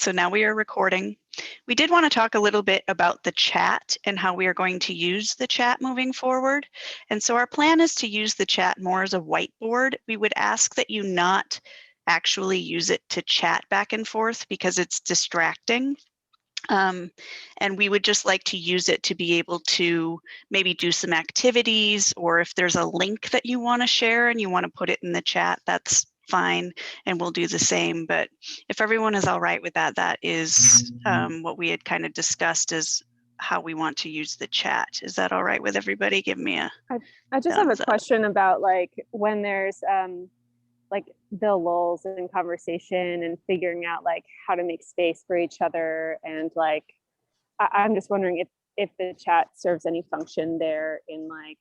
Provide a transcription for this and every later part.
so now we are recording. We did want to talk a little bit about the chat and how we are going to use the chat moving forward. And so our plan is to use the chat more as a whiteboard. We would ask that you not actually use it to chat back and forth because it's distracting. And we would just like to use it to be able to maybe do some activities, or if there's a link that you want to share and you want to put it in the chat, that's fine, and we'll do the same. But if everyone is all right with that, that is what we had kind of discussed as how we want to use the chat. Is that all right with everybody? Give me a I just have a question about like when there's like the lulls in conversation and figuring out like how to make space for each other, and like I'm just wondering if the chat serves any function there in like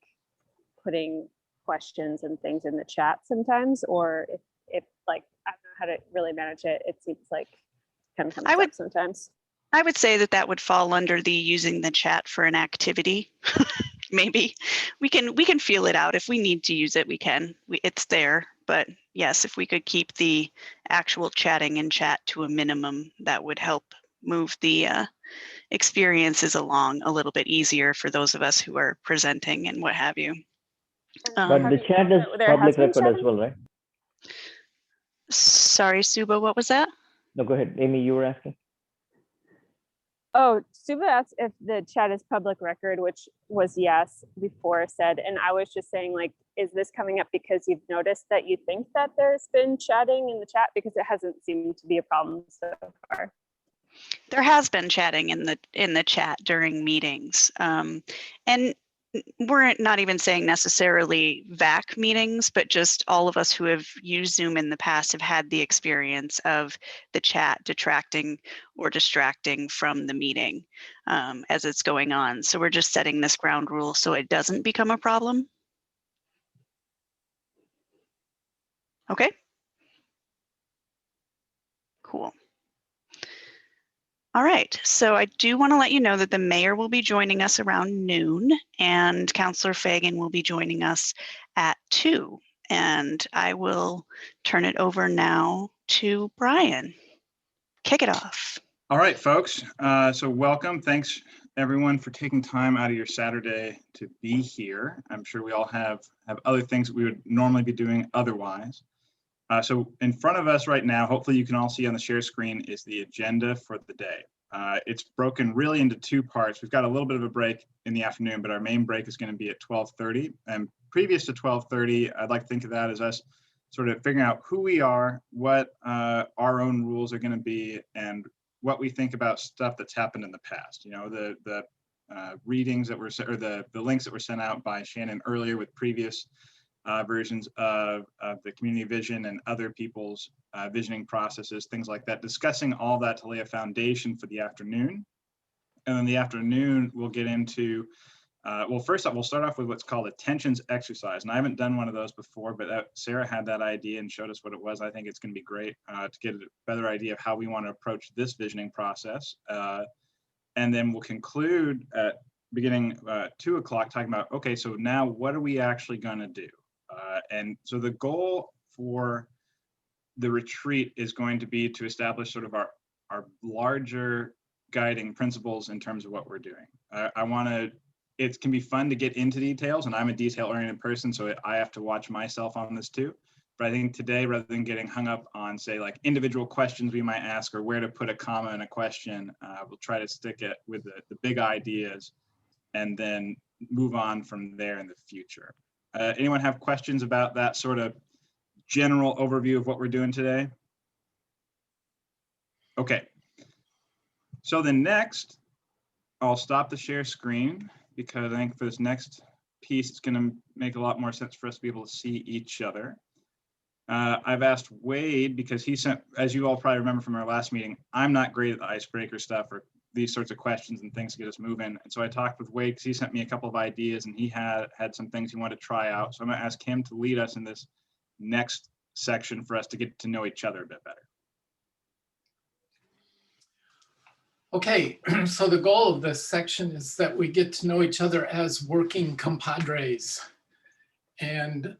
putting questions and things in the chat sometimes, or if like I don't know how to really manage it. It seems like kind of comes up sometimes. I would say that would fall under the using the chat for an activity. Maybe we can feel it out. If we need to use it, we can. It's there. But yes, if we could keep the actual chatting and chat to a minimum, that would help move the experiences along a little bit easier for those of us who are presenting and what have you. But the chat is public record as well, right? Sorry, Subba, what was that? No, go ahead. Amy, you were asking. Oh, Subba asked if the chat is public record, which was yes before said. And I was just saying, like, is this coming up because you've noticed that you think that there's been chatting in the chat? Because it hasn't seemed to be a problem so far. There has been chatting in the chat during meetings. And we're not even saying necessarily VAC meetings, but just all of us who have used Zoom in the past have had the experience of the chat detracting or distracting from the meeting as it's going on. So we're just setting this ground rule so it doesn't become a problem. Okay. Cool. All right, so I do want to let you know that the mayor will be joining us around noon, and Councilor Fagin will be joining us at 2. And I will turn it over now to Brian. Kick it off. All right, folks. So welcome. Thanks, everyone, for taking time out of your Saturday to be here. I'm sure we all have other things that we would normally be doing otherwise. So in front of us right now, hopefully you can all see on the share screen, is the agenda for the day. It's broken really into 2 parts. We've got a little bit of a break in the afternoon, but our main break is going to be at 12:30. And previous to 12:30, I'd like to think of that as us sort of figuring out who we are, what our own rules are going to be, and what we think about stuff that's happened in the past. You know, the readings that were, or the links that were sent out by Shannon earlier with previous versions of the community vision and other people's visioning processes, things like that, discussing all that to lay a foundation for the afternoon. And then the afternoon, we'll get into, well, first up, we'll start off with what's called a tensions exercise. And I haven't done one of those before, but Sarah had that idea and showed us what it was. I think it's going to be great to get a better idea of how we want to approach this visioning process. And then we'll conclude at beginning 2 o'clock talking about, okay, so now what are we actually going to do? And so the goal for the retreat is going to be to establish sort of our larger guiding principles in terms of what we're doing. It can be fun to get into details, and I'm a detail-oriented person, so I have to watch myself on this too. But I think today, rather than getting hung up on, say, like individual questions we might ask or where to put a comma in a question, we'll try to stick it with the big ideas and then move on from there in the future. Anyone have questions about that sort of general overview of what we're doing today? Okay. So the next, I'll stop the share screen because I think for this next piece, it's going to make a lot more sense for us to be able to see each other. I've asked Wade, because he sent, as you all probably remember from our last meeting, I'm not great at the icebreaker stuff or these sorts of questions and things to get us moving. And so I talked with Wade because he sent me a couple of ideas and he had some things he wanted to try out. So I'm going to ask him to lead us in this next section for us to get to know each other a bit better. Okay, so the goal of this section is that we get to know each other as working compadres. And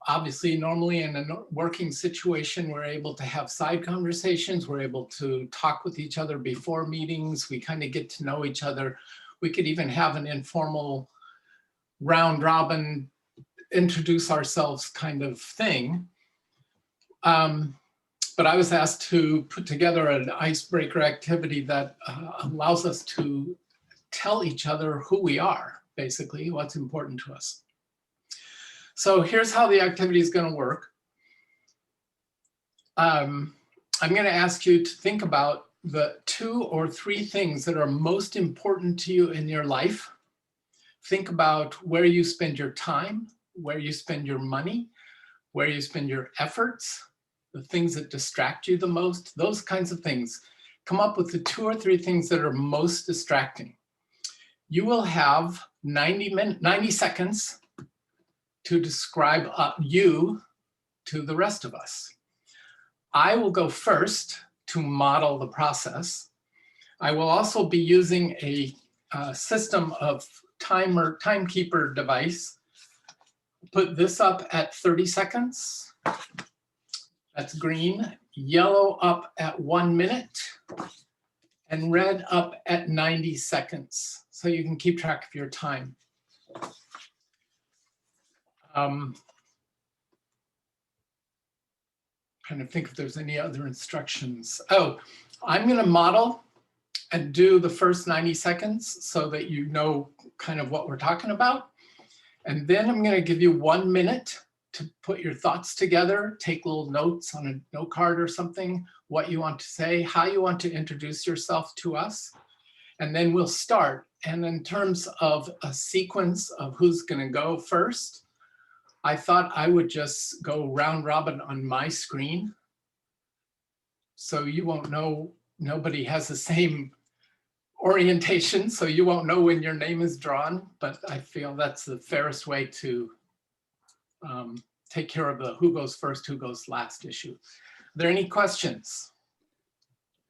obviously, normally in a working situation, we're able to have side conversations. We're able to talk with each other before meetings. We kind of get to know each other. We could even have an informal round robin, introduce ourselves kind of thing. But I was asked to put together an icebreaker activity that allows us to tell each other who we are, basically, what's important to us. So here's how the activity is going to work. I'm going to ask you to think about the 2 or 3 things that are most important to you in your life. Think about where you spend your time, where you spend your money, where you spend your efforts, the things that distract you the most, those kinds of things. Come up with the 2 or 3 things that are most distracting. You will have 90 seconds to describe you to the rest of us. I will go first to model the process. I will also be using a system of timekeeper device. Put this up at 30 seconds. That's green. Yellow up at 1 minute. And red up at 90 seconds. So you can keep track of your time. Trying to think if there's any other instructions. Oh, I'm going to model and do the first 90 seconds so that you know kind of what we're talking about. And then I'm going to give you 1 minute to put your thoughts together, take little notes on a note card or something, what you want to say, how you want to introduce yourself to us. And then we'll start. And in terms of a sequence of who's going to go first, I thought I would just go round robin on my screen. So you won't know, nobody has the same orientation, so you won't know when your name is drawn, but I feel that's the fairest way to take care of the who goes first, who goes last issue. Are there any questions?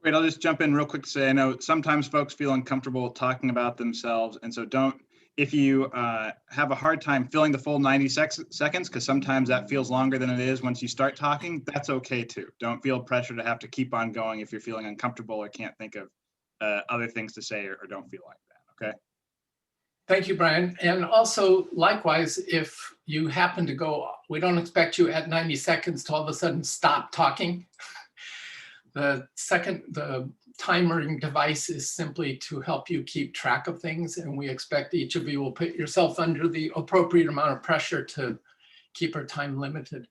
Great, I'll just jump in real quick to say, I know sometimes folks feel uncomfortable talking about themselves, and so don't, if you have a hard time filling the full 90 seconds, because sometimes that feels longer than it is once you start talking, that's okay too. Don't feel pressure to have to keep on going if you're feeling uncomfortable or can't think of other things to say or don't feel like that, okay? Thank you, Brian. And also, likewise, if you happen to go, we don't expect you at 90 seconds to all of a sudden stop talking. The timering device is simply to help you keep track of things, and we expect each of you will put yourself under the appropriate amount of pressure to keep our time limited.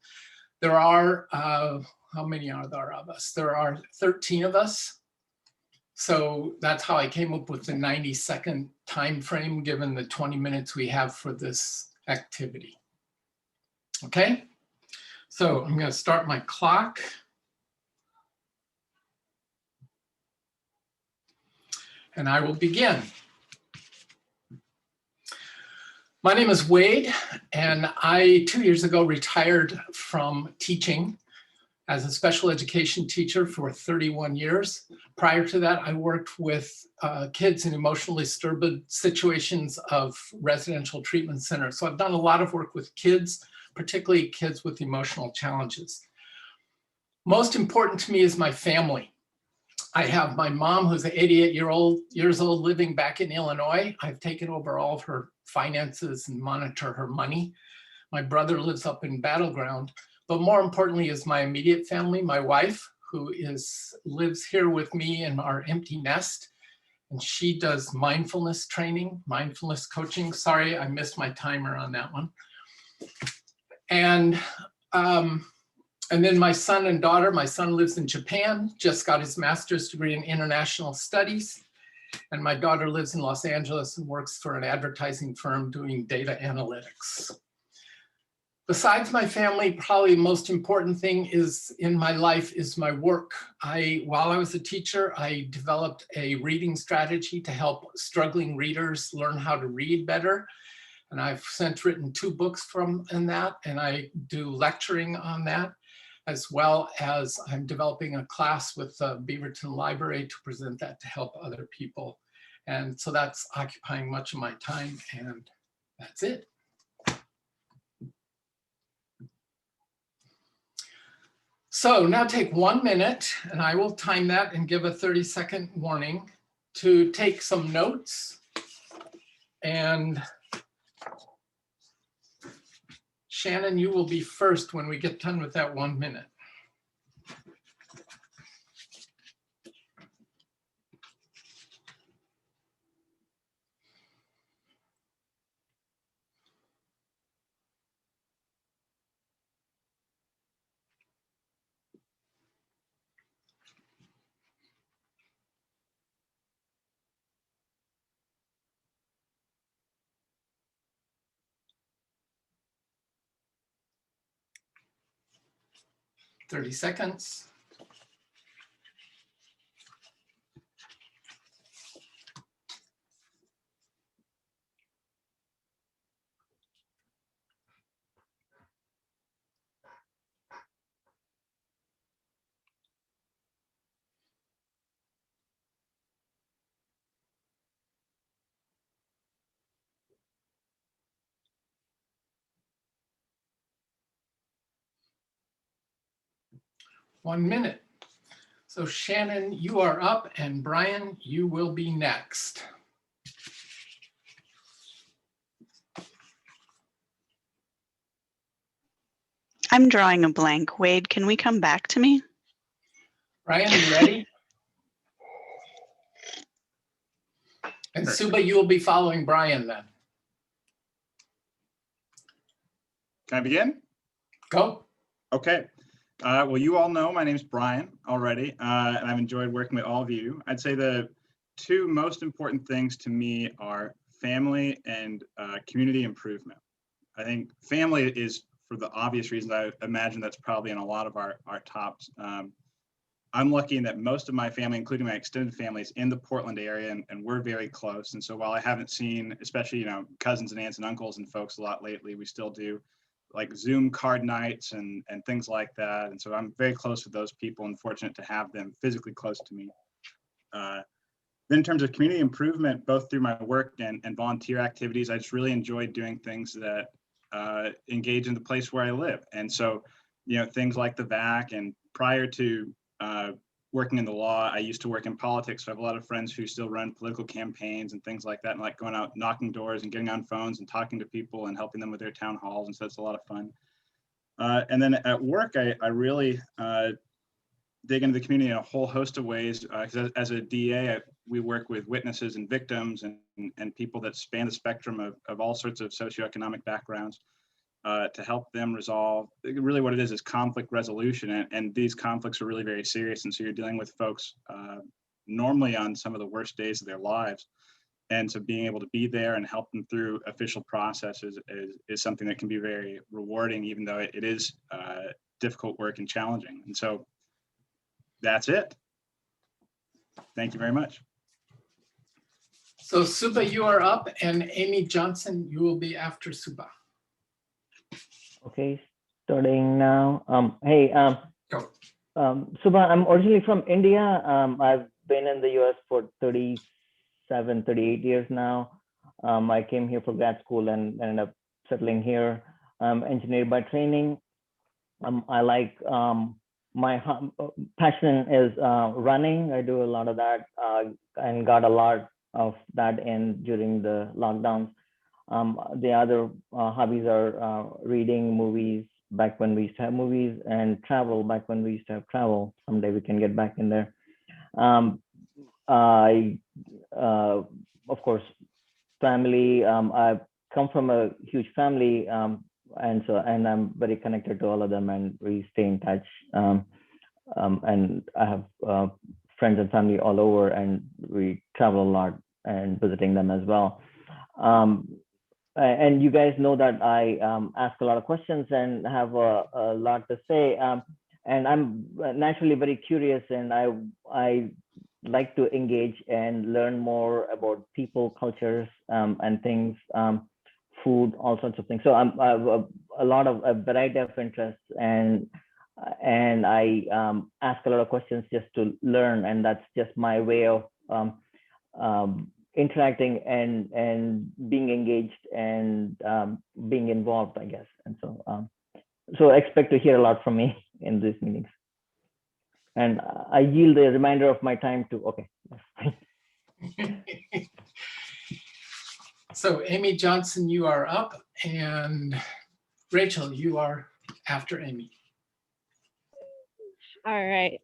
There are, how many are there of us? There are 13 of us. So that's how I came up with the 90-second time frame, given the 20 minutes we have for this activity. Okay, so I'm going to start my clock. And I will begin. My name is Wade, and I 2 years ago retired from teaching as a special education teacher for 31 years. Prior to that, I worked with kids in emotionally disturbed situations of residential treatment centers. So I've done a lot of work with kids, particularly kids with emotional challenges. Most important to me is my family. I have my mom, who's 88 years old, living back in Illinois. I've taken over all of her finances and monitor her money. My brother lives up in Battleground, but more importantly is my immediate family, my wife, who lives here with me in our empty nest, and she does mindfulness training, mindfulness coaching. Sorry, I missed my timer on that one. And then my son and daughter, my son lives in Japan, just got his master's degree in international studies. And my daughter lives in Los Angeles and works for an advertising firm doing data analytics. Besides my family, probably the most important thing in my life is my work. While I was a teacher, I developed a reading strategy to help struggling readers learn how to read better. And I've since written 2 books in that, and I do lecturing on that, as well as I'm developing a class with the Beaverton Library to present that to help other people. And so that's occupying much of my time, and that's it. So now take 1 minute, and I will time that and give a 30-second warning to take some notes. And Shannon, you will be first when we get done with that 1 minute. Thirty seconds. One minute. So Shannon, you are up, and Brian, you will be next. I'm drawing a blank. Wade, can we come back to me? Brian, you ready? And Subba, you will be following Brian then. Can I begin? Go. Okay. Well, you all know my name's Brian already, and I've enjoyed working with all of you. I'd say the two most important things to me are family and community improvement. I think family is, for the obvious reasons, I imagine that's probably in a lot of our tops. I'm lucky in that most of my family, including my extended family, is in the Portland area, and we're very close. And so while I haven't seen, especially, cousins and aunts and uncles and folks a lot lately, we still do like Zoom card nights and things like that. And so I'm very close with those people and fortunate to have them physically close to me. Then in terms of community improvement, both through my work and volunteer activities, I just really enjoyed doing things that engage in the place where I live. And so, things like the VAC, and prior to working in the law, I used to work in politics. So I have a lot of friends who still run political campaigns and things like that, and like going out knocking doors and getting on phones and talking to people and helping them with their town halls. And so it's a lot of fun. And then at work, I really dig into the community in a whole host of ways. Because as a DA, we work with witnesses and victims and people that span the spectrum of all sorts of socioeconomic backgrounds. To help them resolve, really what it is conflict resolution. And these conflicts are really very serious. And so you're dealing with folks normally on some of the worst days of their lives. And so being able to be there and help them through official processes is something that can be very rewarding, even though it is difficult work and challenging. And so that's it. Thank you very much. So Subba, you are up, and Amy Johnson, you will be after Subba. Okay, starting now. Hey, Go. Subha, I'm originally from India. I've been in the US for 38 years now. I came here for grad school and ended up settling here. I'm engineer by training. I like, my passion is running. I do a lot of that and got a lot of that in during the lockdowns. The other hobbies are reading, movies, back when we used to have movies, and travel, back when we used to have travel. Someday we can get back in there. I, of course, family. I come from a huge family, and I'm very connected to all of them, and we stay in touch. And I have friends and family all over, and we travel a lot and visiting them as well. And you guys know that I ask a lot of questions and have a lot to say. And I'm naturally very curious, and I like to engage and learn more about people, cultures, and things, food, all sorts of things. So I have a lot of a variety of interests, and I ask a lot of questions just to learn, and that's just my way of interacting and being engaged and being involved, I guess. And so so expect to hear a lot from me in these meetings. And I yield the remainder of my time to, okay. So Amy Johnson, you are up, and Rachel, you are after Amy. All right.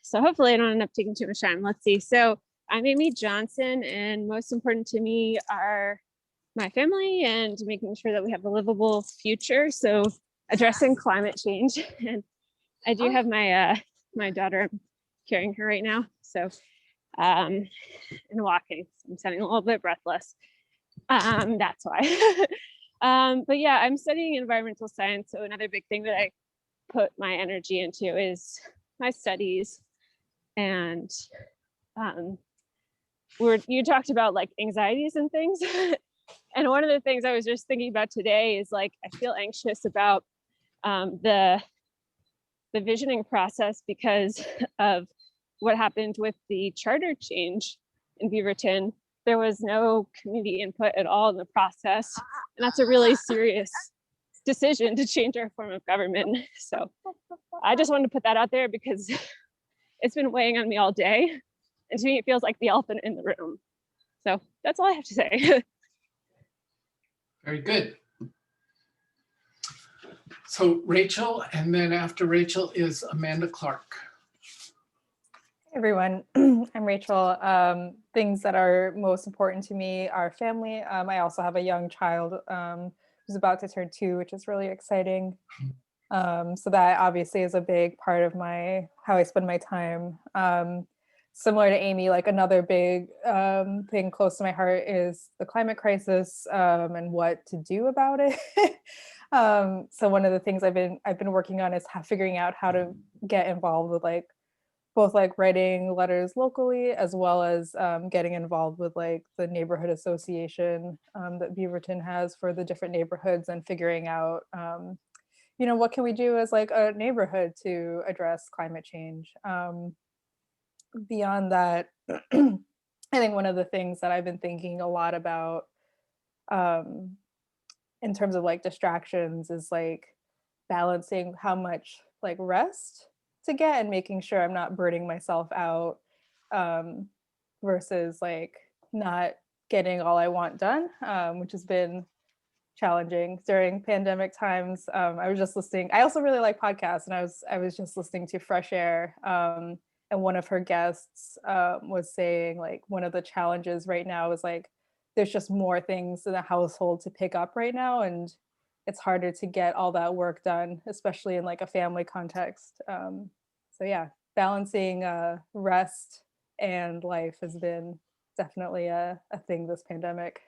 So hopefully I don't end up taking too much time. Let's see. So I'm Amy Johnson, and most important to me are my family and making sure that we have a livable future. So addressing climate change. And I do have my my daughter. I'm carrying her right now. So and walking. So I'm sounding a little bit breathless. That's why. But yeah, I'm studying environmental science. So another big thing that I put my energy into is my studies. And you talked about like anxieties and things. And one of the things I was just thinking about today is like, I feel anxious about the visioning process because of what happened with the charter change in Beaverton. There was no community input at all in the process. And that's a really serious decision to change our form of government. So I just wanted to put that out there because it's been weighing on me all day. And to me, it feels like the elephant in the room. So that's all I have to say. Very good. So Rachel, and then after Rachel is Amanda Clark. Hey everyone, I'm Rachel. Things that are most important to me are family. I also have a young child who's about to turn 2, which is really exciting. So that obviously is a big part of how I spend my time. Similar to Amy, like another big thing close to my heart is the climate crisis and what to do about it. So one of the things I've been working on is figuring out how to get involved with like both like writing letters locally as well as getting involved with like the neighborhood association that Beaverton has for the different neighborhoods and figuring out, you know, what can we do as like a neighborhood to address climate change. Beyond that, I think one of the things that I've been thinking a lot about in terms of like distractions is like balancing how much like rest to get and making sure I'm not burning myself out versus like not getting all I want done, which has been challenging during pandemic times. I was just listening. I also really like podcasts, and I was just listening to Fresh Air, and one of her guests was saying like one of the challenges right now is like there's just more things in the household to pick up right now, and it's harder to get all that work done, especially in like a family context. So yeah, balancing rest and life has been definitely a thing this pandemic.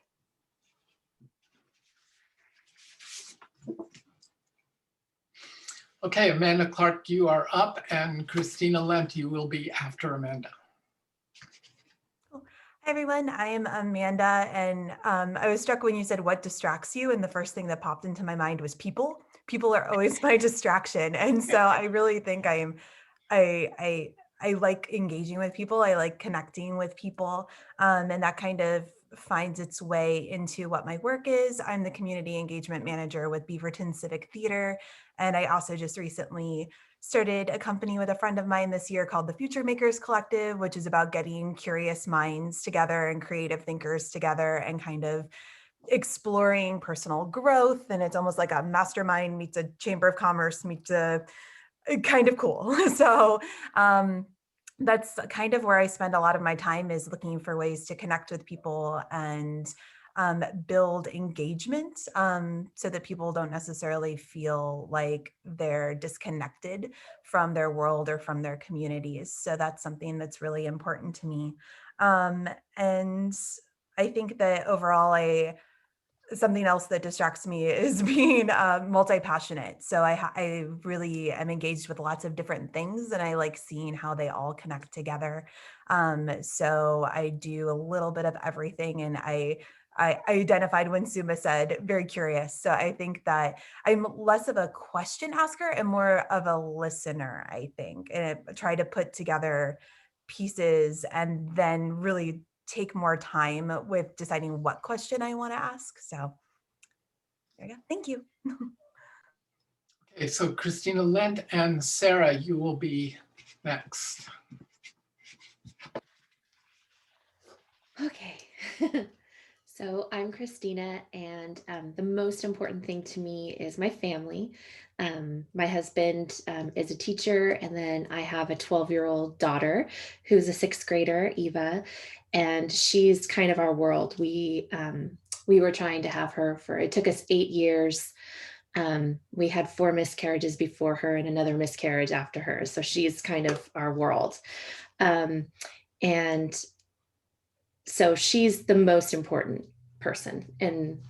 Okay, Amanda Clark, you are up, and Christina Lent, you will be after Amanda. Hi everyone, I am Amanda, and I was struck when you said what distracts you, and the first thing that popped into my mind was people. People are always my distraction, and so I really think I like engaging with people. I like connecting with people, and that kind of finds its way into what my work is. I'm the community engagement manager with Beaverton Civic Theater, and I also just recently started a company with a friend of mine this year called the Future Makers Collective, which is about getting curious minds together and creative thinkers together and kind of exploring personal growth. And it's almost like a mastermind meets a chamber of commerce meets a kind of cool. So that's kind of where I spend a lot of my time, is looking for ways to connect with people and build engagement so that people don't necessarily feel like they're disconnected from their world or from their communities. So that's something that's really important to me. And I think that overall, something else that distracts me is being multi-passionate. So I really am engaged with lots of different things, and I like seeing how they all connect together. So I do a little bit of everything, and I identified when Subba said very curious. So I think that I'm less of a question asker and more of a listener, I think, and I try to put together pieces and then really take more time with deciding what question I want to ask. So there you go. Thank you. Okay, so Christina Lent and Sarah, you will be next. Okay. So I'm Christina, and the most important thing to me is my family. My husband is a teacher, and then I have a 12-year-old daughter who's a 6th grader, Eva, and she's kind of our world. We were trying to have her it took us 8 years. We had 4 miscarriages before her and another miscarriage after her. So she's kind of our world. And so she's the most important person in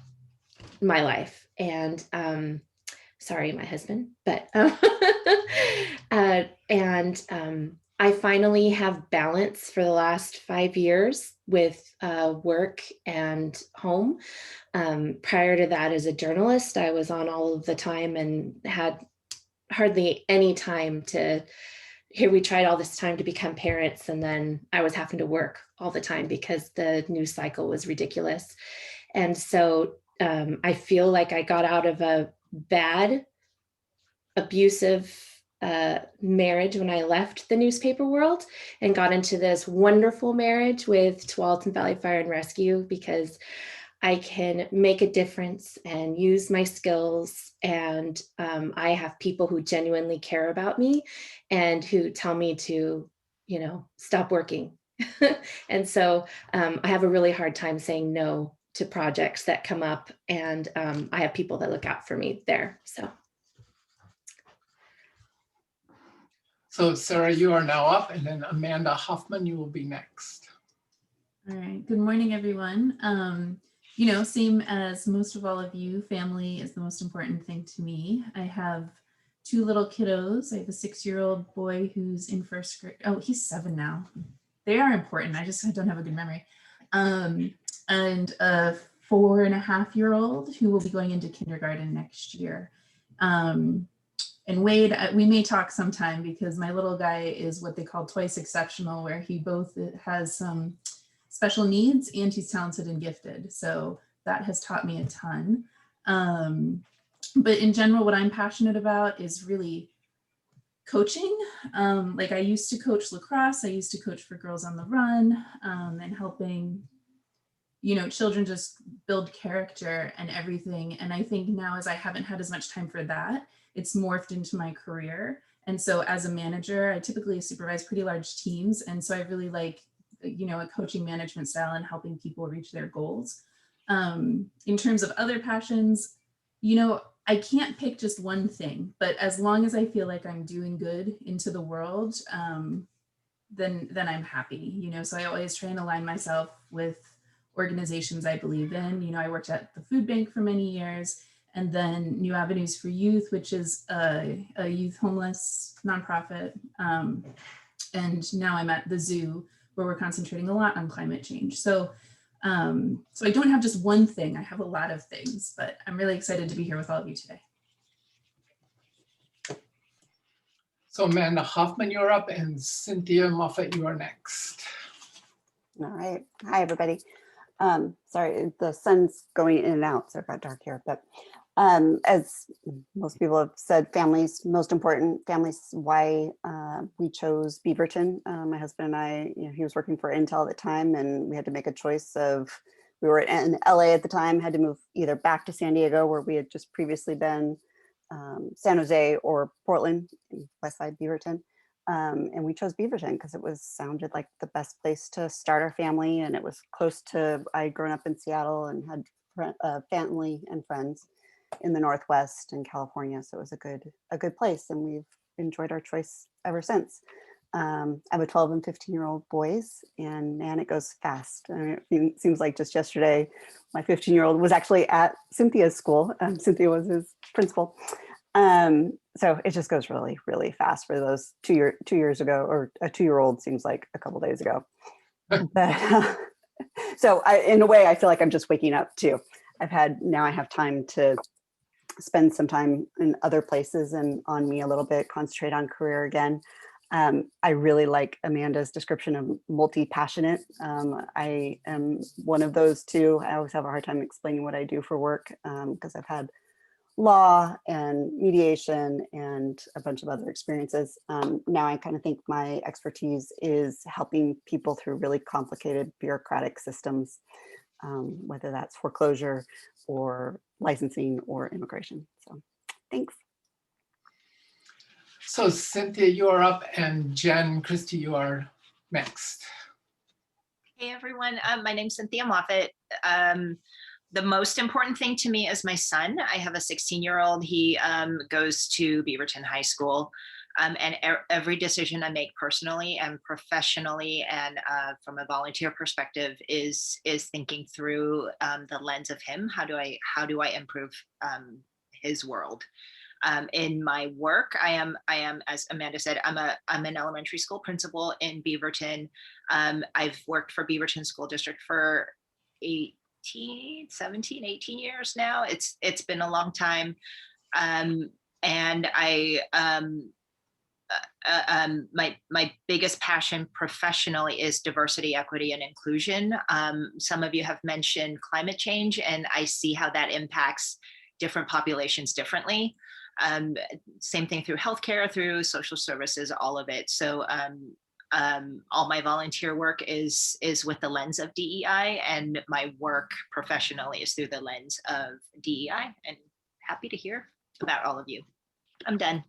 my life. And sorry, my husband, but I finally have balance for the last 5 years with work and home. Prior to that, as a journalist, I was on all of the time and had hardly any time to. Here we tried all this time to become parents, and then I was having to work all the time because the news cycle was ridiculous. And so I feel like I got out of a bad, abusive marriage when I left the newspaper world and got into this wonderful marriage with Tualatin Valley Fire and Rescue, because I can make a difference and use my skills. And I have people who genuinely care about me and who tell me to, stop working. And so I have a really hard time saying no to projects that come up, and I have people that look out for me there. So Sarah, you are now up, and then Amanda Hoffman, you will be next. All right, good morning, everyone. Same as most of all of you, family is the most important thing to me. I have 2 little kiddos. I have a 6-year-old boy who's in 1st grade. Oh, he's 7 now. They are important. I just don't have a good memory. And a 4.5-year-old who will be going into kindergarten next year. And Wade, we may talk sometime, because my little guy is what they call twice exceptional, where he both has some special needs and he's talented and gifted. So that has taught me a ton. But in general, what I'm passionate about is really coaching. Like I used to coach lacrosse. I used to coach for Girls on the Run, and helping, children just build character and everything. And I think now, as I haven't had as much time for that, it's morphed into my career. And so as a manager, I typically supervise pretty large teams. And so I really like, a coaching management style and helping people reach their goals. In terms of other passions, I can't pick just one thing, but as long as I feel like I'm doing good into the world, then I'm happy, so I always try and align myself with organizations I believe in. I worked at the food bank for many years, and then New Avenues for Youth, which is a youth homeless nonprofit. And now I'm at the zoo, where we're concentrating a lot on climate change. So I don't have just one thing, I have a lot of things, but I'm really excited to be here with all of you today. So Amanda Hoffman, you're up, and Cynthia Moffett, you are next. All right. Hi, everybody. Sorry, the sun's going in and out, so it got dark here. But as most people have said, family's most important. Family's why we chose Beaverton. My husband and I, he was working for Intel at the time, and we had to make a choice of, we were in LA at the time, had to move either back to San Diego, where we had just previously been, San Jose, or Portland, Westside Beaverton. And we chose Beaverton because it sounded like the best place to start our family, and it was close to, I'd grown up in Seattle and had family and friends in the Northwest and California, so it was a good place, and we've enjoyed our choice ever since. I have a 12 and 15-year-old boys, and man, it goes fast. I mean, it seems like just yesterday, my 15-year-old was actually at Cynthia's school. Cynthia was his principal. So it just goes really, really fast for those 2 years ago, or a 2-year-old seems like a couple days ago. But, so in a way, I feel like I'm just waking up too. Now I have time to spend some time in other places and on me a little bit, concentrate on career again. I really like Amanda's description of multi-passionate. I am one of those too. I always have a hard time explaining what I do for work, because I've had law and mediation and a bunch of other experiences. Now I kind of think my expertise is helping people through really complicated bureaucratic systems, whether that's foreclosure or licensing or immigration. So thanks. So Cynthia, you are up, and Jen, Christy, you are next. Hey everyone, my name's Cynthia Moffett. The most important thing to me is my son. I have a 16-year-old. He goes to Beaverton High School, and every decision I make personally and professionally and from a volunteer perspective is thinking through the lens of him. How do I improve his world? In my work, I am, as Amanda said, I'm an elementary school principal in Beaverton. I've worked for Beaverton School District for 18 years now. It's been a long time. And I, my biggest passion professionally is diversity, equity, and inclusion. Some of you have mentioned climate change, and I see how that impacts different populations differently. Same thing through healthcare, through social services, all of it. So all my volunteer work is with the lens of DEI, and my work professionally is through the lens of DEI, and happy to hear about all of you. I'm done.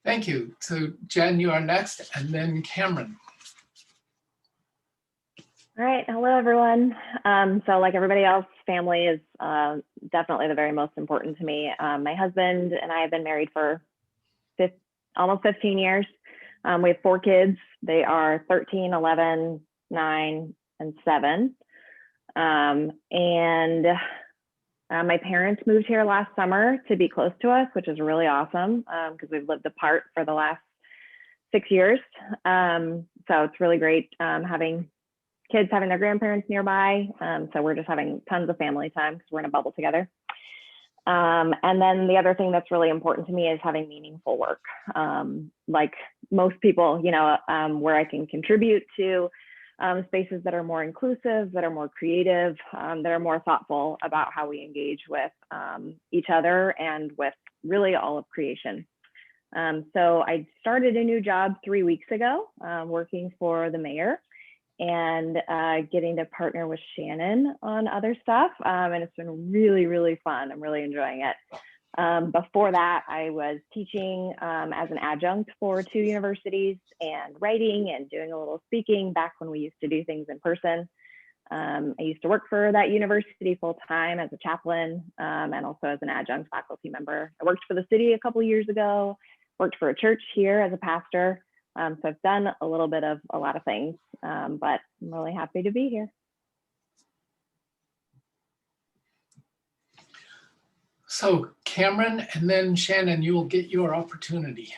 Thank you. So Jen, you are next, and then Cameron. All right, hello everyone. So like everybody else, family is definitely the very most important to me. My husband and I have been married for almost 15 years. We have 4 kids. They are 13, 11, 9, and 7. My parents moved here last summer to be close to us, which is really awesome because we've lived apart for the last 6 years. So it's really great having kids having their grandparents nearby. So we're just having tons of family time because we're in a bubble together. And then the other thing that's really important to me is having meaningful work. Like most people, you know, where I can contribute to spaces that are more inclusive, that are more creative, that are more thoughtful about how we engage with each other and with really all of creation. So I started a new job 3 weeks ago, working for the mayor, and getting to partner with Shannon on other stuff. And it's been really, really fun. I'm really enjoying it. Before that, I was teaching as an adjunct for 2 universities and writing and doing a little speaking back when we used to do things in person. I used to work for that university full time as a chaplain and also as an adjunct faculty member. I worked for the city a couple of years ago, worked for a church here as a pastor. So I've done a little bit of a lot of things, but I'm really happy to be here. So Cameron, and then Shannon, you will get your opportunity.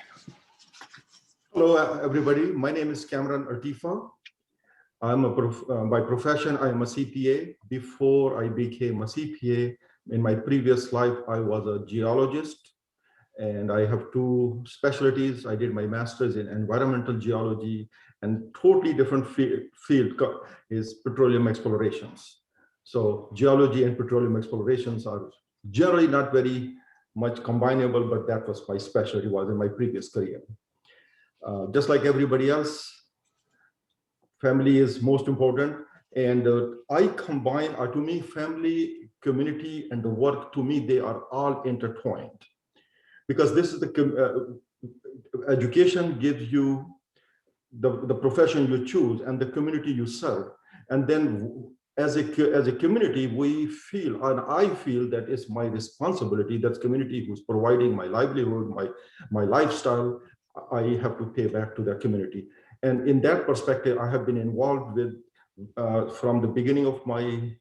Hello, everybody. My name is Cameron Artifa. I'm by profession, I am a CPA. Before I became a CPA, in my previous life, I was a geologist. And I have 2 specialties. I did my master's in environmental geology, and totally different field is petroleum explorations. So geology and petroleum explorations are generally not very much combinable, but that was my specialty, was in my previous career. Just like everybody else, family is most important. And I combine, to me, family, community, and the work, to me, they are all intertwined. Because this is the education gives you the profession you choose and the community you serve. And then as a community, we feel, and I feel that it's my responsibility, that community who's providing my livelihood, my lifestyle, I have to pay back to that community. And in that perspective, I have been involved with, from the beginning of my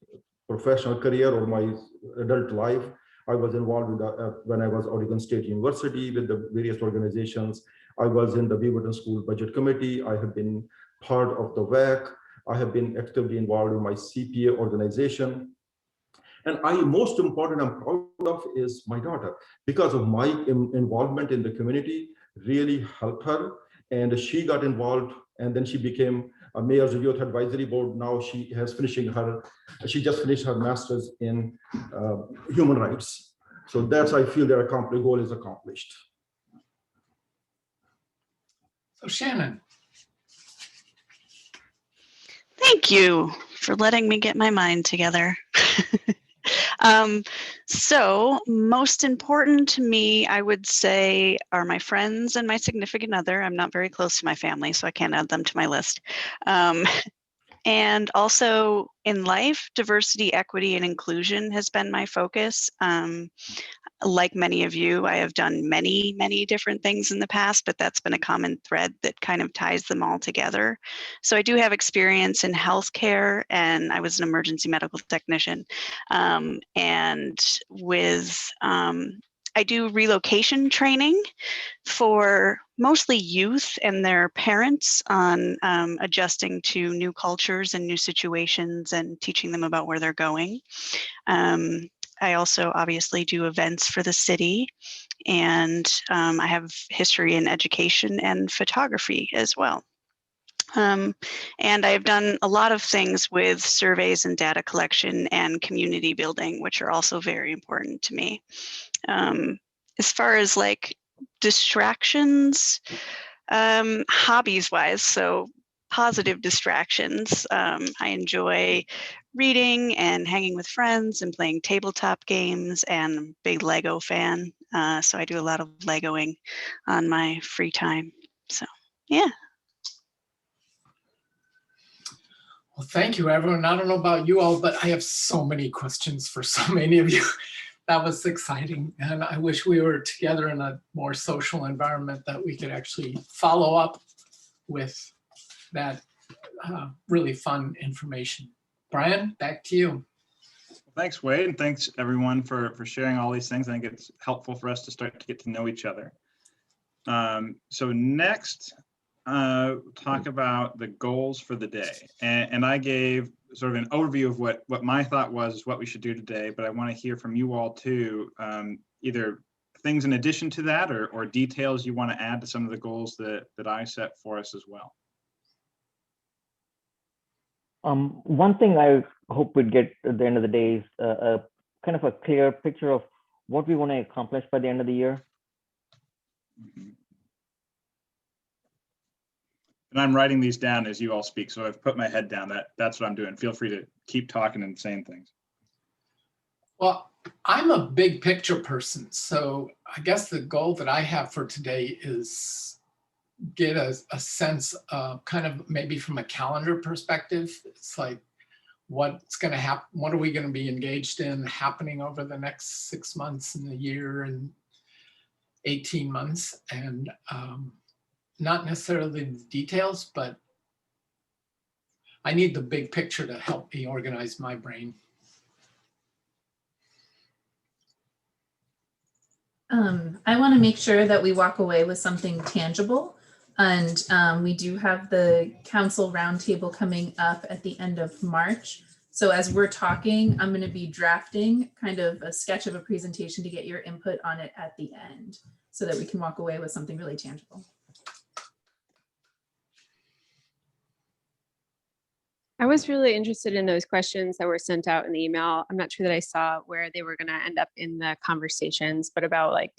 professional career or my adult life, I was involved with when I was Oregon State University with the various organizations. I was in the Beaverton School Budget Committee. I have been part of the WAC. I have been actively involved in my CPA organization. And most important I'm proud of is my daughter, because of my involvement in the community really helped her. And she got involved, and then she became Mayor's Youth Advisory Board. Now she just finished her master's in human rights. So that's, I feel their goal is accomplished. So Shannon. Thank you for letting me get my mind together. So most important to me, I would say, are my friends and my significant other. I'm not very close to my family, so I can't add them to my list. And also in life, diversity, equity, and inclusion has been my focus. Like many of you, I have done many, many different things in the past, but that's been a common thread that kind of ties them all together. So I do have experience in healthcare, and I was an emergency medical technician. And with, I do relocation training for mostly youth and their parents on adjusting to new cultures and new situations and teaching them about where they're going. I also obviously do events for the city, and I have history in education and photography as well. And I've done a lot of things with surveys and data collection and community building, which are also very important to me. As far as like distractions, hobbies wise, so positive distractions. I enjoy reading and hanging with friends and playing tabletop games, and I'm a big Lego fan. So I do a lot of Legoing on my free time. So yeah. Well, thank you, everyone. I don't know about you all, but I have so many questions for so many of you. That was exciting. And I wish we were together in a more social environment that we could actually follow up with that really fun information. Brian, back to you. Thanks, Wade, and thanks everyone for sharing all these things. I think it's helpful for us to start to get to know each other. So next, talk about the goals for the day. And I gave sort of an overview of what my thought was what we should do today, but I want to hear from you all too, either things in addition to that or details you want to add to some of the goals that I set for us as well. One thing I hope we'd get at the end of the day is a kind of a clear picture of what we want to accomplish by the end of the year. Mm-hmm. And I'm writing these down as you all speak, so I've put my head down. That's what I'm doing. Feel free to keep talking and saying things. Well, I'm a big picture person, so I guess the goal that I have for today is get a sense of kind of maybe from a calendar perspective. It's like what's going to happen, what are we going to be engaged in happening over the next 6 months and a year and 18 months, and not necessarily the details, but I need the big picture to help me organize my brain. I want to make sure that we walk away with something tangible. And we do have the council roundtable coming up at the end of March. So as we're talking, I'm going to be drafting kind of a sketch of a presentation to get your input on it at the end so that we can walk away with something really tangible. I was really interested in those questions that were sent out in the email. I'm not sure that I saw where they were going to end up in the conversations, but about like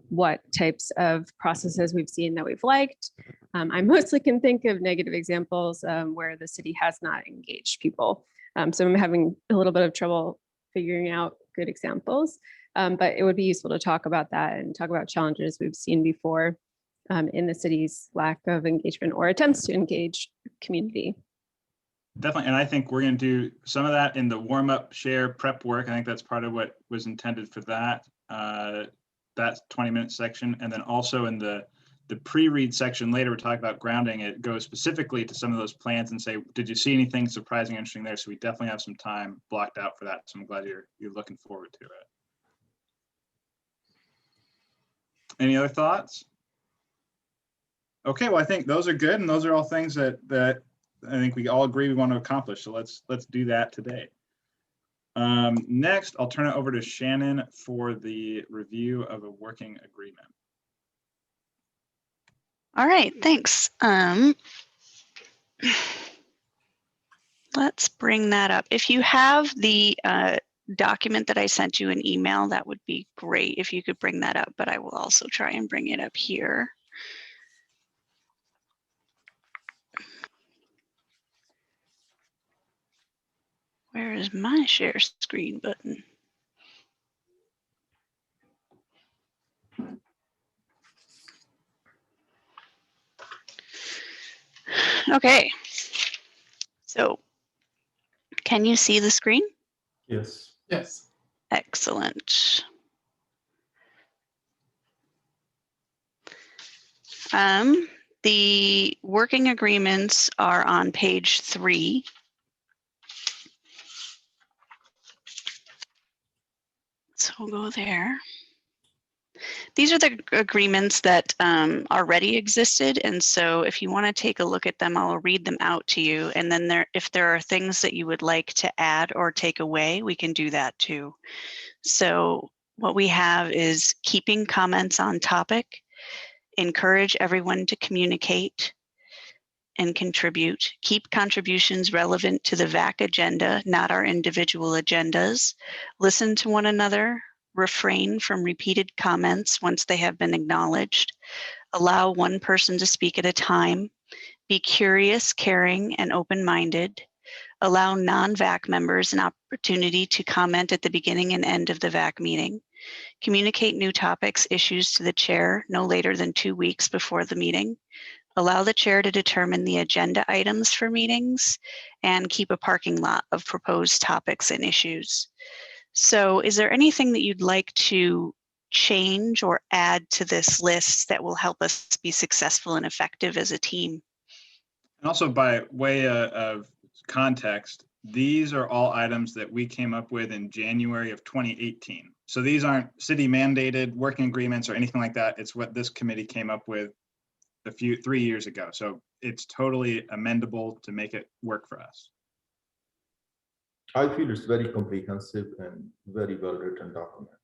what types of processes we've seen that we've liked. I mostly can think of negative examples where the city has not engaged people. So I'm having a little bit of trouble figuring out good examples, but it would be useful to talk about that and talk about challenges we've seen before in the city's lack of engagement or attempts to engage community. Definitely, and I think we're going to do some of that in the warm-up share prep work. I think that's part of what was intended for that. That 20-minute section, and then also in the pre-read section later, we're talking about grounding. It goes specifically to some of those plans and say, did you see anything surprising or interesting there? So we definitely have some time blocked out for that. So I'm glad you're looking forward to it. Any other thoughts? Okay, well, I think those are good, and those are all things that I think we all agree we want to accomplish. So let's do that today. Next, I'll turn it over to Shannon for the review of a working agreement. All right, thanks. Let's bring that up. If you have the document that I sent you an email, that would be great if you could bring that up, but I will also try and bring it up here. Where is my share screen button? Okay, so can you see the screen? Yes. Yes. Excellent. The working agreements are on page 3. So we'll go there. These are the agreements that already existed. And so if you want to take a look at them, I'll read them out to you. And then if there are things that you would like to add or take away, we can do that too. So what we have is keeping comments on topic, encourage everyone to communicate and contribute, keep contributions relevant to the VAC agenda, not our individual agendas, listen to one another, refrain from repeated comments once they have been acknowledged, allow one person to speak at a time, be curious, caring, and open-minded, allow non-VAC members an opportunity to comment at the beginning and end of the VAC meeting, communicate new topics, issues to the chair no later than 2 weeks before the meeting, allow the chair to determine the agenda items for meetings, and keep a parking lot of proposed topics and issues. So is there anything that you'd like to change or add to this list that will help us be successful and effective as a team? And also, by way of context, these are all items that we came up with in January of 2018. So these aren't city mandated working agreements or anything like that. It's what this committee came up with 3 years ago. So it's totally amendable to make it work for us. I feel it's very comprehensive and very well written document.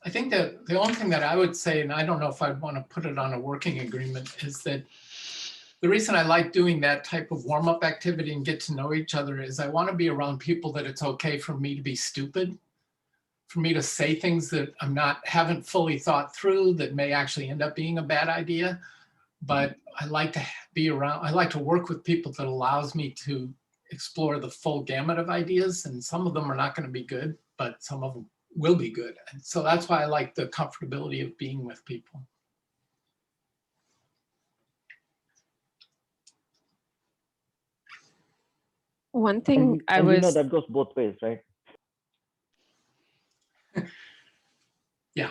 I think that the only thing that I would say, and I don't know if I'd want to put it on a working agreement, is that the reason I like doing that type of warm-up activity and get to know each other is I want to be around people that it's okay for me to be stupid, for me to say things that haven't fully thought through that may actually end up being a bad idea. But I like to be around, I like to work with people that allows me to explore the full gamut of ideas, and some of them are not going to be good, but some of them will be good. And so that's why I like the comfortability of being with people. One thing and you know that goes both ways, right? Yeah.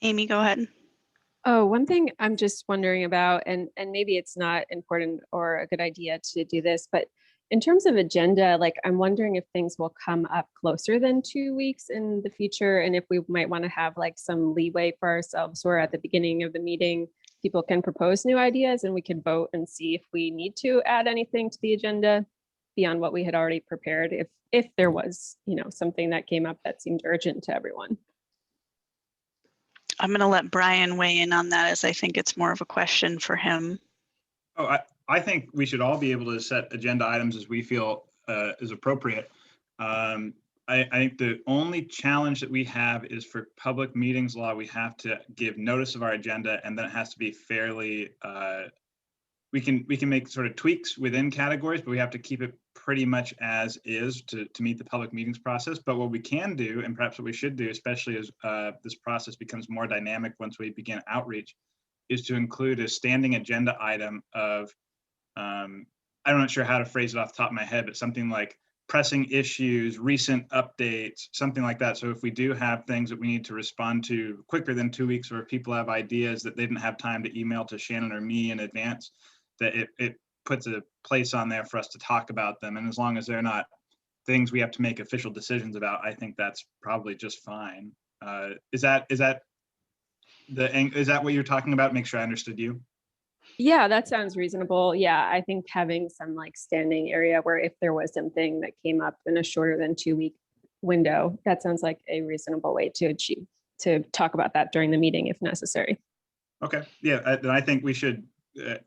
Amy, go ahead. Oh, one thing I'm just wondering about, and maybe it's not important or a good idea to do this, but in terms of agenda, like I'm wondering if things will come up closer than 2 weeks in the future, and if we might want to have like some leeway for ourselves where at the beginning of the meeting, people can propose new ideas and we can vote and see if we need to add anything to the agenda beyond what we had already prepared, if there was, something that came up that seemed urgent to everyone. I'm going to let Brian weigh in on that, as I think it's more of a question for him. Oh, I think we should all be able to set agenda items as we feel is appropriate. I think the only challenge that we have is for public meetings law, we have to give notice of our agenda, and then it has to be fairly, we can make sort of tweaks within categories, but we have to keep it pretty much as is to meet the public meetings process. But what we can do, and perhaps what we should do, especially as this process becomes more dynamic once we begin outreach, is to include a standing agenda item of, I'm not sure how to phrase it off the top of my head, but something like pressing issues, recent updates, something like that. So if we do have things that we need to respond to quicker than 2 weeks, or if people have ideas that they didn't have time to email to Shannon or me in advance, that it puts a place on there for us to talk about them. And as long as they're not things we have to make official decisions about, I think that's probably just fine. Is that what you're talking about? Make sure I understood you. Yeah, that sounds reasonable. Yeah, I think having some like standing area where if there was something that came up in a shorter than 2 week window, that sounds like a reasonable way to talk about that during the meeting if necessary. Okay, yeah, then I think we should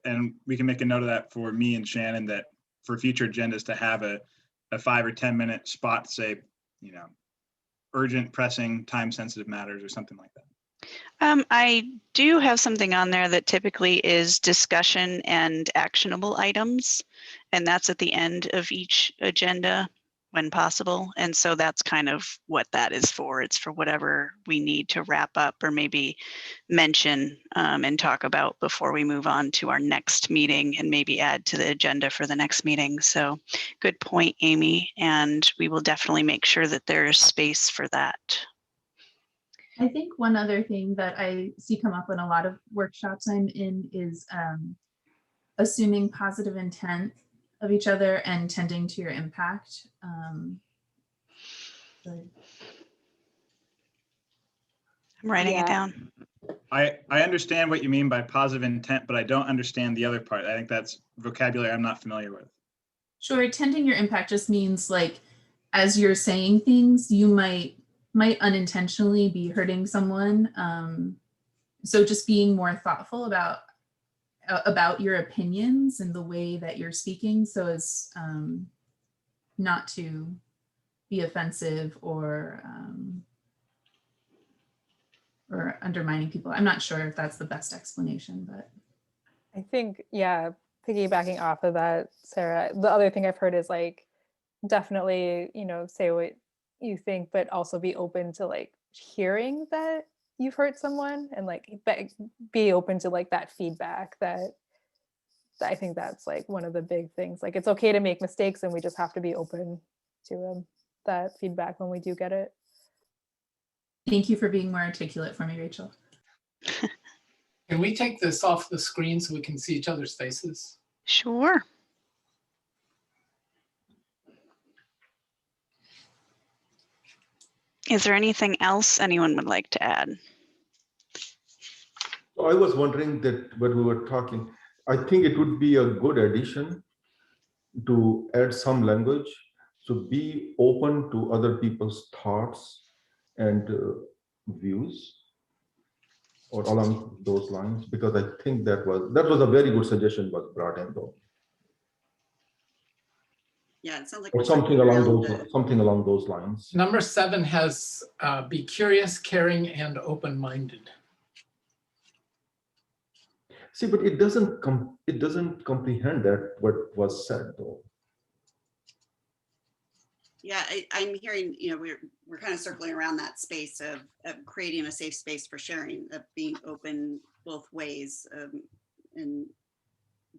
and we can make a note of that for me and Shannon, that for future agendas to have a 5 or 10 minute spot, say, urgent, pressing, time sensitive matters or something like that. I do have something on there that typically is discussion and actionable items, and that's at the end of each agenda when possible. And so that's kind of what that is for. It's for whatever we need to wrap up or maybe mention and talk about before we move on to our next meeting and maybe add to the agenda for the next meeting. So good point, Amy. And we will definitely make sure that there is space for that. I think one other thing that I see come up in a lot of workshops I'm in is assuming positive intent of each other and tending to your impact. I'm writing it down. I understand what you mean by positive intent, but I don't understand the other part. I think that's vocabulary I'm not familiar with. Sure, tending your impact just means, like, as you're saying things, you might unintentionally be hurting someone. So just being more thoughtful about your opinions and the way that you're speaking, so as not to be offensive or undermining people. I'm not sure if that's the best explanation, but I think, yeah, piggybacking off of that, Sarah, the other thing I've heard is, like, definitely, say what you think, but also be open to, like, hearing that you've hurt someone, and, like, be open to, like, that feedback. That I think that's, like, one of the big things. Like, it's okay to make mistakes, and we just have to be open to that feedback when we do get it. Thank you for being more articulate for me, Rachel. Can we take this off the screen so we can see each other's faces? Sure. Is there anything else anyone would like to add? I was wondering that when we were talking, I think it would be a good addition to add some language. So be open to other people's thoughts and views, or along those lines, because I think that was a very good suggestion was brought in though. Yeah, it sounds like Or something along those lines. Number 7 has be curious, caring, and open-minded. See, but it doesn't comprehend that what was said though. Yeah, I'm hearing, we're kind of circling around that space of creating a safe space for sharing, of being open both ways.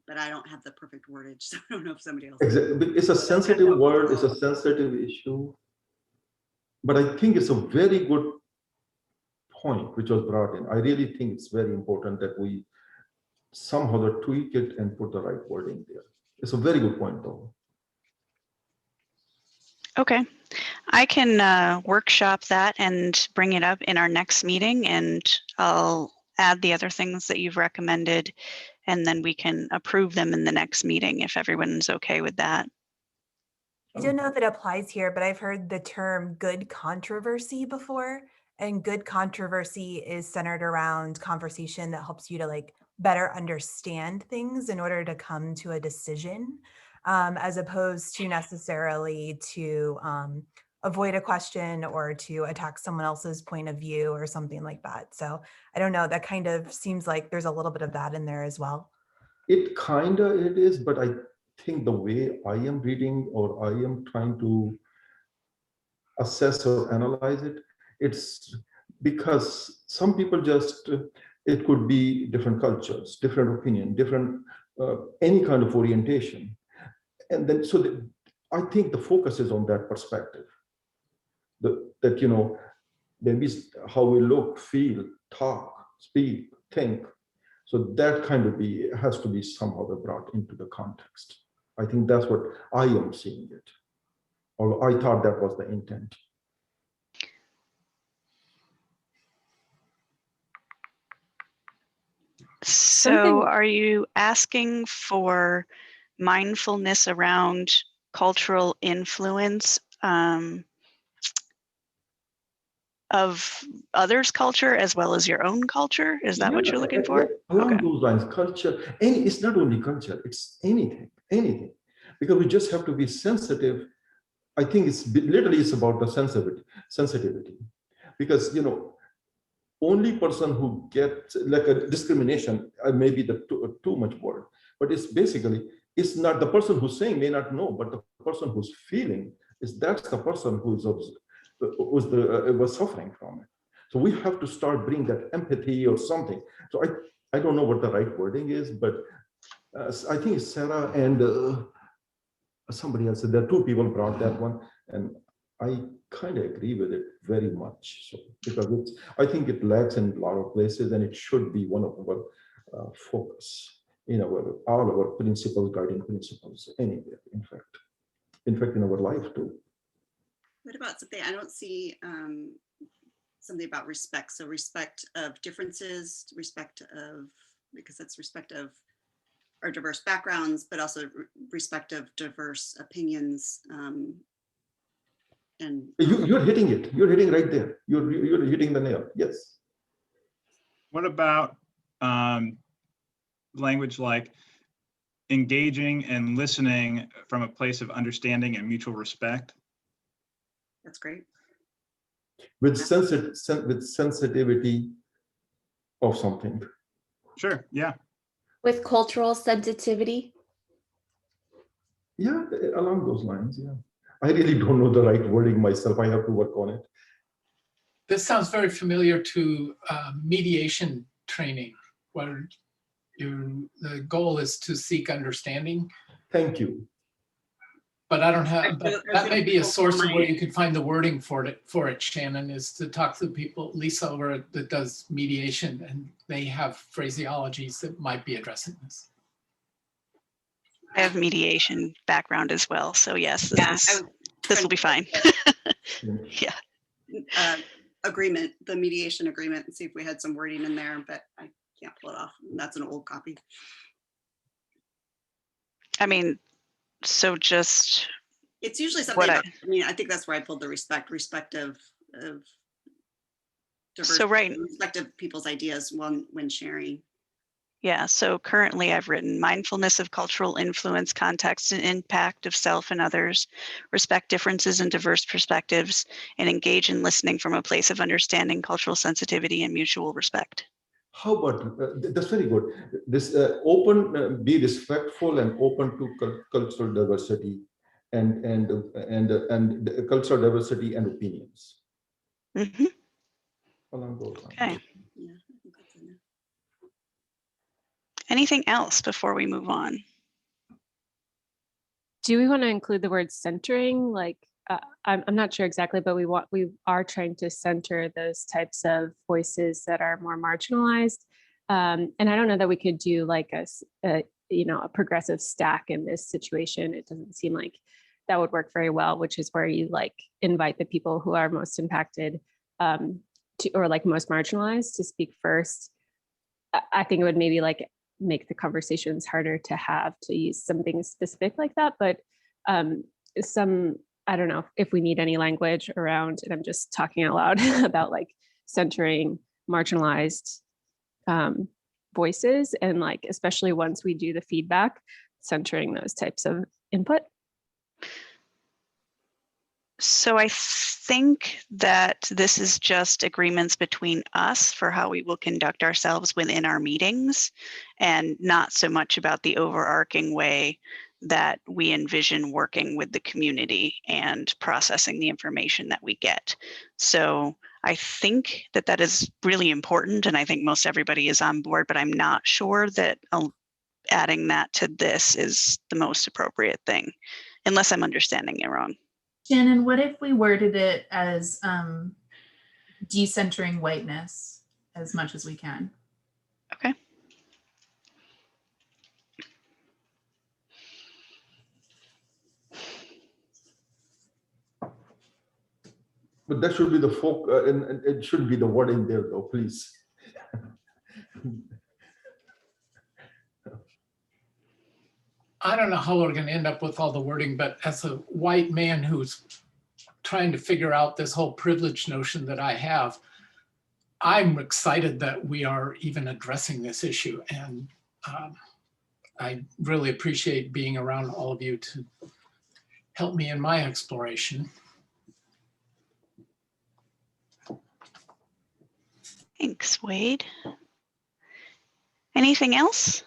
But I don't have the perfect wordage, so I don't know if somebody else. Exactly. It's a sensitive word, it's a sensitive issue. But I think it's a very good point which was brought in. I really think it's very important that we somehow tweak it and put the right wording there. It's a very good point though. Okay, I can workshop that and bring it up in our next meeting, and I'll add the other things that you've recommended, and then we can approve them in the next meeting if everyone's okay with that. I don't know if it applies here, but I've heard the term good controversy before, and good controversy is centered around conversation that helps you to, like, better understand things in order to come to a decision, as opposed to necessarily to avoid a question or to attack someone else's point of view or something like that. So I don't know, that kind of seems like there's a little bit of that in there as well. It is, but I think the way I am reading or I am trying to assess or analyze it, it's because some people just, it could be different cultures, different opinion, different, any kind of orientation. And then, I think the focus is on that perspective. That, maybe how we look, feel, talk, speak, think. So that kind of has to be somehow brought into the context. I think that's what I am seeing it. Or I thought that was the intent. So are you asking for mindfulness around cultural influence of others' culture as well as your own culture? Is that what you're looking for? Along those lines, culture, and it's not only culture, it's anything. Because we just have to be sensitive. I think literally it's about the sensitivity. Because, you know, only person who gets like a discrimination, maybe the too much word, but it's basically, it's not the person who's saying may not know, but the person who's feeling that's the person was suffering from it. So we have to start bringing that empathy or something. So I don't know what the right wording is, but I think Sarah and somebody else, there are two people brought that one, and I kind of agree with it very much. So because I think it lacks in a lot of places, and it should be one of our focus in all our principles, guiding principles, anywhere. In fact, in our life too. What about something I don't see? Something about respect. So respect of differences, because that's respect of our diverse backgrounds, but also respect of diverse opinions. And you're hitting it. You're hitting right there. You're hitting the nail. Yes. What about language like engaging and listening from a place of understanding and mutual respect? That's great. With sensitivity of something. Sure, yeah. With cultural sensitivity. Yeah, along those lines, yeah. I really don't know the right wording myself. I have to work on it. This sounds very familiar to mediation training, where the goal is to seek understanding. Thank you. But I don't have, but that may be a source of where you can find the wording for it, Shannon, is to talk to the people, Lisa over that does mediation, and they have phraseologies that might be addressing this. I have mediation background as well, so yes, this will be fine. Yeah. Agreement, the mediation agreement, and see if we had some wording in there, but I can't pull it off. That's an old copy. I mean, so just it's usually something about, I mean, I think that's where I pulled the respect of diversity, so right, respect of people's ideas when sharing. Yeah, so currently I've written mindfulness of cultural influence, context, and impact of self and others, respect differences and diverse perspectives, and engage in listening from a place of understanding, cultural sensitivity, and mutual respect. How about, that's very good. This be respectful and open to cultural diversity and cultural diversity and opinions. Mm-hmm. Along those lines. Okay. Yeah, I think that's enough. Anything else before we move on? Do we want to include the word centering? Like, I'm not sure exactly, but we are trying to center those types of voices that are more marginalized. And I don't know that we could do like a progressive stack in this situation. It doesn't seem like that would work very well, which is where you like invite the people who are most impacted or like most marginalized to speak first. I think it would maybe like make the conversations harder to have to use something specific like that. But I don't know if we need any language around, and I'm just talking out loud about like centering marginalized voices, and like, especially once we do the feedback, centering those types of input. So I think that this is just agreements between us for how we will conduct ourselves within our meetings, and not so much about the overarching way that we envision working with the community and processing the information that we get. So I think that that is really important, and I think most everybody is on board, but I'm not sure that adding that to this is the most appropriate thing, unless I'm understanding it wrong. Shannon, what if we worded it as decentering whiteness as much as we can? Okay. But that should be the and it should be the wording there though, please. I don't know how we're going to end up with all the wording, but as a white man who's trying to figure out this whole privilege notion that I have, I'm excited that we are even addressing this issue. And I really appreciate being around all of you to help me in my exploration. Thanks, Wade. Anything else?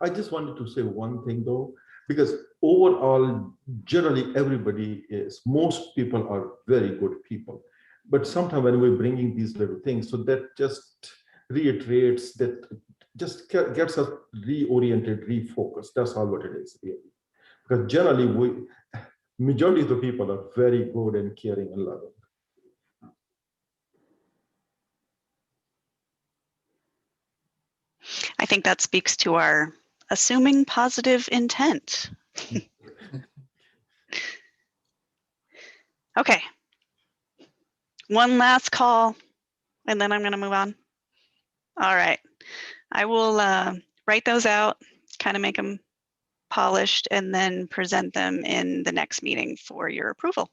I just wanted to say one thing though, because overall, generally everybody is, most people are very good people. But sometimes when we're bringing these little things, so that just reiterates, that just gets us reoriented, refocused. That's all what it is, really. Because generally, majority of the people are very good and caring and loving. I think that speaks to our assuming positive intent. Okay. One last call, and then I'm going to move on. All right. I will write those out, kind of make them polished, and then present them in the next meeting for your approval.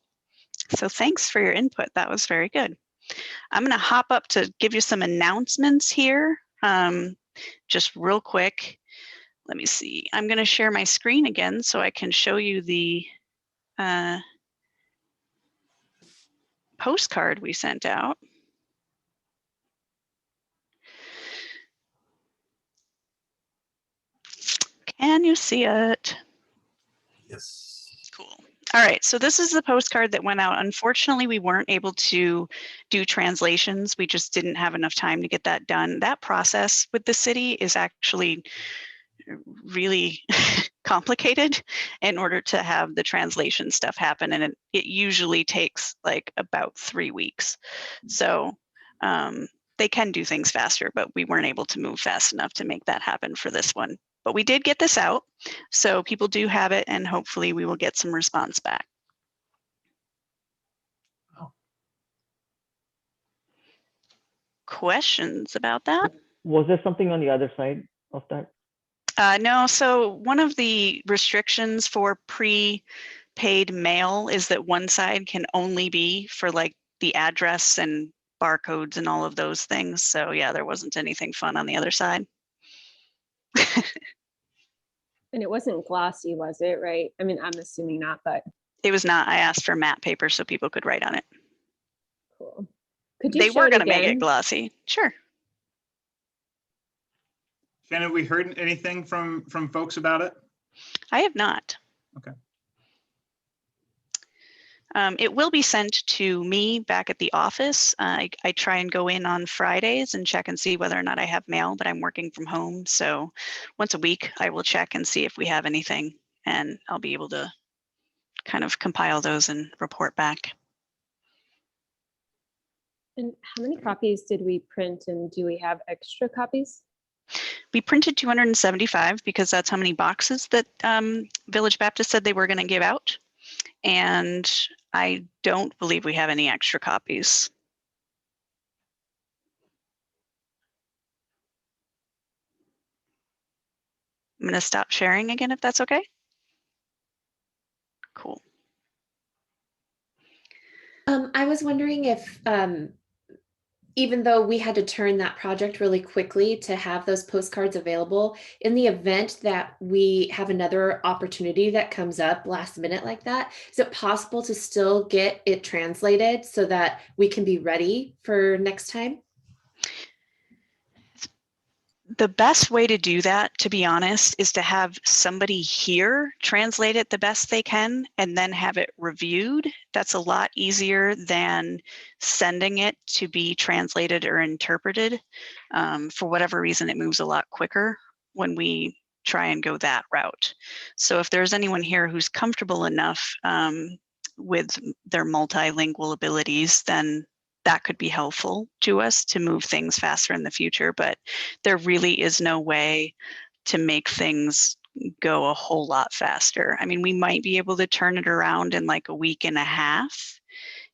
So thanks for your input. That was very good. I'm going to hop up to give you some announcements here. Just real quick. Let me see. I'm going to share my screen again so I can show you the postcard we sent out. Can you see it? Yes. Cool. All right, so this is the postcard that went out. Unfortunately, we weren't able to do translations. We just didn't have enough time to get that done. That process with the city is actually really complicated in order to have the translation stuff happen, and it usually takes like about 3 weeks. So they can do things faster, but we weren't able to move fast enough to make that happen for this one. But we did get this out, so people do have it, and hopefully we will get some response back. Oh. Questions about that? Was there something on the other side of that? No, so one of the restrictions for prepaid mail is that one side can only be for like the address and barcodes and all of those things. So yeah, there wasn't anything fun on the other side. And it wasn't glossy, was it? Right? I mean, I'm assuming not, but it was not. I asked for matte paper so people could write on it. Cool. Could you they show were it going to make again? it glossy. Sure. Shannon, have we heard anything from folks about it? I have not. Okay. It will be sent to me back at the office. I try and go in on Fridays and check and see whether or not I have mail, but I'm working from home. So once a week, I will check and see if we have anything, and I'll be able to kind of compile those and report back. And how many copies did we print, and do we have extra copies? We printed 275 because that's how many boxes that Village Baptist said they were going to give out. And I don't believe we have any extra copies. I'm going to stop sharing again if that's okay. Cool. I was wondering if, even though we had to turn that project really quickly to have those postcards available, in the event that we have another opportunity that comes up last minute like that, is it possible to still get it translated so that we can be ready for next time? The best way to do that, to be honest, is to have somebody here translate it the best they can and then have it reviewed. That's a lot easier than sending it to be translated or interpreted. For whatever reason, it moves a lot quicker when we try and go that route. So if there's anyone here who's comfortable enough with their multilingual abilities, then that could be helpful to us to move things faster in the future, but there really is no way to make things go a whole lot faster. I mean, we might be able to turn it around in like a week and a half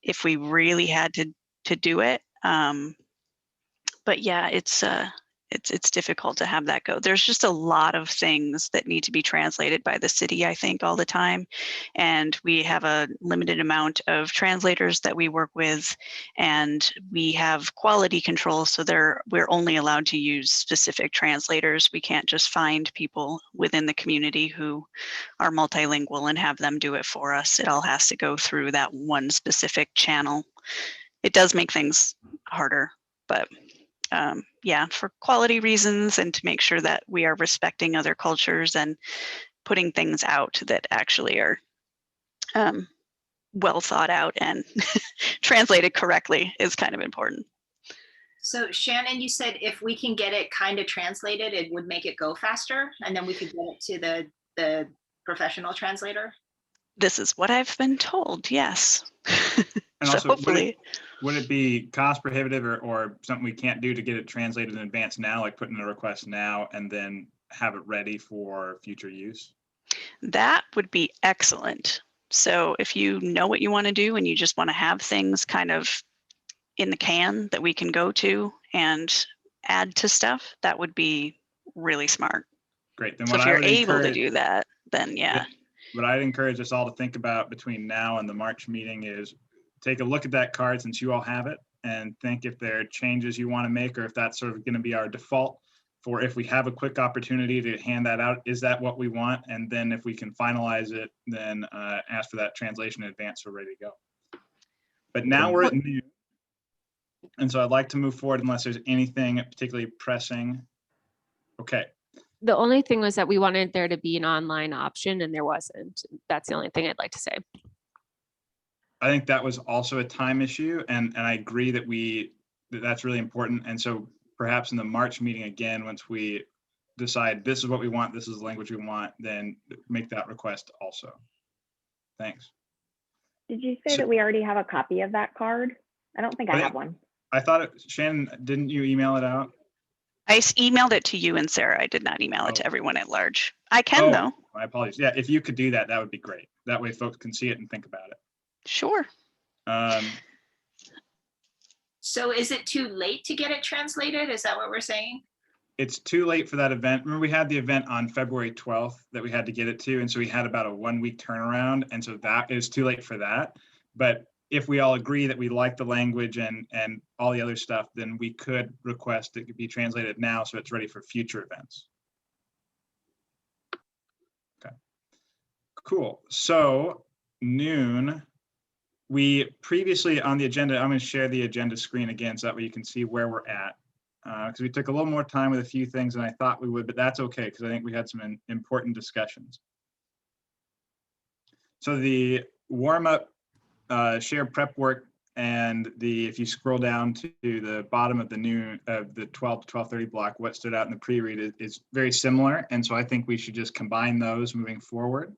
if we really had to do it. But yeah, it's it's difficult to have that go. There's just a lot of things that need to be translated by the city, I think, all the time. And we have a limited amount of translators that we work with, and we have quality control. So we're only allowed to use specific translators. We can't just find people within the community who are multilingual and have them do it for us. It all has to go through that one specific channel. It does make things harder, but yeah, for quality reasons and to make sure that we are respecting other cultures and putting things out that actually are well thought out and translated correctly is kind of important. So Shannon, you said if we can get it kind of translated, it would make it go faster, and then we could get it to the professional translator? This is what I've been told, yes. And so also, hopefully. Would it be cost prohibitive or something we can't do to get it translated in advance now, like put in a request now and then have it ready for future use? That would be excellent. So if you know what you want to do and you just want to have things kind of in the can that we can go to and add to stuff, that would be really smart. Great. Then So what if I you're would able to encourage, do that, then yeah. What I'd encourage us all to think about between now and the March meeting is take a look at that card since you all have it and think if there are changes you want to make, or if that's sort of going to be our default for if we have a quick opportunity to hand that out, is that what we want? And then if we can finalize it, then ask for that translation in advance so we're ready to go. But now we're at noon. And so I'd like to move forward unless there's anything particularly pressing. Okay. The only thing was that we wanted there to be an online option and there wasn't. That's the only thing I'd like to say. I think that was also a time issue, and I agree that that's really important. And so perhaps in the March meeting again, once we decide this is what we want, this is the language we want, then make that request also. Thanks. Did you say that we already have a copy of that card? I don't think I have one. I thought Shannon, didn't you email it out? I emailed it to you and Sarah. I did not email it to everyone at large. I can though. My apologies. Yeah, if you could do that, that would be great. That way folks can see it and think about it. Sure. So is it too late to get it translated? Is that what we're saying? It's too late for that event. Remember, we had the event on February 12th that we had to get it to. And so we had about a 1 week turnaround. And so that is too late for that. But if we all agree that we like the language and all the other stuff, then we could request it could be translated now so it's ready for future events. Okay, cool. So noon, we previously on the agenda, I'm going to share the agenda screen again so that way you can see where we're at. Because we took a little more time with a few things than I thought we would, but that's okay because I think we had some important discussions. So the warm-up shared prep work and if you scroll down to the bottom of the 12 to 12:30 block, what stood out in the pre-read is very similar. And so I think we should just combine those moving forward.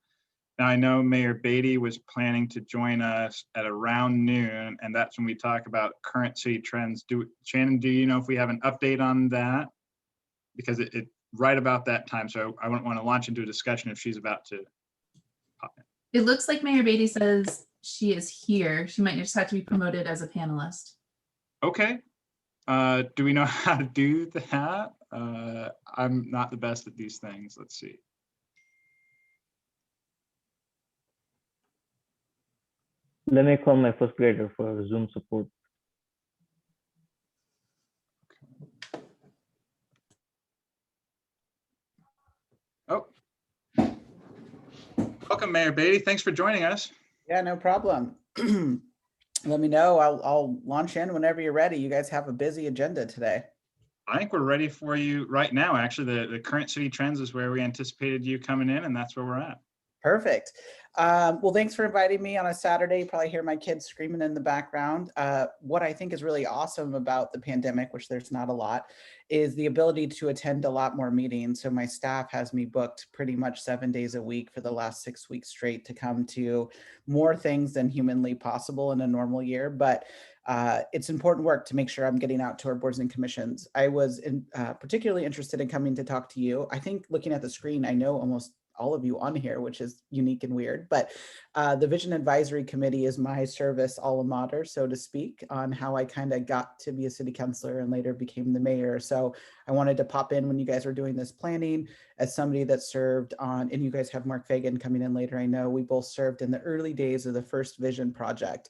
Now I know Mayor Beaty was planning to join us at around noon, and that's when we talk about current city trends. Shannon, do you know if we have an update on that? Because it right about that time, so I wouldn't want to launch into a discussion if she's about to pop in. It looks like Mayor Beaty says she is here. She might just have to be promoted as a panelist. Okay. Do we know how to do that? I'm not the best at these things. Let's see. Let me call my first grader for Zoom support. Oh. Welcome, Mayor Beaty. Thanks for joining us. Yeah, no problem. Let me know. I'll launch in whenever you're ready. You guys have a busy agenda today. I think we're ready for you right now. Actually, the current city trends is where we anticipated you coming in, and that's where we're at. Perfect. Well, thanks for inviting me on a Saturday. You probably hear my kids screaming in the background. What I think is really awesome about the pandemic, which there's not a lot, is the ability to attend a lot more meetings. So my staff has me booked pretty much 7 days a week for the last 6 weeks straight to come to more things than humanly possible in a normal year. But it's important work to make sure I'm getting out to our boards and commissions. I was particularly interested in coming to talk to you. I think looking at the screen, I know almost all of you on here, which is unique and weird. But the Vision Advisory Committee is my service alma mater, so to speak, on how I kind of got to be a city councilor and later became the mayor. So I wanted to pop in when you guys were doing this planning as somebody that served on, and you guys have Mark Fagin coming in later. I know we both served in the early days of the first Vision project.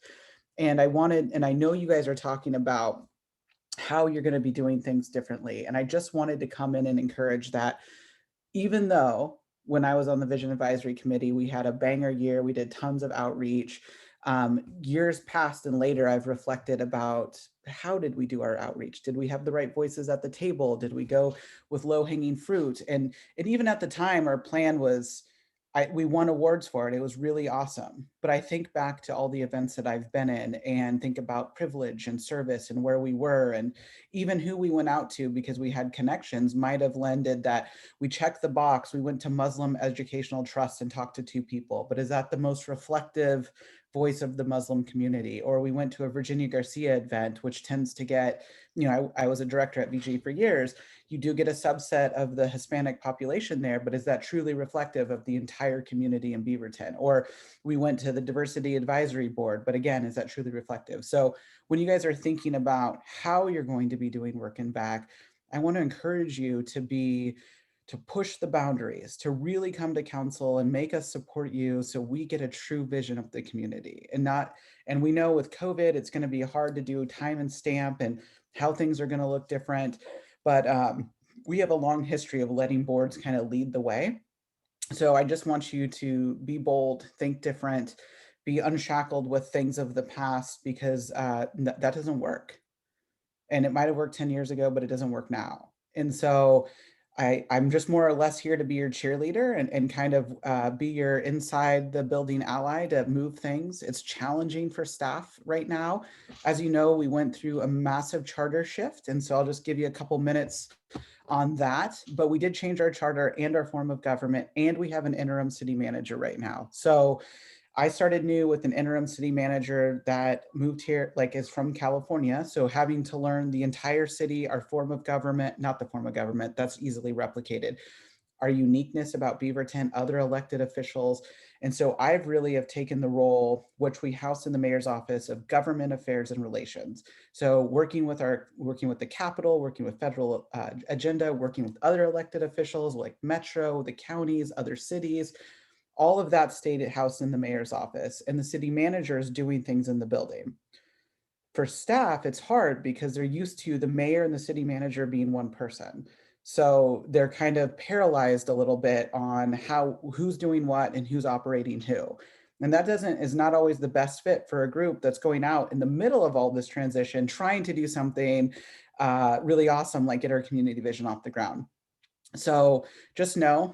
And I wanted, and I know you guys are talking about how you're going to be doing things differently. And I just wanted to come in and encourage that, even though when I was on the Vision Advisory Committee, we had a banger year, we did tons of outreach. Years past and later, I've reflected about how did we do our outreach? Did we have the right voices at the table? Did we go with low-hanging fruit? And even at the time, our plan was, we won awards for it. It was really awesome. But I think back to all the events that I've been in and think about privilege and service and where we were, and even who we went out to, because we had connections, might have lended that we checked the box. We went to Muslim Educational Trust and talked to 2 people, but is that the most reflective voice of the Muslim community? Or we went to a Virginia Garcia event, which tends to get, I was a director at VG for years. You do get a subset of the Hispanic population there, but is that truly reflective of the entire community in Beaverton? Or we went to the Diversity Advisory Board, but again, is that truly reflective? So when you guys are thinking about how you're going to be doing work in back, I want to encourage you to push the boundaries, to really come to council and make us support you so we get a true vision of the community. And we know with COVID, it's going to be hard to do time and stamp and how things are going to look different. But we have a long history of letting boards kind of lead the way. So I just want you to be bold, think different, be unshackled with things of the past, because that doesn't work. And it might have worked 10 years ago, but it doesn't work now. And so I'm just more or less here to be your cheerleader and kind of be your inside the building ally to move things. It's challenging for staff right now. As you know, we went through a massive charter shift. And so I'll just give you a couple minutes on that. But we did change our charter and our form of government, and we have an interim city manager right now. So I started new with an interim city manager that moved here, is from California. So having to learn the entire city, our form of government, not the form of government, that's easily replicated, our uniqueness about Beaverton, other elected officials. And so I've really have taken the role, which we house in the mayor's office, of government affairs and relations. So working with the Capitol, working with federal agenda, working with other elected officials like Metro, the counties, other cities. All of that stayed at house in the mayor's office, and the city manager is doing things in the building. For staff, it's hard because they're used to the mayor and the city manager being one person. So they're kind of paralyzed a little bit on who's doing what and who's operating who. And that is not always the best fit for a group that's going out in the middle of all this transition, trying to do something really awesome, like get our community vision off the ground. So just know,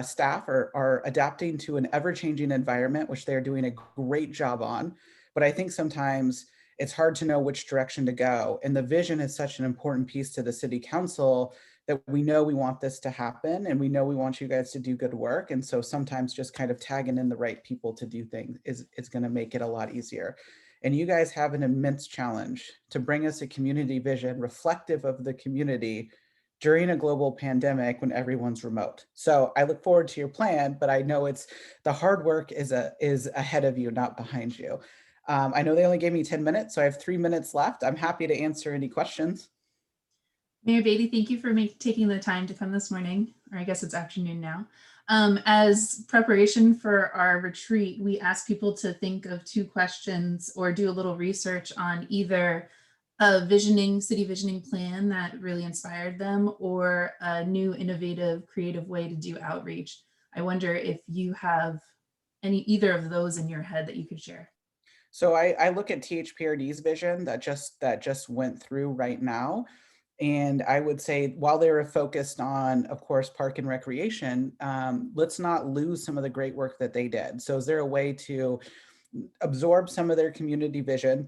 staff are adapting to an ever-changing environment, which they're doing a great job on. But I think sometimes it's hard to know which direction to go. And the vision is such an important piece to the city council that we know we want this to happen, and we know we want you guys to do good work. And so sometimes just kind of tagging in the right people to do things is going to make it a lot easier. And you guys have an immense challenge to bring us a community vision reflective of the community during a global pandemic when everyone's remote. So I look forward to your plan, but I know the hard work is ahead of you, not behind you. I know they only gave me 10 minutes, so I have 3 minutes left. I'm happy to answer any questions. Mayor Beaty, thank you for taking the time to come this morning, or I guess it's afternoon now. As preparation for our retreat, we ask people to think of 2 questions or do a little research on either a city visioning plan that really inspired them, or a new innovative, creative way to do outreach. I wonder if you have either of those in your head that you could share. So I look at THPRD's vision that just went through right now. And I would say, while they were focused on, of course, park and recreation, let's not lose some of the great work that they did. So is there a way to absorb some of their community vision,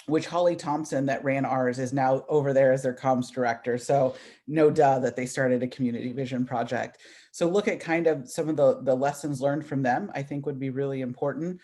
which Holly Thompson that ran ours is now over there as their comms director. So no duh that they started a community vision project. So look at kind of some of the lessons learned from them, I think would be really important.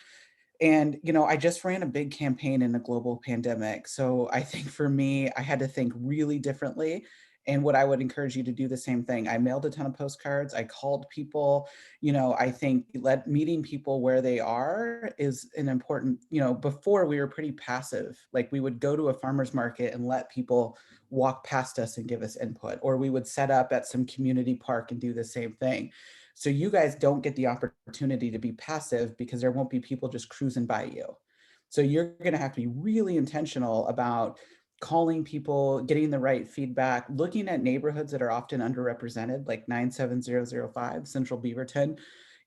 And, I just ran a big campaign in a global pandemic. So I think for me, I had to think really differently And what I would encourage you to do the same thing. I mailed a ton of postcards. I called people. You know, I think meeting people where they are is an important, you know, before we were pretty passive. Like we would go to a farmer's market and let people walk past us and give us input, or we would set up at some community park and do the same thing. So you guys don't get the opportunity to be passive because there won't be people just cruising by you. So you're going to have to be really intentional about calling people, getting the right feedback, looking at neighborhoods that are often underrepresented, like 97005 Central Beaverton.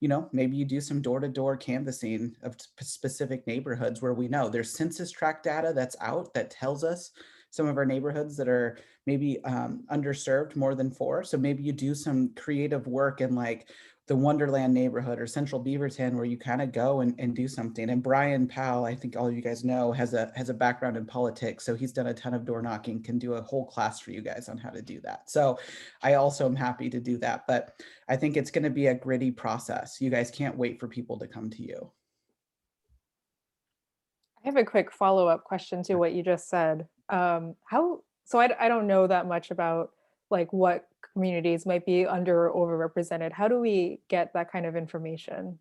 You know, maybe you do some door-to-door canvassing of specific neighborhoods where we know there's census tract data that's out that tells us some of our neighborhoods that are maybe underserved more than 4. So maybe you do some creative work in like the Wonderland neighborhood or Central Beaverton, where you kind of go and do something. And Brian Powell, I think all of you guys know, has a background in politics. So he's done a ton of door knocking, can do a whole class for you guys on how to do that. So I also am happy to do that, but I think it's going to be a gritty process. You guys can't wait for people to come to you. I have a quick follow-up question to what you just said. So I don't know that much about like what communities might be under or overrepresented. How do we get that kind of information?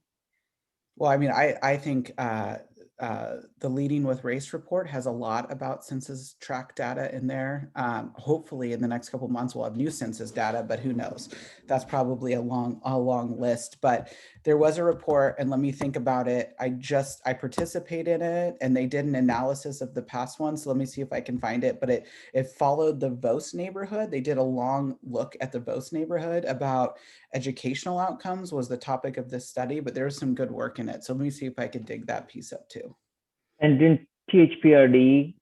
Well, I mean, I think the Leading with Race report has a lot about census tract data in there. Hopefully in the next couple of months, we'll have new census data, but who knows? That's probably a long list, but there was a report, and let me think about it. I participated in it, and they did an analysis of the past one. So let me see if I can find it, but it followed the Vos neighborhood. They did a long look at the Vos neighborhood about educational outcomes was the topic of this study, but there's some good work in it. So let me see if I could dig that piece up too. And in THPRD,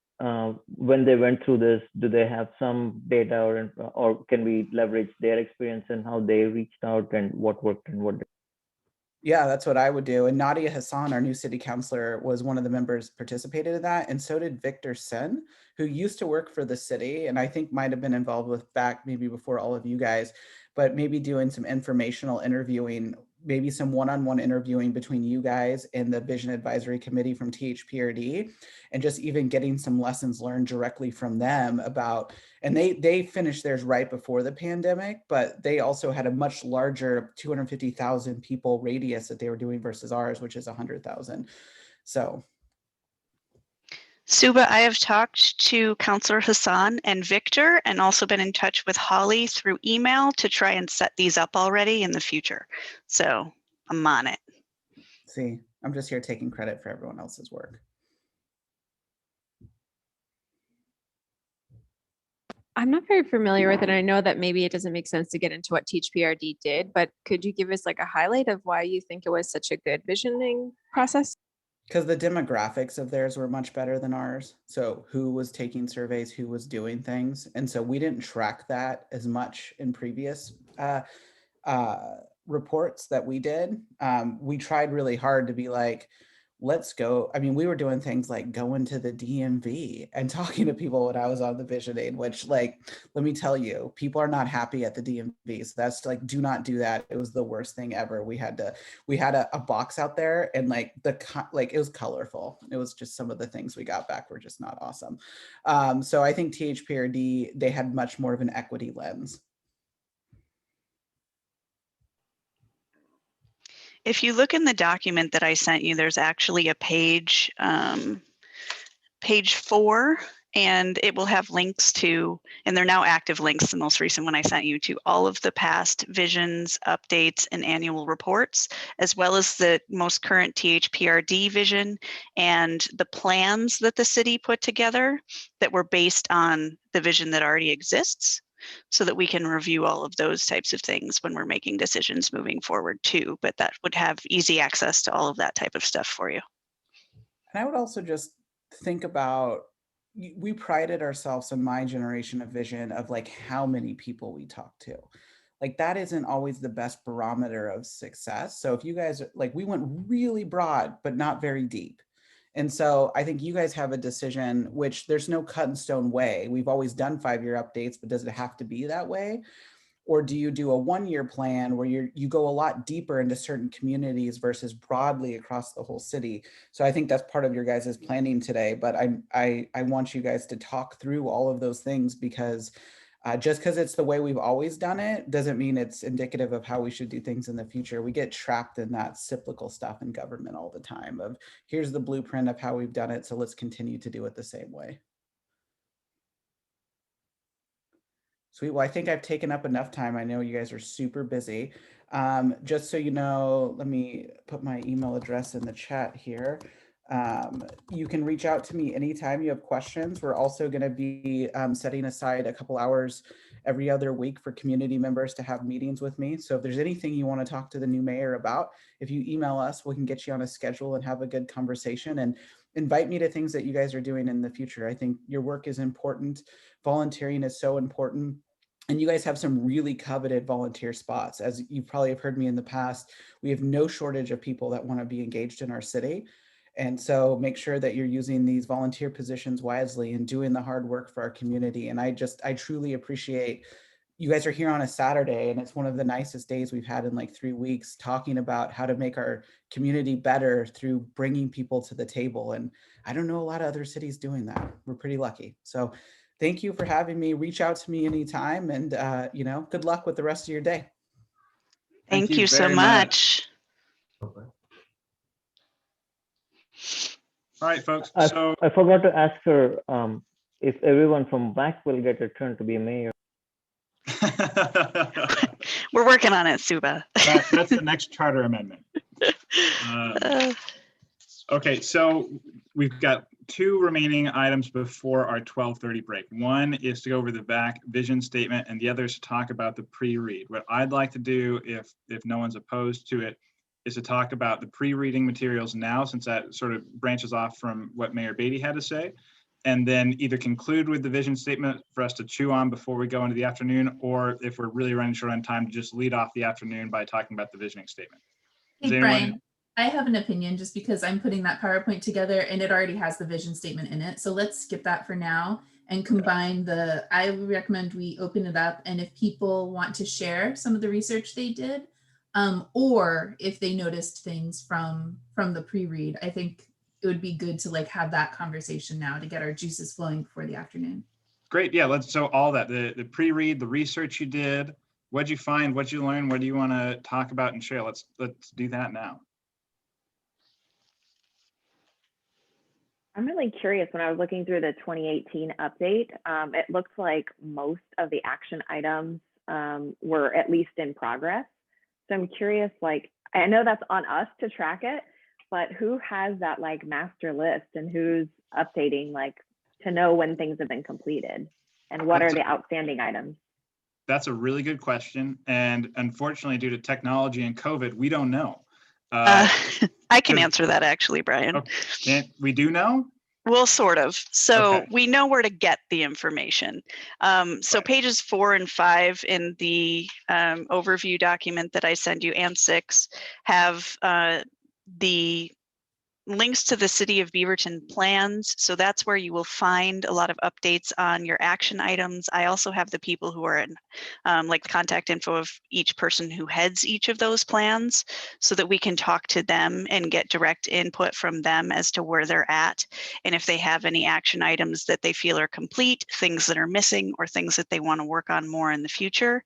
when they went through this, do they have some data, or can we leverage their experience and how they reached out and what worked and what didn't? Yeah, that's what I would do. And Nadia Hassan, our new city councilor, was one of the members participated in that. And so did Victor Sen, who used to work for the city, and I think might have been involved with back maybe before all of you guys, but maybe doing some informational interviewing, maybe some one-on-one interviewing between you guys and the Vision Advisory Committee from THPRD, and just even getting some lessons learned directly from them about, and they finished theirs right before the pandemic, but they also had a much larger 250,000 people radius that they were doing versus ours, which is 100,000. So. Subba, I have talked to Councilor Hassan and Victor, and also been in touch with Holly through email to try and set these up already in the future. So I'm on it. See, I'm just here taking credit for everyone else's work. I'm not very familiar with it. I know that maybe it doesn't make sense to get into what THPRD did, but could you give us like a highlight of why you think it was such a good visioning process? Because the demographics of theirs were much better than ours. So who was taking surveys, who was doing things. And so we didn't track that as much in previous reports that we did. We tried really hard to be like, let's go. I mean, we were doing things like going to the DMV and talking to people when I was on the vision aid, which, like, let me tell you, people are not happy at the DMV. So that's like, do not do that. It was the worst thing ever. We had a box out there, and like it was colorful. It was just some of the things we got back were just not awesome. So I think THPRD, they had much more of an equity lens. If you look in the document that I sent you, there's actually a page, page 4, and it will have links to, and they're now active links, the most recent one I sent you, to all of the past visions, updates, and annual reports, as well as the most current THPRD vision and the plans that the city put together that were based on the vision that already exists, so that we can review all of those types of things when we're making decisions moving forward too. But that would have easy access to all of that type of stuff for you. And I would also just think about, we prided ourselves in my generation of vision of like how many people we talk to. Like that isn't always the best barometer of success. So if you guys, like, we went really broad, but not very deep. And so I think you guys have a decision, which there's no cut in stone way. We've always done 5-year updates, but does it have to be that way? Or do you do a 1-year plan where you go a lot deeper into certain communities versus broadly across the whole city? So I think that's part of your guys' planning today, but I want you guys to talk through all of those things, because Just because it's the way we've always done it doesn't mean it's indicative of how we should do things in the future. We get trapped in that cyclical stuff in government all the time of here's the blueprint of how we've done it, so let's continue to do it the same way. Sweet. Well, I think I've taken up enough time. I know you guys are super busy. Just so you know, let me put my email address in the chat here. You can reach out to me anytime you have questions. We're also going to be setting aside a couple hours every other week for community members to have meetings with me. So if there's anything you want to talk to the new mayor about, if you email us, we can get you on a schedule and have a good conversation, and invite me to things that you guys are doing in the future. I think your work is important. Volunteering is so important. And you guys have some really coveted volunteer spots. As you probably have heard me in the past, we have no shortage of people that want to be engaged in our city. And so make sure that you're using these volunteer positions wisely and doing the hard work for our community. And I truly appreciate you guys are here on a Saturday, and it's one of the nicest days we've had in like 3 weeks, talking about how to make our community better through bringing people to the table. And I don't know a lot of other cities doing that. We're pretty lucky. So thank you for having me. Reach out to me anytime, and good luck with the rest of your day. Thank you so much. All right, folks. I forgot to ask her if everyone from WAC will get a turn to be a mayor. We're working on it, Subba. That's the next charter amendment. Okay, so we've got 2 remaining items before our 12:30 break. One is to go over the VAC vision statement, and the other is to talk about the pre-read. What I'd like to do, if no one's opposed to it, is to talk about the pre-reading materials now, since that sort of branches off from what Mayor Beaty had to say, and then either conclude with the vision statement for us to chew on before we go into the afternoon, or if we're really running short on time, to just lead off the afternoon by talking about the visioning statement. Hey, Brian, I have an opinion just because I'm putting that PowerPoint together and it already has the vision statement in it. So let's skip that for now and combine I recommend we open it up, and if people want to share some of the research they did, or if they noticed things from the pre-read, I think it would be good to like have that conversation now to get our juices flowing before the afternoon. Great, yeah, so all that, the pre-read, the research you did, what'd you find, what'd you learn, what do you want to talk about and share? Let's do that now. I'm really curious. When I was looking through the 2018 update, it looks like most of the action items were at least in progress. So I'm curious, like, I know that's on us to track it, but who has that like master list, and who's updating, like, to know when things have been completed, and what are the outstanding items? That's a really good question. And unfortunately, due to technology and COVID, we don't know. I can answer that actually, Brian. Okay. We do know? Well, sort of. So okay. We know where to get the information. So pages 4 and 5 in the overview document that I send you, and 6, have the links to the City of Beaverton plans. So that's where you will find a lot of updates on your action items. I also have the people who are in, like the contact info of each person who heads each of those plans, so that we can talk to them and get direct input from them as to where they're at, and if they have any action items that they feel are complete, things that are missing, or things that they want to work on more in the future.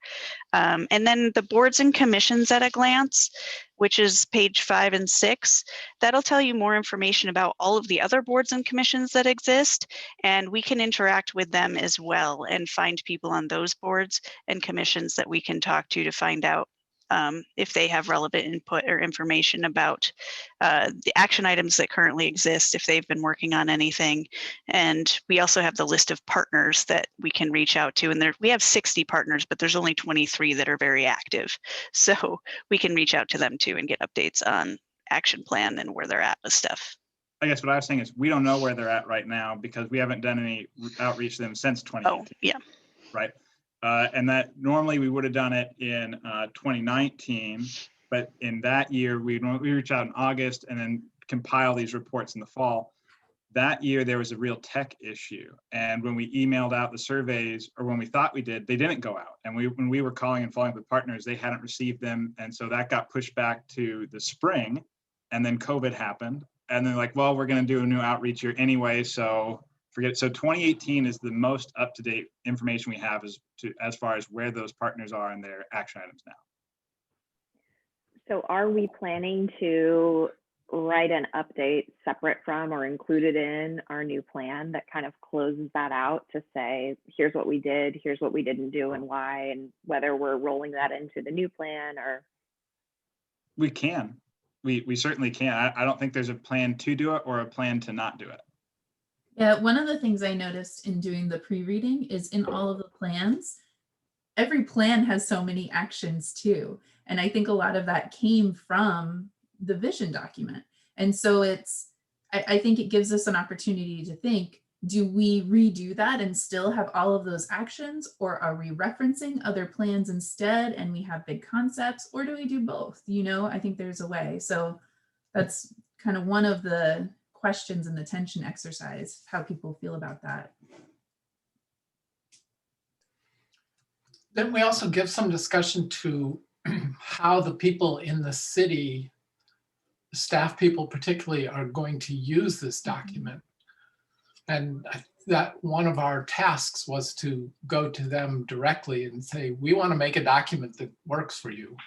And then the boards and commissions at a glance, which is page 5 and 6, that'll tell you more information about all of the other boards and commissions that exist, and we can interact with them as well and find people on those boards and commissions that we can talk to find out if they have relevant input or information about the action items that currently exist, if they've been working on anything. And we also have the list of partners that we can reach out to. And we have 60 partners, but there's only 23 that are very active. So we can reach out to them too and get updates on action plan and where they're at with stuff. I guess what I was saying is we don't know where they're at right now because we haven't done any outreach to them since 2018. Oh, yeah. Right. And that normally we would have done it in 2019, but in that year we reach out in August and then compile these reports in the fall. That year there was a real tech issue, and when we emailed out the surveys, or when we thought we did, they didn't go out. And when we were calling and following up with partners, they hadn't received them, and so that got pushed back to the spring. And then COVID happened, and then like, well, we're going to do a new outreach year anyway, so forget it. So 2018 is the most up-to-date information we have as far as where those partners are in their action items now. So are we planning to write an update separate from or included in our new plan that kind of closes that out to say, here's what we did, here's what we didn't do and why, and whether we're rolling that into the new plan or? We can. We certainly can. I don't think there's a plan to do it or a plan to not do it. Yeah, one of the things I noticed in doing the pre-reading is in all of the plans, every plan has so many actions too. And I think a lot of that came from the vision document. And so I think it gives us an opportunity to think, do we redo that and still have all of those actions, or are we referencing other plans instead and we have big concepts, or do we do both? You know, I think there's a way. So that's kind of one of the questions in the tension exercise, how people feel about that. Then we also give some discussion to how the people in the city, staff people particularly, are going to use this document. And that one of our tasks was to go to them directly and say, we want to make a document that works for you.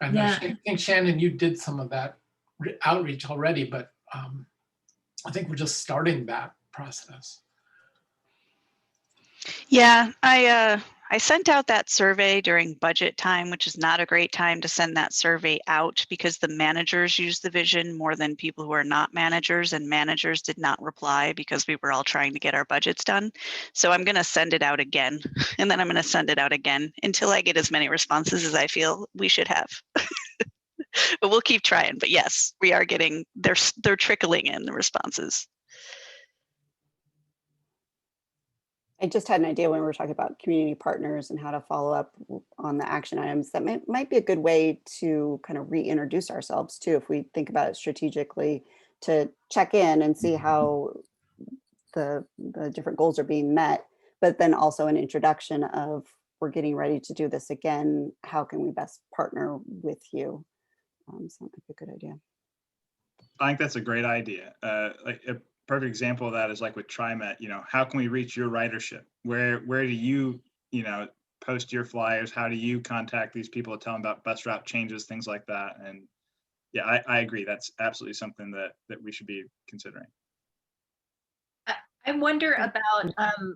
And yeah. I think, Shannon, you did some of that outreach already, but I think we're just starting that process. Yeah, I sent out that survey during budget time, which is not a great time to send that survey out because the managers use the vision more than people who are not managers, and managers did not reply because we were all trying to get our budgets done. So I'm going to send it out again, and then I'm going to send it out again until I get as many responses as I feel we should have. But we'll keep trying. But yes, we are getting, they're trickling in the responses. I just had an idea when we were talking about community partners and how to follow up on the action items. That might be a good way to kind of reintroduce ourselves too, if we think about it strategically, to check in and see how the different goals are being met, but then also an introduction of, we're getting ready to do this again. How can we best partner with you? So that might be a good idea. I think that's a great idea. Like a perfect example of that is like with TriMet, you know, how can we reach your ridership? Where do you, you know, post your flyers? How do you contact these people to tell them about bus route changes, things like that? And yeah, I agree. That's absolutely something that we should be considering. I wonder about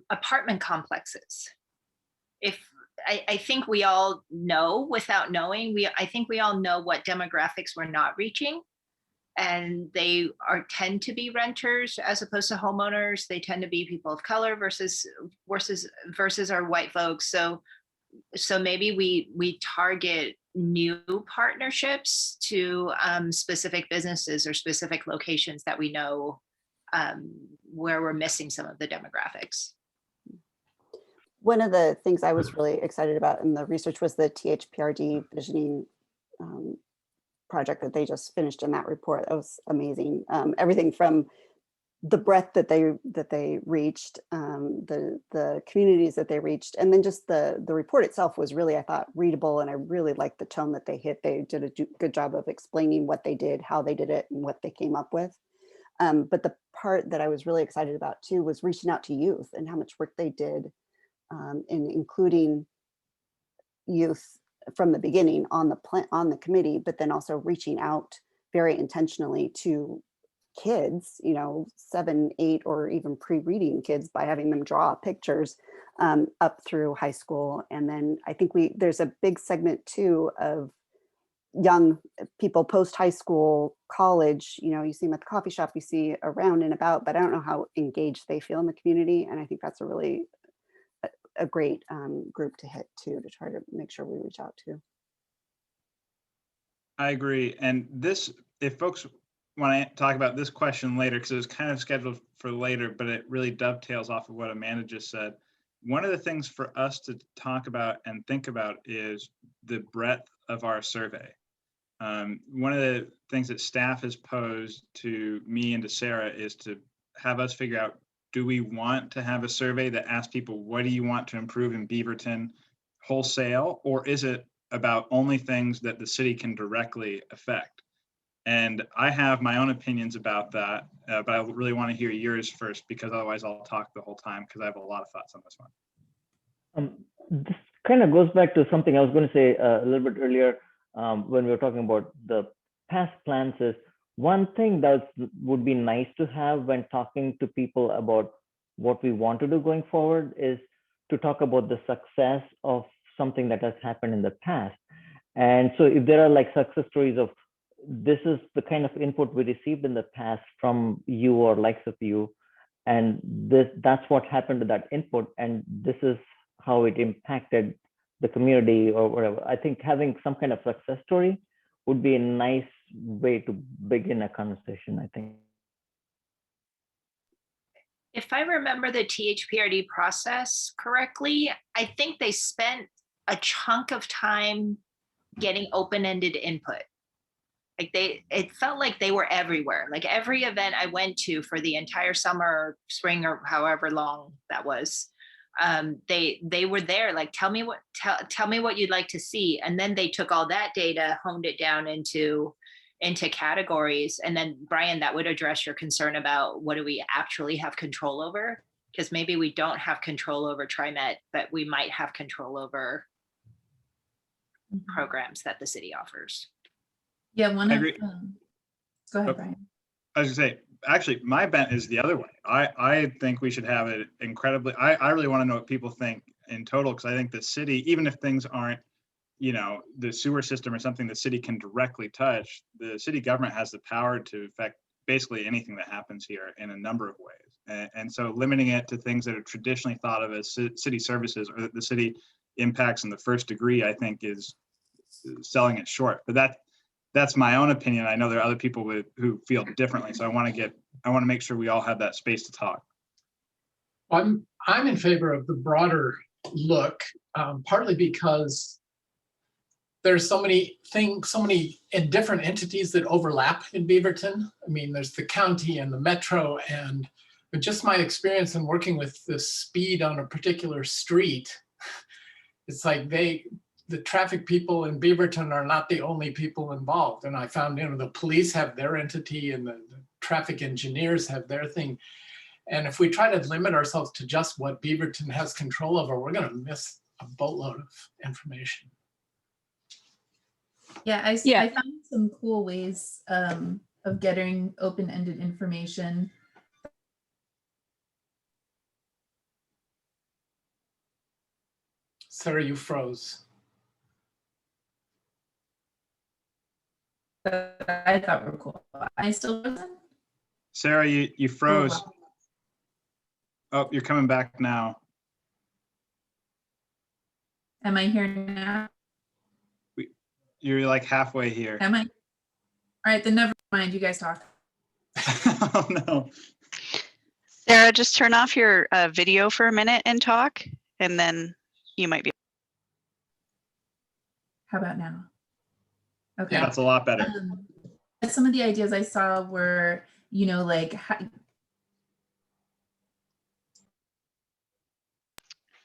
apartment complexes. I think we all know without knowing, I think we all know what demographics we're not reaching. And they tend to be renters as opposed to homeowners. They tend to be people of color versus our white folks. So maybe we target new partnerships to specific businesses or specific locations that we know where we're missing some of the demographics. One of the things I was really excited about in the research was the THPRD visioning project that they just finished in that report. That was amazing. Everything from the breadth that they reached, the communities that they reached, and then just the report itself was really, I thought, readable, and I really liked the tone that they hit. They did a good job of explaining what they did, how they did it, and what they came up with. But the part that I was really excited about too was reaching out to youth and how much work they did in including youth from the beginning on the committee, but then also reaching out very intentionally to kids, you know, 7, 8, or even pre-reading kids by having them draw pictures up through high school. And then I think there's a big segment too of young people post high school, college, you know, you see them at the coffee shop, you see around and about, but I don't know how engaged they feel in the community. And I think that's a great group to hit too, to try to make sure we reach out to. I agree. And this, if folks want to talk about this question later, because it was kind of scheduled for later, but it really dovetails off of what Amanda just said. One of the things for us to talk about and think about is the breadth of our survey. One of the things that staff has posed to me and to Sarah is to have us figure out, do we want to have a survey that asks people, what do you want to improve in Beaverton wholesale? Or is it about only things that the city can directly affect? And I have my own opinions about that, but I really want to hear yours first, because otherwise I'll talk the whole time, because I have a lot of thoughts on this one. This kind of goes back to something I was going to say a little bit earlier when we were talking about the past plans. Is one thing that would be nice to have when talking to people about what we want to do going forward is to talk about the success of something that has happened in the past. And so if there are like success stories of this is the kind of input we received in the past from you or likes of you, and that's what happened to that input, and this is how it impacted the community or whatever. I think having some kind of success story would be a nice way to begin a conversation, I think. If I remember the THPRD process correctly, I think they spent a chunk of time getting open-ended input. Like it felt like they were everywhere. Like every event I went to for the entire summer, or spring, or however long that was, they were there. Like, tell me what you'd like to see, and then they took all that data, honed it down into categories. And then, Brian, that would address your concern about what do we actually have control over? Because maybe we don't have control over TriMet, but we might have control over programs that the city offers. Yeah, I agree. Go ahead, Brian. I was gonna say, actually, my bent is the other way. I think we should have it incredibly, I really want to know what people think in total, because I think the city, even if things aren't, the sewer system or something the city can directly touch, the city government has the power to affect basically anything that happens here in a number of ways. And so limiting it to things that are traditionally thought of as city services, or that the city impacts in the first degree, I think is selling it short. But that's my own opinion. I know there are other people who feel differently. So I want to make sure we all have that space to talk. I'm in favor of the broader look, partly because there's so many different entities that overlap in Beaverton. I mean, there's the county and the metro, and just my experience in working with the speed on a particular street, it's like the traffic people in Beaverton are not the only people involved. And I found, the police have their entity, and the traffic engineers have their thing. And if we try to limit ourselves to just what Beaverton has control over, we're going to miss a boatload of information. Yeah, I found some cool ways of getting open-ended information. Sarah, you froze. I thought were cool. I still frozen? Sarah, you froze. Oh, you're coming back now. Am I here now? You're like halfway here. Am I? All right, then never mind. You guys talk. Oh no. Sarah, just turn off your video for a minute and talk, and then you might be. How about now? Okay. Yeah, that's a lot better. Some of the ideas I saw were, like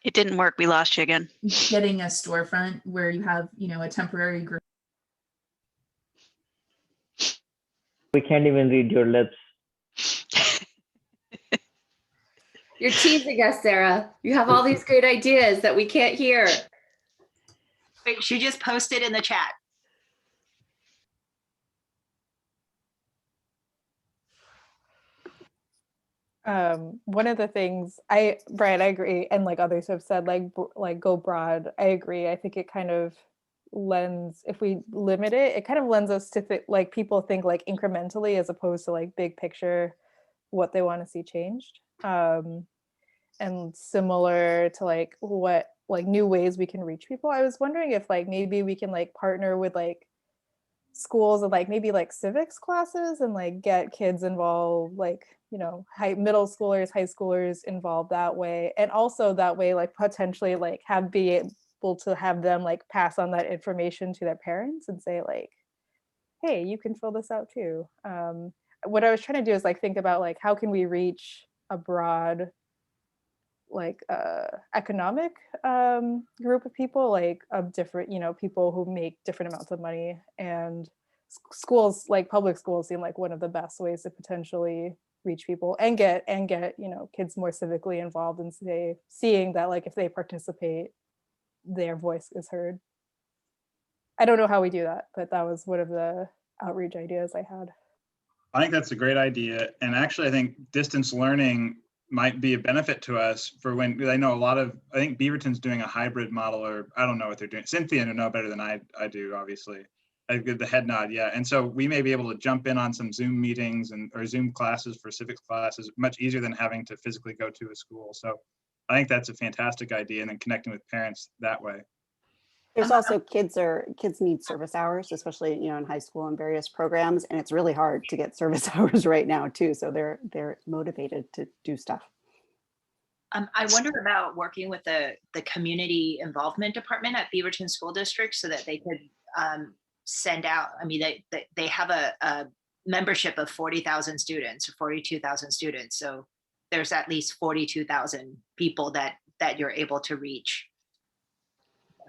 it didn't work. We lost you again. Getting a storefront where you have, a temporary group. We can't even read your lips. You're teasing us, Sarah. You have all these great ideas that we can't hear. Wait, she just posted in the chat. One of the things Brian, I agree, and like others have said, like go broad. I agree. I think it kind of lends, if we limit it, it kind of lends us to like people think like incrementally as opposed to like big picture, what they want to see changed. And similar to like what like new ways we can reach people. I was wondering if like maybe we can like partner with like schools and like maybe like civics classes and like get kids involved, like middle schoolers, high schoolers involved that way, and also that way like potentially like be able to have them like pass on that information to their parents and say like, hey, you can fill this out too. What I was trying to do is like think about like how can we reach a broad like economic group of people, like of different people who make different amounts of money, and schools, like public schools, seem like one of the best ways to potentially reach people and get kids more civically involved and seeing that like if they participate, their voice is heard. I don't know how we do that, but that was one of the outreach ideas I had. I think that's a great idea. And actually, I think distance learning might be a benefit to us for when I know I think Beaverton's doing a hybrid model, or I don't know what they're doing. Cynthia will know better than I do, obviously. I give the head nod, yeah. And so we may be able to jump in on some Zoom meetings or Zoom classes for civics classes much easier than having to physically go to a school. So I think that's a fantastic idea, and then connecting with parents that way. There's also kids need service hours, especially in high school and various programs, and it's really hard to get service hours right now too. So they're motivated to do stuff. I wonder about working with the community involvement department at Beaverton School District so that they could send out. I mean, they have a membership of 40,000 students or 42,000 students, so there's at least 42,000 people that you're able to reach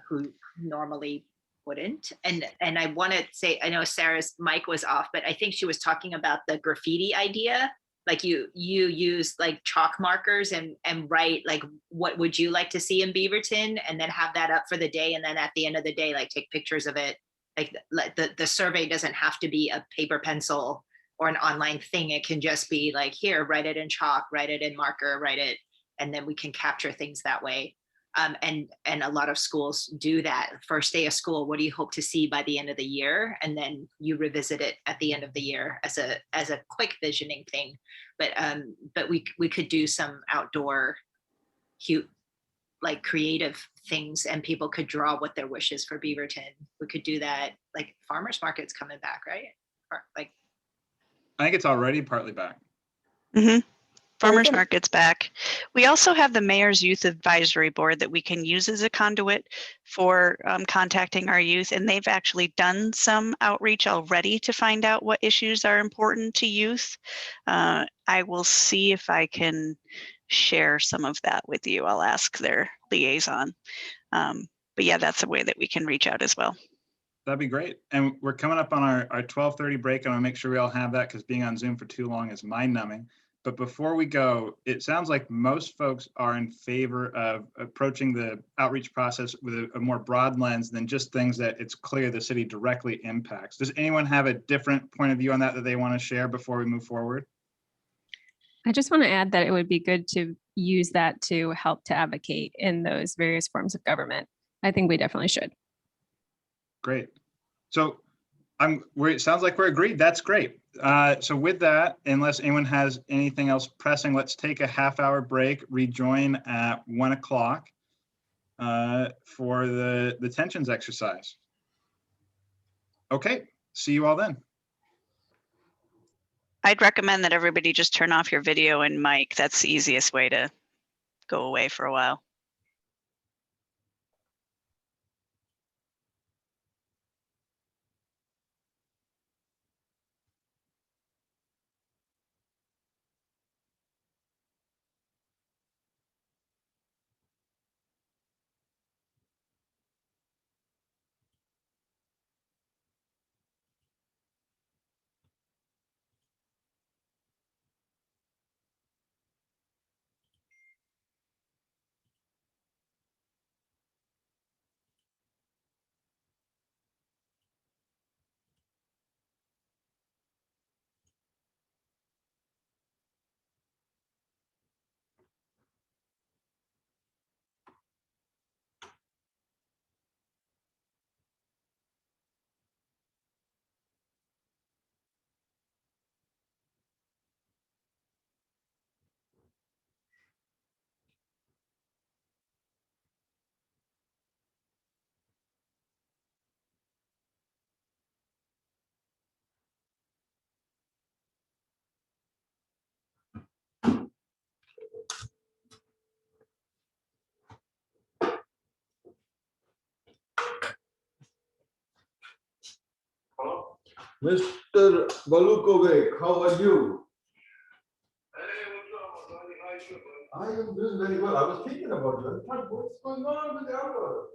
who normally wouldn't. And I want to say, I know Sarah's mic was off, but I think she was talking about the graffiti idea. Like you use like chalk markers and write like, what would you like to see in Beaverton? And then have that up for the day. And then at the end of the day, like take pictures of it. Like the survey doesn't have to be a paper pencil or an online thing. It can just be like, here, write it in chalk, write it in marker, write it. And then we can capture things that way. And a lot of schools do that. First day of school, what do you hope to see by the end of the year? And then you revisit it at the end of the year as a quick visioning thing. But we could do some outdoor cute, like creative things, and people could draw what their wish is for Beaverton. We could do that, like farmers market's coming back, right? Or like, I think it's already partly back. Mm-hmm. Farmers market's back. We also have the Mayor's Youth Advisory Board that we can use as a conduit for contacting our youth, and they've actually done some outreach already to find out what issues are important to youth. I will see if I can share some of that with you. I'll ask their liaison. But yeah, that's a way that we can reach out as well. That'd be great. And we're coming up on our 12:30 break. I want to make sure we all have that because being on Zoom for too long is mind numbing. But before we go, it sounds like most folks are in favor of approaching the outreach process with a more broad lens than just things that it's clear the city directly impacts. Does anyone have a different point of view on that they want to share before we move forward? I just want to add that it would be good to use that to help to advocate in those various forms of government. I think we definitely should. Great. So it sounds like we're agreed. That's great. So with that, unless anyone has anything else pressing, let's take a half-hour break, rejoin at 1 o'clock for the tensions exercise. Okay, see you all then. I'd recommend that everybody just turn off your video and mic. That's the easiest way to go away for a while. Mr. Balukovic, how are you? I am doing very well. I was thinking about you. I thought, what's going on with the album?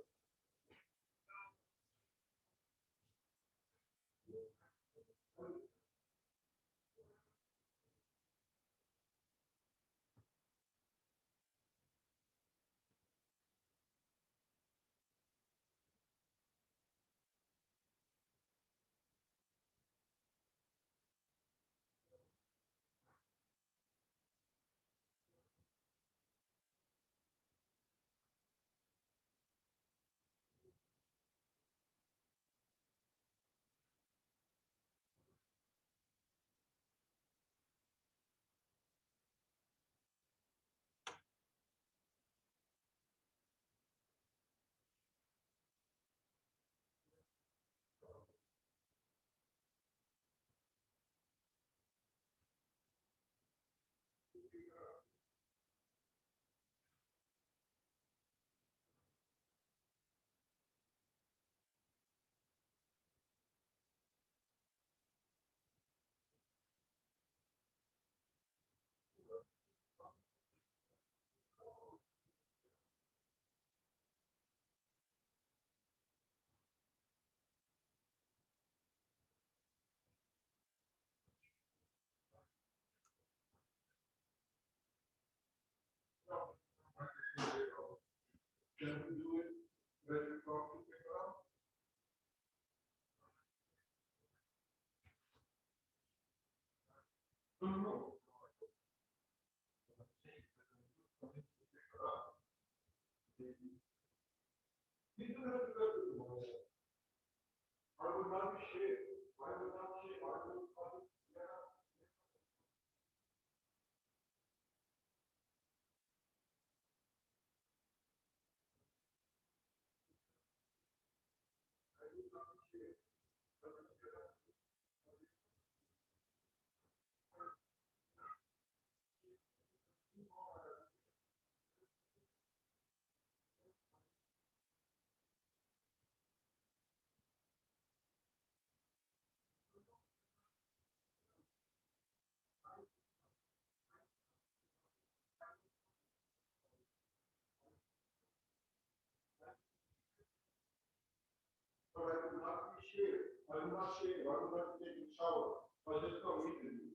I will not shave. I will not take a shower. I just come meet with you.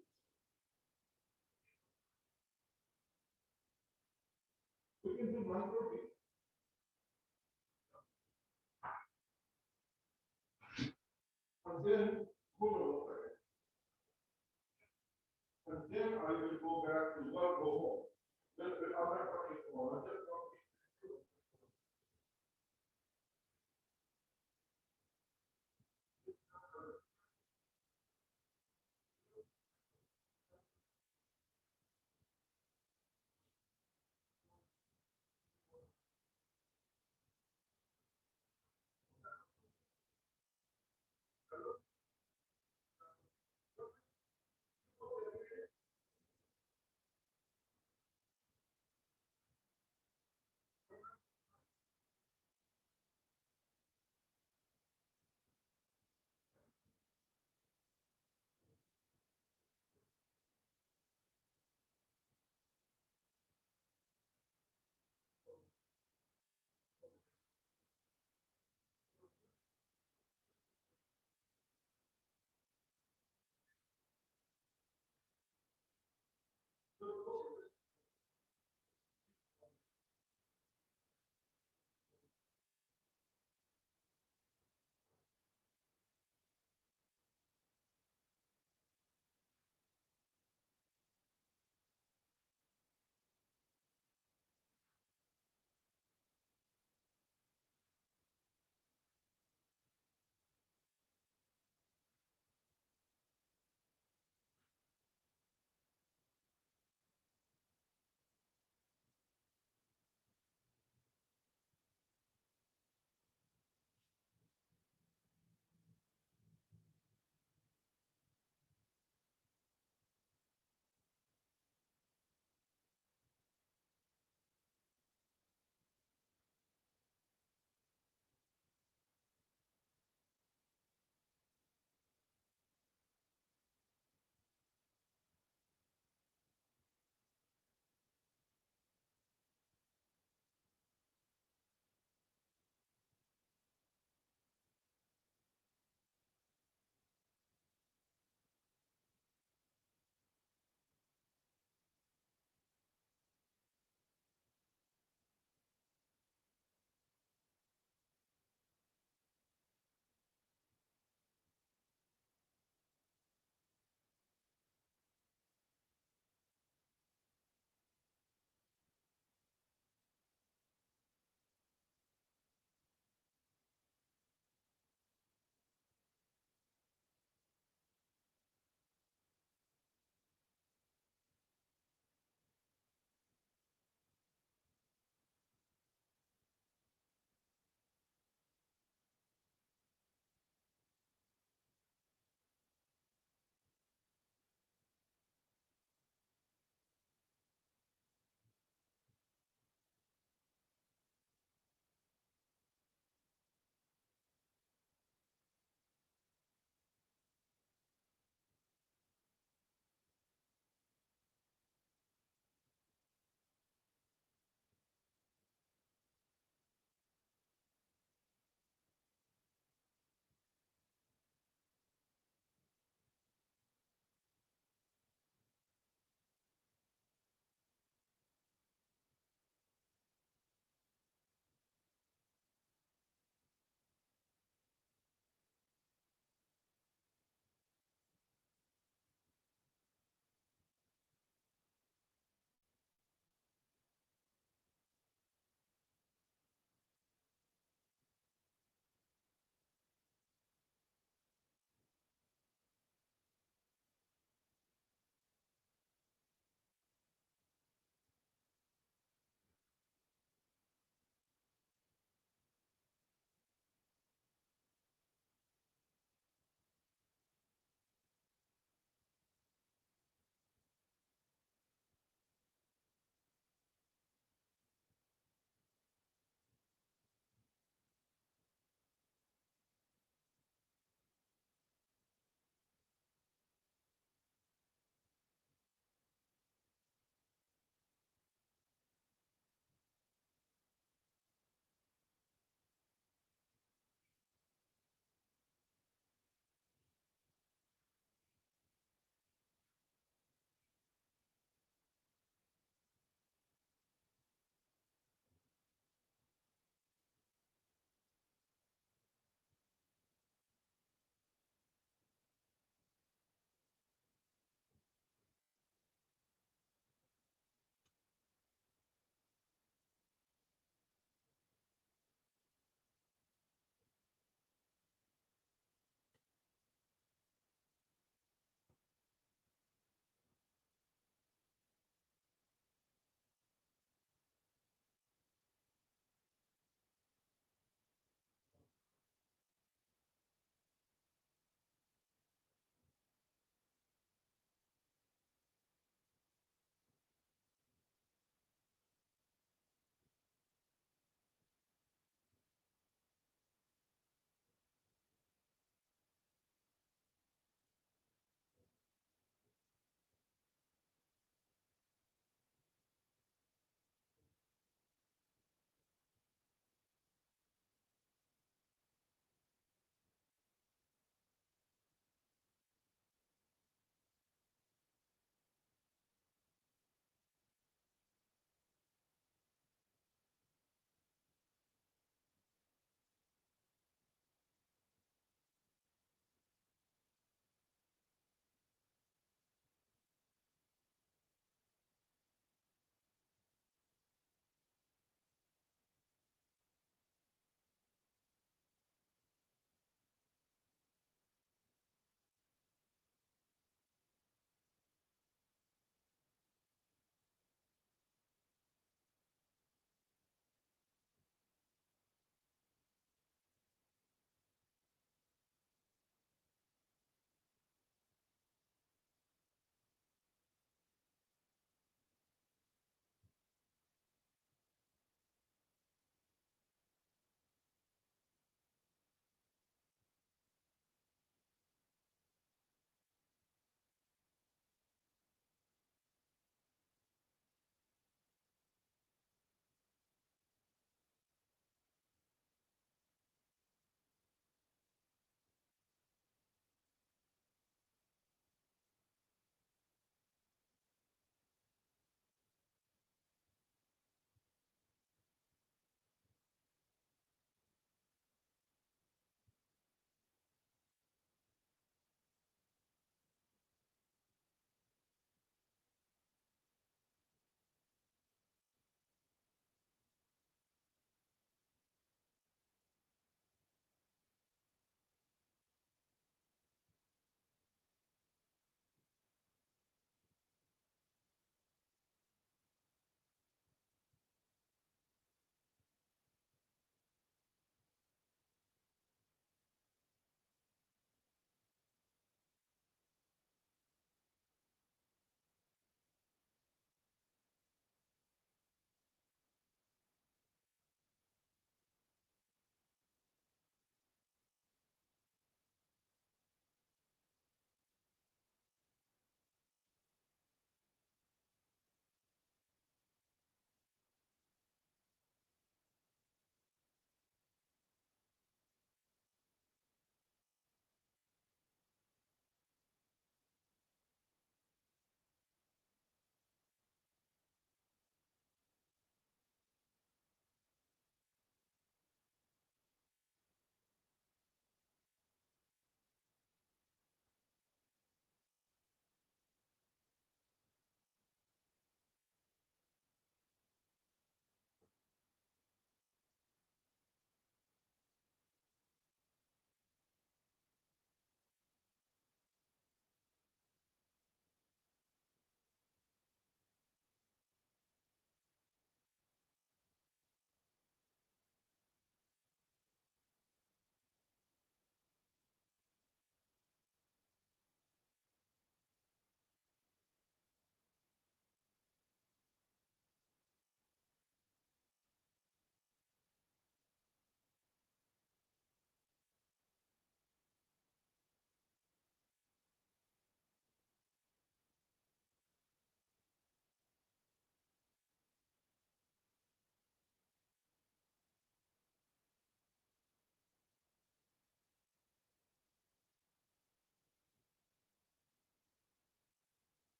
We can do one copy. And then, hold on a second. And then I will go back to work, go home. Then I'm not talking tomorrow. I just want to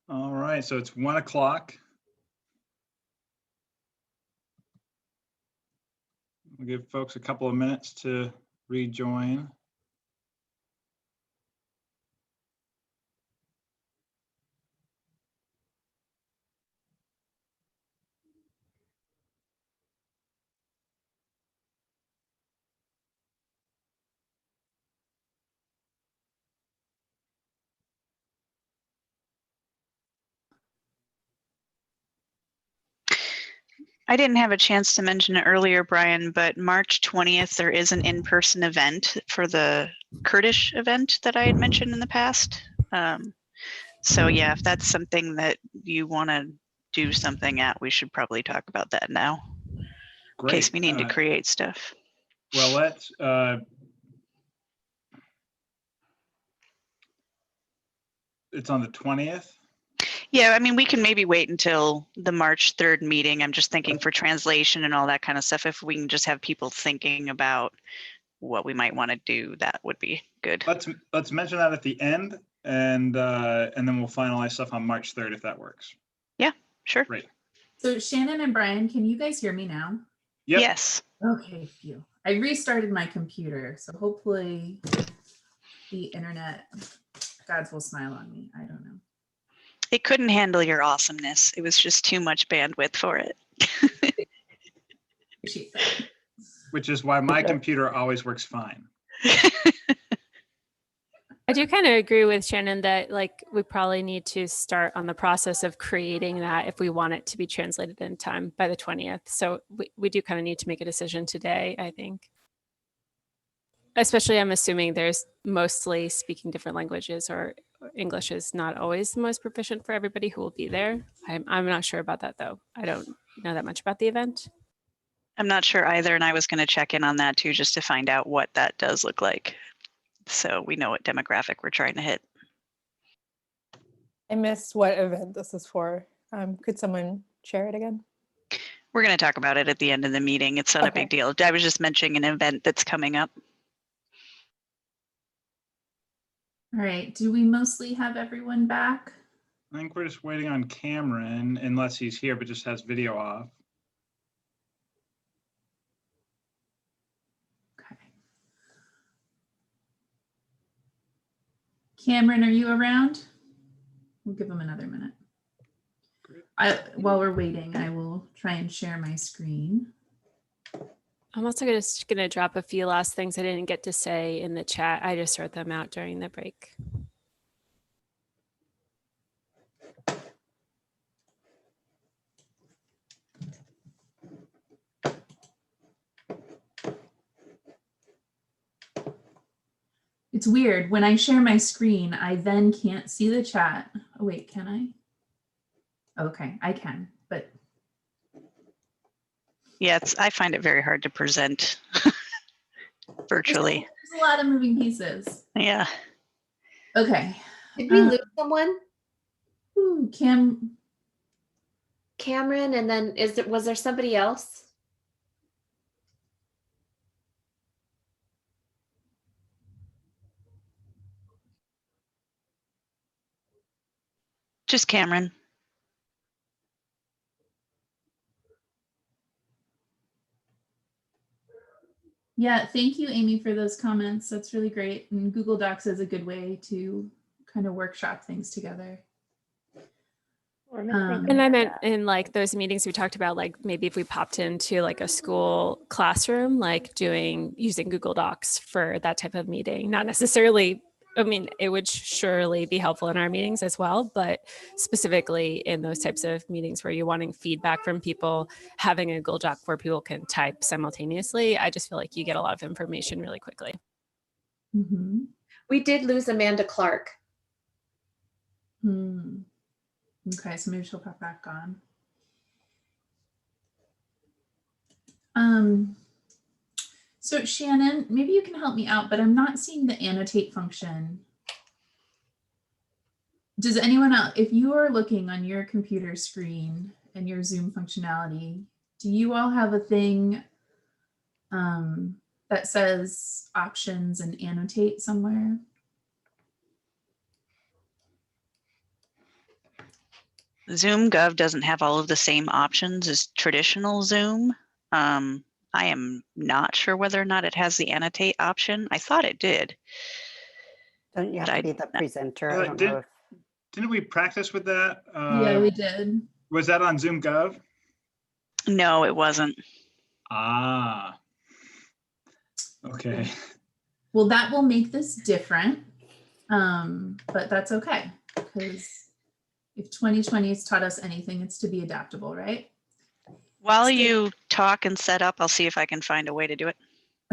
All right, so it's 1 o'clock. We'll give folks a couple of minutes to rejoin. I didn't have a chance to mention it earlier, Brian, but March 20th, there is an in-person event for the Kurdish event that I had mentioned in the past. So yeah, if that's something that you want to do something at, we should probably talk about that now. Great. In case we need to create stuff. Well, let's, it's on the 20th. Yeah, I mean, we can maybe wait until the March 3rd meeting. I'm just thinking for translation and all that kind of stuff. If we can just have people thinking about what we might want to do, that would be good. Let's mention that at the end, and then we'll finalize stuff on March 3rd if that works. Yeah, sure. Great. So Shannon and Brian, can you guys hear me now? Yep. Yes. Okay, phew. I restarted my computer, so hopefully the internet gods will smile on me. I don't know. It couldn't handle your awesomeness. It was just too much bandwidth for it. Which is why my computer always works fine. I do kind of agree with Shannon that like we probably need to start on the process of creating that if we want it to be translated in time by the 20th. So we do kind of need to make a decision today, I think. Especially I'm assuming there's mostly speaking different languages, or English is not always the most proficient for everybody who will be there. I'm not sure about that though. I don't know that much about the event. I'm not sure either, and I was going to check in on that too, just to find out what that does look like, so we know what demographic we're trying to hit. I missed what event this is for. Could someone share it again? We're going to talk about it at the end of the meeting. It's not a big deal. I was just mentioning an event that's coming up. All right, do we mostly have everyone back? I think we're just waiting on Cameron, unless he's here but just has video off. Okay. Cameron, are you around? We'll give him another minute. While we're waiting, I will try and share my screen. I'm also just going to drop a few last things I didn't get to say in the chat. I just wrote them out during the break. It's weird. When I share my screen, I then can't see the chat. Oh, wait, can I? Okay, I can, but. Yeah, I find it very hard to present virtually. There's a lot of moving pieces. Yeah. Okay. Did we lose someone? Ooh, Cameron, and then was there somebody else? Just Cameron. Yeah, thank you, Amy, for those comments. That's really great. And Google Docs is a good way to kind of workshop things together. And I meant in like those meetings we talked about, like maybe if we popped into like a school classroom, like using Google Docs for that type of meeting, not necessarily, I mean, it would surely be helpful in our meetings as well, but specifically in those types of meetings where you're wanting feedback from people, having a Google Doc where people can type simultaneously, I just feel like you get a lot of information really quickly. Mm-hmm. We did lose Amanda Clark. Okay, so maybe she'll pop back on. So Shannon, maybe you can help me out, but I'm not seeing the annotate function. Does anyone else, if you are looking on your computer screen and your Zoom functionality, do you all have a thing that says options and annotate somewhere? Zoom Gov doesn't have all of the same options as traditional Zoom. I am not sure whether or not it has the annotate option. I thought it did. Don't you have to be the presenter? I don't know if... Didn't we practice with that? Yeah, we did. Was that on Zoom Gov? No, it wasn't. Ah, okay. Well, that will make this different, but that's okay, because if 2020 has taught us anything, it's to be adaptable, right? While you talk and set up, I'll see if I can find a way to do it.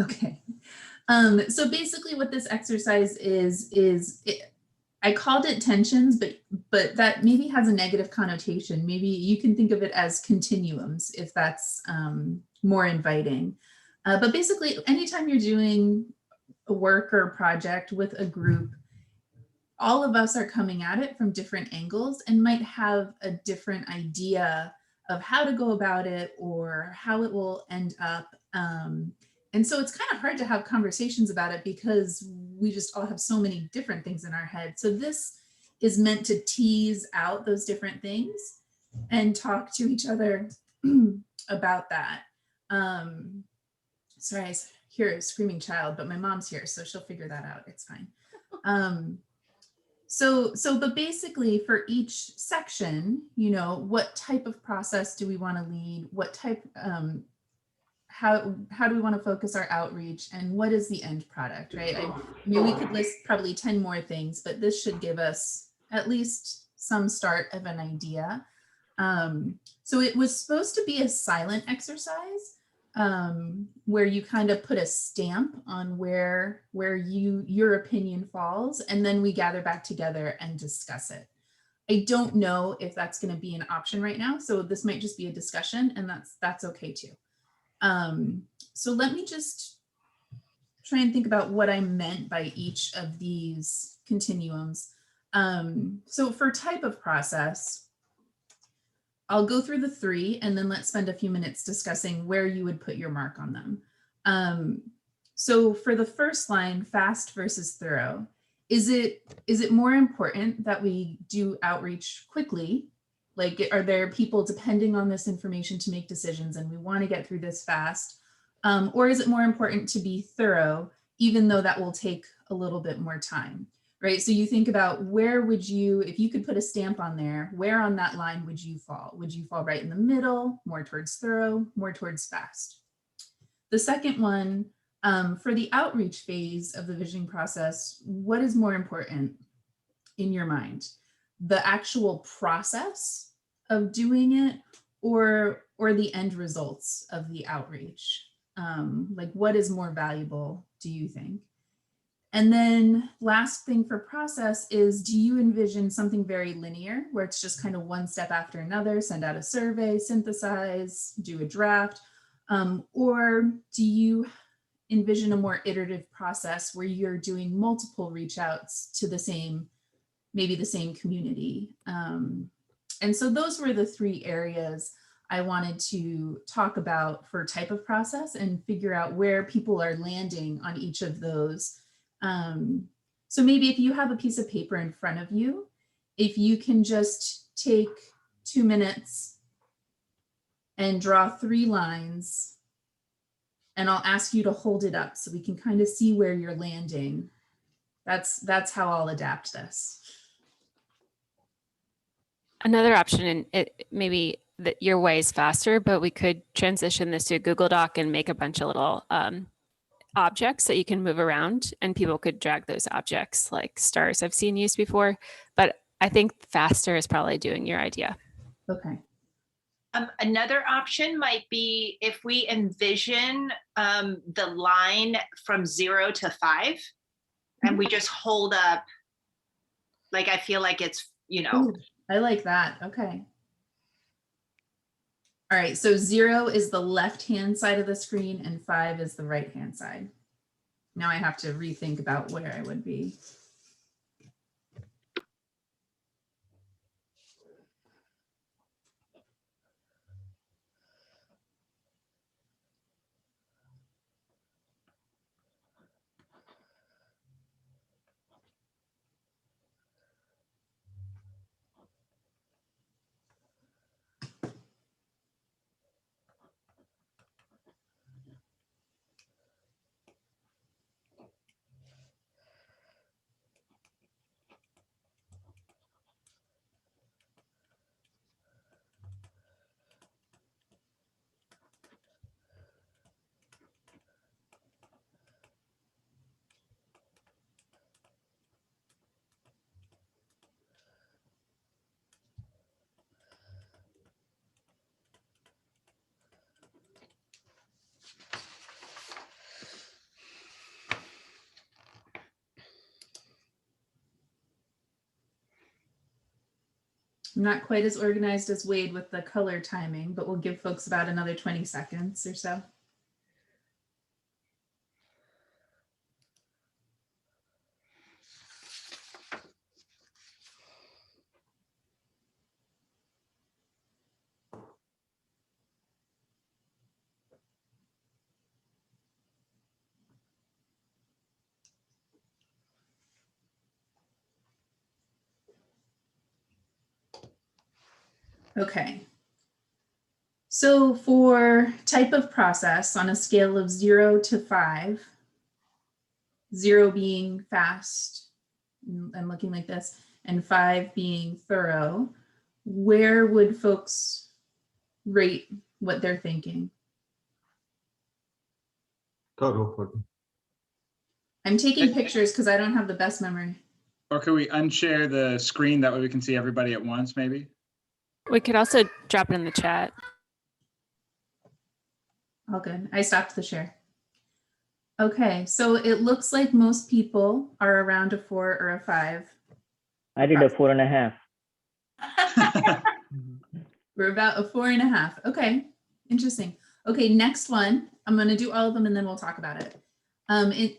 Okay. So basically what this exercise is I called it tensions, but that maybe has a negative connotation. Maybe you can think of it as continuums if that's more inviting. But basically, anytime you're doing a work or a project with a group, all of us are coming at it from different angles and might have a different idea of how to go about it or how it will end up. And so it's kind of hard to have conversations about it because we just all have so many different things in our head. So this is meant to tease out those different things and talk to each other about that. Sorry, I hear a screaming child, but my mom's here, so she'll figure that out. It's fine. But basically for each section, you know, what type of process do we want to lead? What type, how do we want to focus our outreach, and what is the end product, right? I mean, we could list probably 10 more things, but this should give us at least some start of an idea. So it was supposed to be a silent exercise where you kind of put a stamp on where your opinion falls, and then we gather back together and discuss it. I don't know if that's going to be an option right now, so this might just be a discussion, and that's okay too. So let me just try and think about what I meant by each of these continuums. So for type of process, I'll go through the three and then let's spend a few minutes discussing where you would put your mark on them. So for the first line, fast versus thorough, is it more important that we do outreach quickly? Like, are there people depending on this information to make decisions and we want to get through this fast? Or is it more important to be thorough, even though that will take a little bit more time, right? So you think about where would you, if you could put a stamp on there, where on that line would you fall? Would you fall right in the middle, more towards thorough, more towards fast? The second one, for the outreach phase of the visioning process, what is more important in your mind? The actual process of doing it or the end results of the outreach? Like, what is more valuable, do you think? And then last thing for process is, do you envision something very linear where it's just kind of one step after another, send out a survey, synthesize, do a draft? Or do you envision a more iterative process where you're doing multiple reach outs to the same, maybe the same community? And so those were the three areas I wanted to talk about for type of process and figure out where people are landing on each of those. So maybe if you have a piece of paper in front of you, if you can just take 2 minutes and draw 3 lines, and I'll ask you to hold it up so we can kind of see where you're landing. That's how I'll adapt this. Another option, and it maybe that your way is faster, but we could transition this to a Google Doc and make a bunch of little objects that you can move around, and people could drag those objects like stars I've seen used before. But I think faster is probably doing your idea. Okay. Another option might be if we envision the line from 0 to 5 and we just hold up, like, I feel like it's, you know. Ooh, I like that. Okay. All right, so 0 is the left-hand side of the screen and 5 is the right-hand side. Now I have to rethink about where I would be. I'm not quite as organized as Wade with the color timing, but we'll give folks about another 20 seconds or so. Okay. So for type of process on a scale of 0 to 5, 0 being fast, I'm looking like this, and 5 being thorough, where would folks rate what they're thinking? Thorough. I'm taking pictures because I don't have the best memory. Or can we unshare the screen? That way we can see everybody at once, maybe? We could also drop it in the chat. All good. I stopped the share. Okay, so it looks like most people are around a 4 or a 5. I did a 4.5. We're about a 4.5. Okay, interesting. Okay, next one. I'm going to do all of them and then we'll talk about it.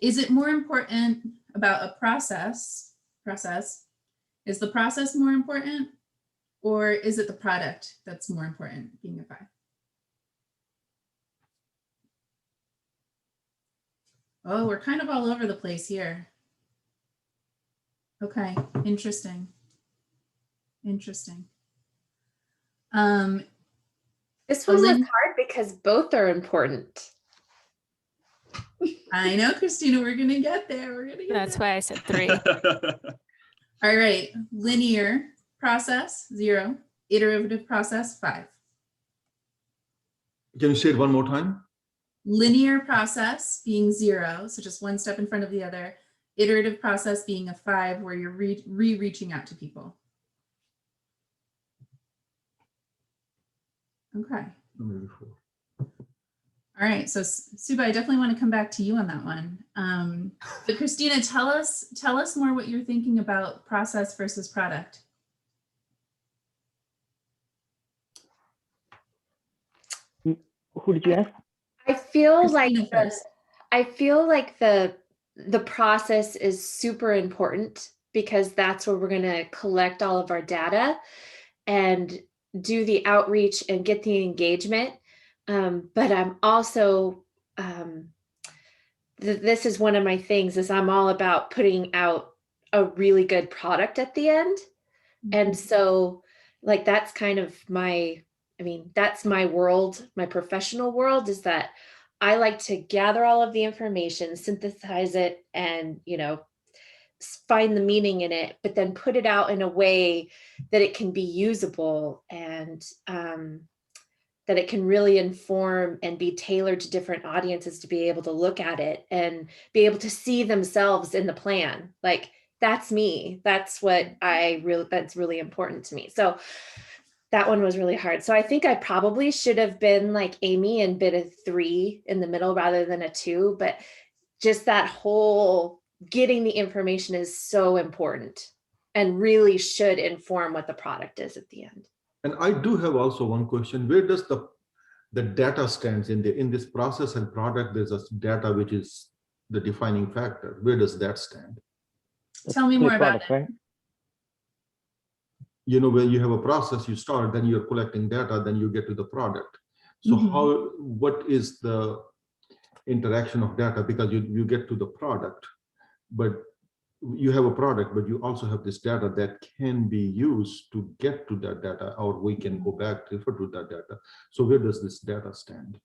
Is it more important about a process? Is the process more important, or is it the product that's more important, being a 5? Oh, we're kind of all over the place here. Okay, interesting. Interesting. This was hard because both are important. I know, Christina, we're gonna get there. We're gonna get That's there. why I said 3. All right, linear process, 0. Iterative process, 5. Can you say it one more time? Linear process being 0, so just one step in front of the other. Iterative process being a 5, where you're reaching out to people. Okay. Maybe 4. All right, so Subba, I definitely want to come back to you on that one. But Christina, tell us more what you're thinking about process versus product. Who did you ask? I feel Christina like the process is super important because that's where we're going to collect all of our data and do the outreach and get the engagement. But I'm also, this is one of my things, is I'm all about putting out a really good product at the end. And so like, that's kind of that's my world, my professional world, is that I like to gather all of the information, synthesize it, and, find the meaning in it, but then put it out in a way that it can be usable and that it can really inform and be tailored to different audiences to be able to look at it and be able to see themselves in the plan. Like, that's me. That's what that's really important to me. So that one was really hard. So I think I probably should have been like Amy and bid a 3 in the middle rather than a 2, but just that whole getting the information is so important and really should inform what the product is at the end. And I do have also one question. Where does the data stands in this process and product? There's a data which is the defining factor. Where does that stand? Tell me more about it. Right? When you have a process, you start, then you're collecting data, then you get to the product. So what is the interaction of data? Because you get to the product, but you have a product, but you also have this data that can be used to get to that data, or we can go back, refer to that data. So where does this data stand?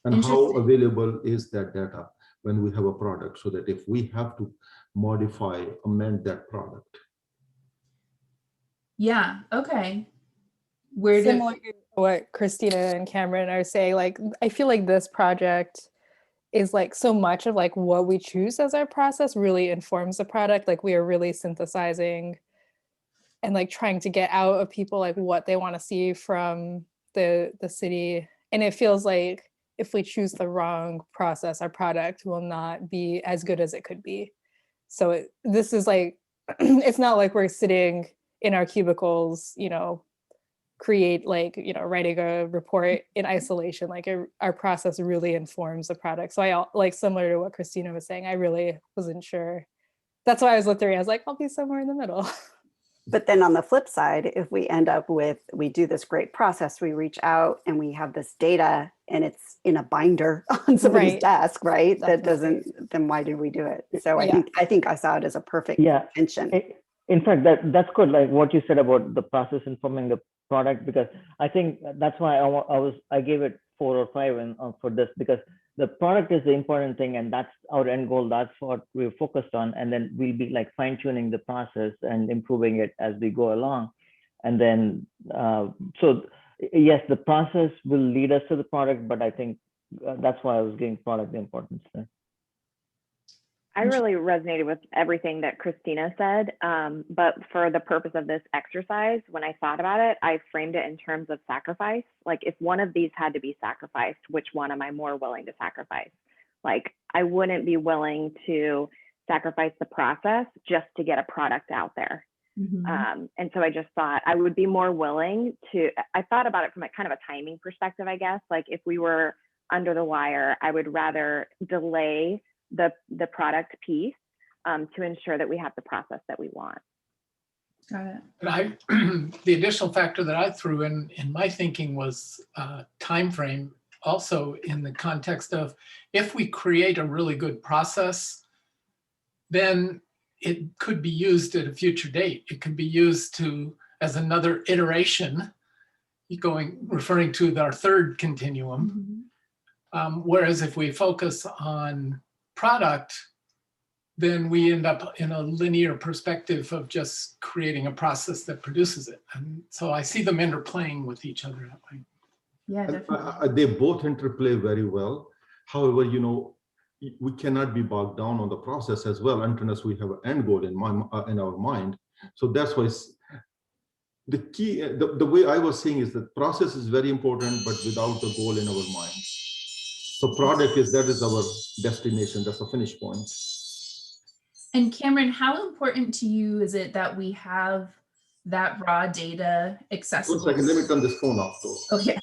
And how available is that data when we have a product, so that if we have to modify, amend that product? Yeah, okay. Similar to what Christina and Cameron are saying, like, I feel like this project is like so much of like what we choose as our process really informs the product. Like, we are really synthesizing and like trying to get out of people like what they want to see from the city. And it feels like if we choose the wrong process, our product will not be as good as it could be. So this is like, it's not like we're sitting in our cubicles, you know, create like, you know, writing a report in isolation. Like our process really informs the product. So I like, similar to what Christina was saying, I really wasn't sure. That's why I was looking, I was like, I'll be somewhere in the middle. But then on the flip side, if we end up with, we do this great process, we reach out and we have this data and it's in a binder on somebody's desk, right? Definitely. That doesn't, then why did we do it? So I think I saw it as a perfect tension. In fact, that's good. Like what you said about the process informing the product, because I think that's why I gave it 4 or 5 for this, because the product is the important thing, and that's our end goal. That's what we're focused on, and then we'll be like fine tuning the process and improving it as we go along. And then, so yes, the process will lead us to the product, but I think that's why I was giving product the importance there. I really resonated with everything that Christina said, but for the purpose of this exercise, when I thought about it, I framed it in terms of sacrifice. Like if one of these had to be sacrificed, which one am I more willing to sacrifice? Like I wouldn't be willing to sacrifice the process just to get a product out there. Mm-hmm. And so I just thought I would be more willing to, I thought about it from a kind of a timing perspective, I guess. Like if we were under the wire, I would rather delay the product piece to ensure that we have the process that we want. Got it. And the additional factor that I threw in my thinking was time frame, also in the context of if we create a really good process, then it could be used at a future date. It can be used as another iteration, referring to our third continuum. Mm-hmm. Whereas if we focus on product, then we end up in a linear perspective of just creating a process that produces it. And so I see them interplaying with each other that way. Yeah, definitely. They both interplay very well. However, you know, we cannot be bogged down on the process as well unless we have an end goal in our mind. So that's why the key, the way I was saying is that process is very important, but without the goal in our mind. So product that is our destination, that's the finish point. And Cameron, how important to you is it that we have that raw data accessible? 1 second, let me turn this phone off though. Okay.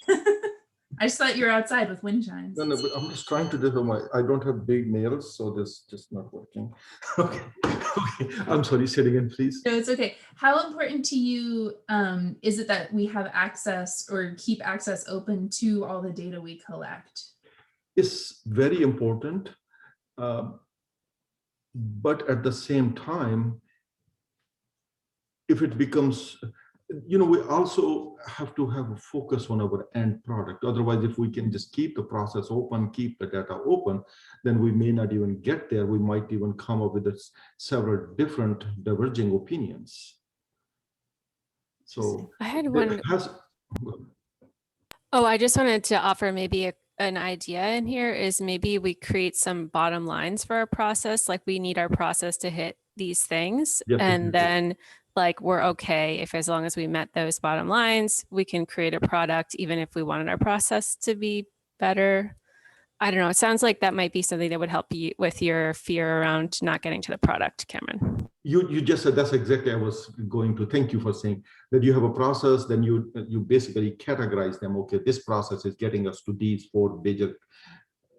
I just thought you were outside with wind chimes. No, but I'm just trying to do I don't have big nails, so this just not working. Okay. I'm sorry, say it again, please. No, it's okay. How important to you is it that we have access or keep access open to all the data we collect? It's very important, but at the same time, if it becomes, you know, we also have to have a focus on our end product. Otherwise, if we can just keep the process open, keep the data open, then we may not even get there. We might even come up with several different diverging opinions. So I had one. I just wanted to offer maybe an idea in here is maybe we create some bottom lines for our process. Like we need our process to hit these things. Yes, and then like we're okay if as long as we met those bottom lines, we can create a product even if we wanted our process to be better. I don't know. It sounds like that might be something that would help you with your fear around not getting to the product, Cameron. You just said that's exactly I was going to. Thank you for saying that you have a process, then you basically categorize them. Okay, this process is getting us to these 4 major,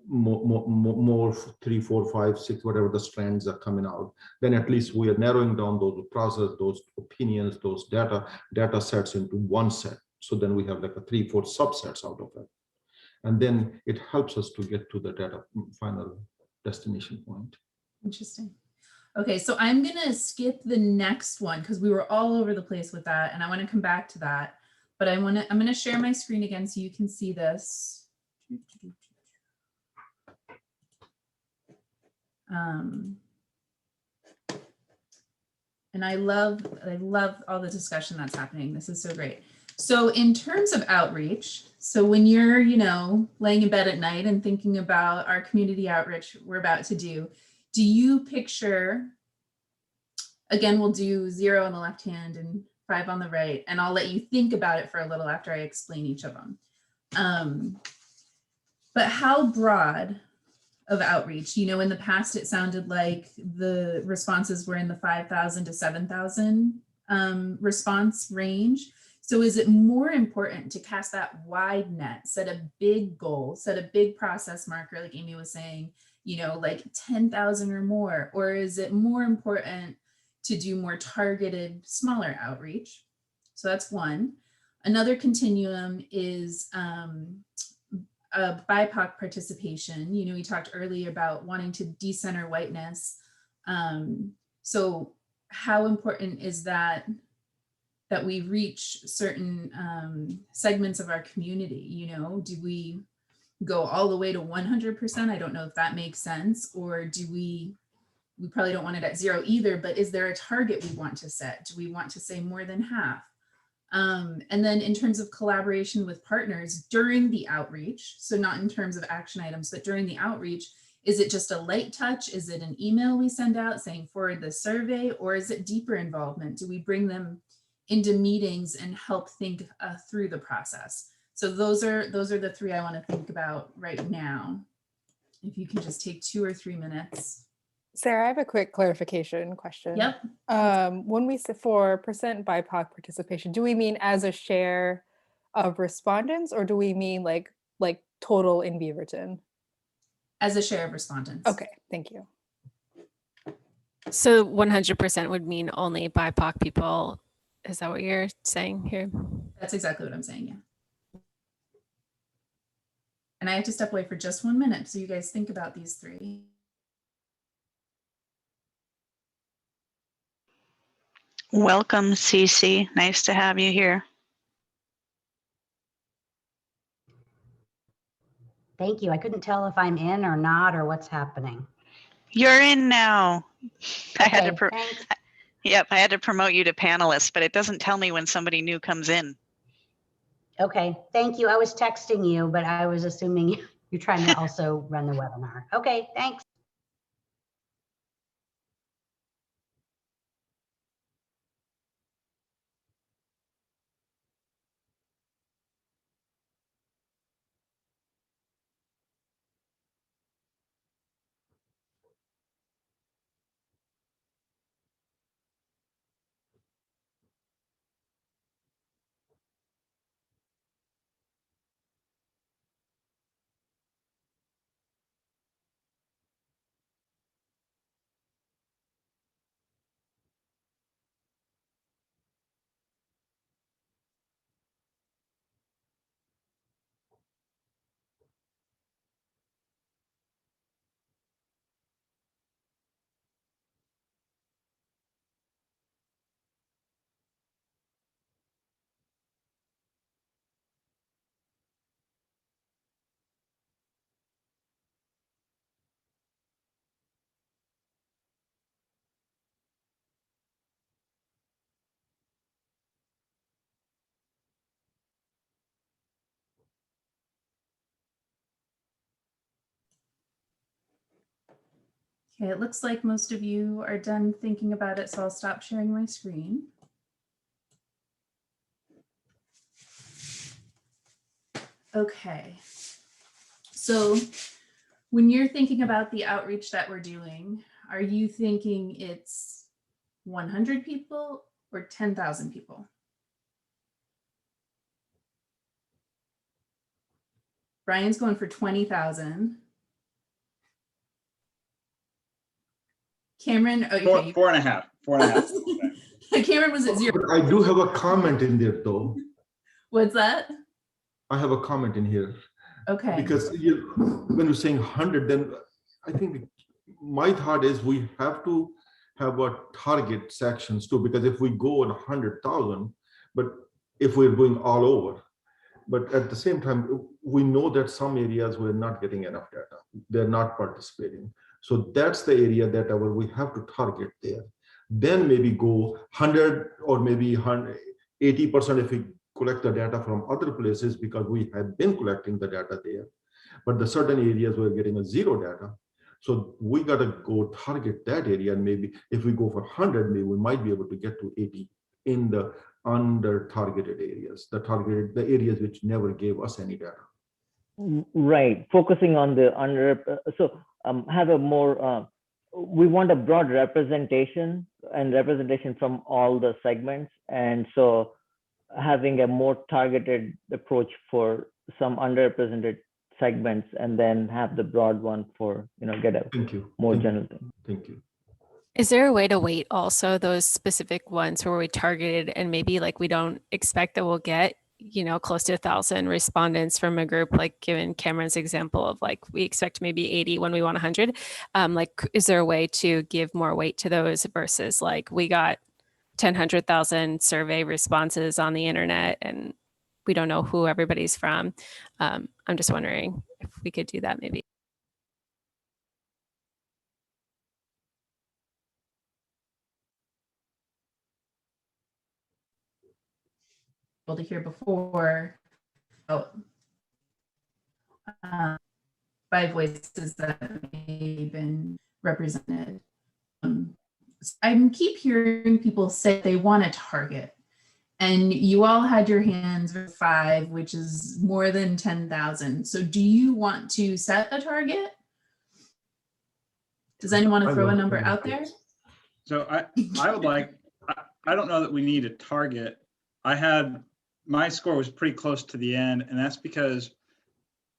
more 3, 4, 5, 6, whatever the strands are coming out. Then at least we are narrowing down those process, those opinions, those data sets into one set. So then we have like a 3, 4 subsets out of it. And then it helps us to get to the data final destination point. Interesting. Okay, so I'm gonna skip the next one because we were all over the place with that, and I want to come back to that. But I'm gonna share my screen again so you can see this. And I love all the discussion that's happening. This is so great. So in terms of outreach, so when you're, you know, laying in bed at night and thinking about our community outreach we're about to do you picture, again, we'll do 0 on the left hand and 5 on the right, and I'll let you think about it for a little after I explain each of them. But how broad of outreach? You know, in the past, it sounded like the responses were in the 5,000 to 7,000 response range. So is it more important to cast that wide net, set a big goal, set a big process marker, like Amy was saying, you know, like 10,000 or more, or is it more important to do more targeted, smaller outreach? So that's one. Another continuum is BIPOC participation. You know, we talked earlier about wanting to decenter whiteness. So how important is that we reach certain segments of our community? You know, do we go all the way to 100%? I don't know if that makes sense. Or do we probably don't want it at 0 either, but is there a target we want to set? Do we want to say more than half? And then in terms of collaboration with partners during the outreach, so not in terms of action items, but during the outreach, is it just a light touch? Is it an email we send out saying forward the survey, or is it deeper involvement? Do we bring them into meetings and help think through the process? So those are the three I want to think about right now. If you can just take 2 or 3 minutes. Sarah, I have a quick clarification question. Yep. When we say for percent BIPOC participation, do we mean as a share of respondents, or do we mean like total in Beaverton? As a share of respondents. Okay, thank you. So 100% would mean only BIPOC people. Is that what you're saying here? That's exactly what I'm saying, yeah. And I have to step away for just 1 minute, so you guys think about these three. Welcome, CeCe. Nice to have you here. Thank you. I couldn't tell if I'm in or not or what's happening. You're in now. Okay, I had to thanks. Yep, I had to promote you to panelist, but it doesn't tell me when somebody new comes in. Okay, thank you. I was texting you, but I was assuming you're trying to also run the webinar. Okay, thanks. Okay, it looks like most of you are done thinking about it, so I'll stop sharing my screen. Okay, so when you're thinking about the outreach that we're doing, are you thinking it's 100 people or 10,000 people? Brian's going for 20,000. Cameron, okay. 4.5. Cameron was at 0. I do have a comment in there though. What's that? I have a comment in here. Okay. Because when you're saying 100, then I think my thought is we have to have a target sections too, because if we go on 100,000, but if we're going all over, but at the same time, we know that some areas we're not getting enough data. They're not participating. So that's the area that we have to target there. Then maybe go 100 or maybe 80% if we collect the data from other places, because we have been collecting the data there. But the certain areas we're getting a 0 data. So we got to go target that area. And maybe if we go for 100, maybe we might be able to get to 80 in the under targeted areas, the areas which never gave us any data. Right, focusing on the under, so have a more we want a broad representation and representation from all the segments. And so having a more targeted approach for some underrepresented segments and then have the broad one for, get a more general thing. Thank you. Is there a way to weight also those specific ones where we targeted and maybe like we don't expect that we'll get, close to 1,000 respondents from a group, like given Cameron's example of like, we expect maybe 80 when we want 100. Like, is there a way to give more weight to those versus like we got 100,000 survey responses on the internet and we don't know who everybody's from. I'm just wondering if we could do that maybe. To hear before about by voices that may have been represented. I keep hearing people say they want a target, and you all had your hands for 5, which is more than 10,000. So do you want to set a target? Does anyone want to throw a number out there? So I would like, I don't know that we need a target. My score was pretty close to the end, and that's because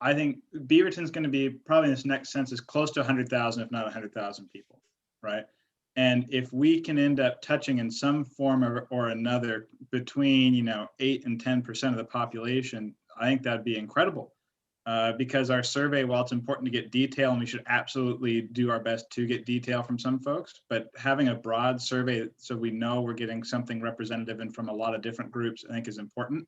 I think Beaverton's going to be probably in this next census close to 100,000, if not 100,000 people, right? And if we can end up touching in some form or another between 8 and 10% of the population, I think that'd be incredible. Because our survey, while it's important to get detail, and we should absolutely do our best to get detail from some folks, but having a broad survey so we know we're getting something representative and from a lot of different groups, I think is important.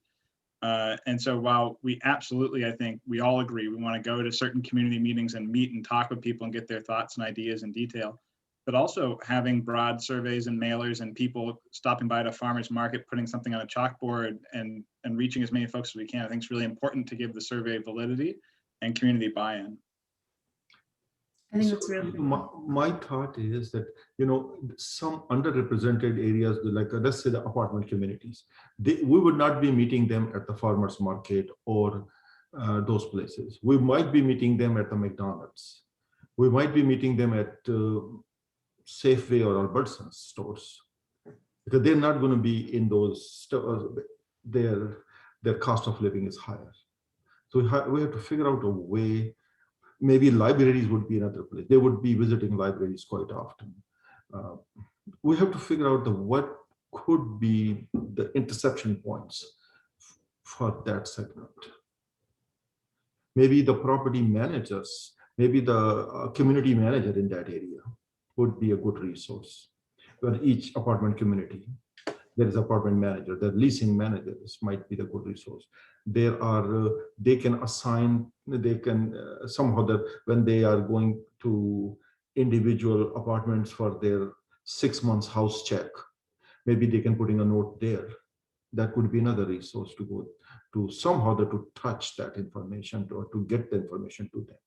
And so while we absolutely, I think we all agree, we want to go to certain community meetings and meet and talk with people and get their thoughts and ideas in detail, but also having broad surveys and mailers and people stopping by at a farmer's market, putting something on a chalkboard and reaching as many folks as we can, I think is really important to give the survey validity and community buy-in. I think that's really my thought is that, some underrepresented areas, like let's say the apartment communities, we would not be meeting them at the farmer's market or those places. We might be meeting them at the McDonald's. We might be meeting them at Safeway or Albertsons stores, because they're not going to be in those stores. Their cost of living is higher. So we have to figure out a way. Maybe libraries would be another place. They would be visiting libraries quite often. We have to figure out what could be the intersection points for that segment. Maybe the property managers, maybe the community manager in that area would be a good resource. But each apartment community, there is apartment manager, the leasing managers might be the good resource. There are, they can assign, they can somehow that when they are going to individual apartments for their 6 months house check, maybe they can put in a note there. That would be another resource to go to somehow to touch that information or to get the information to them.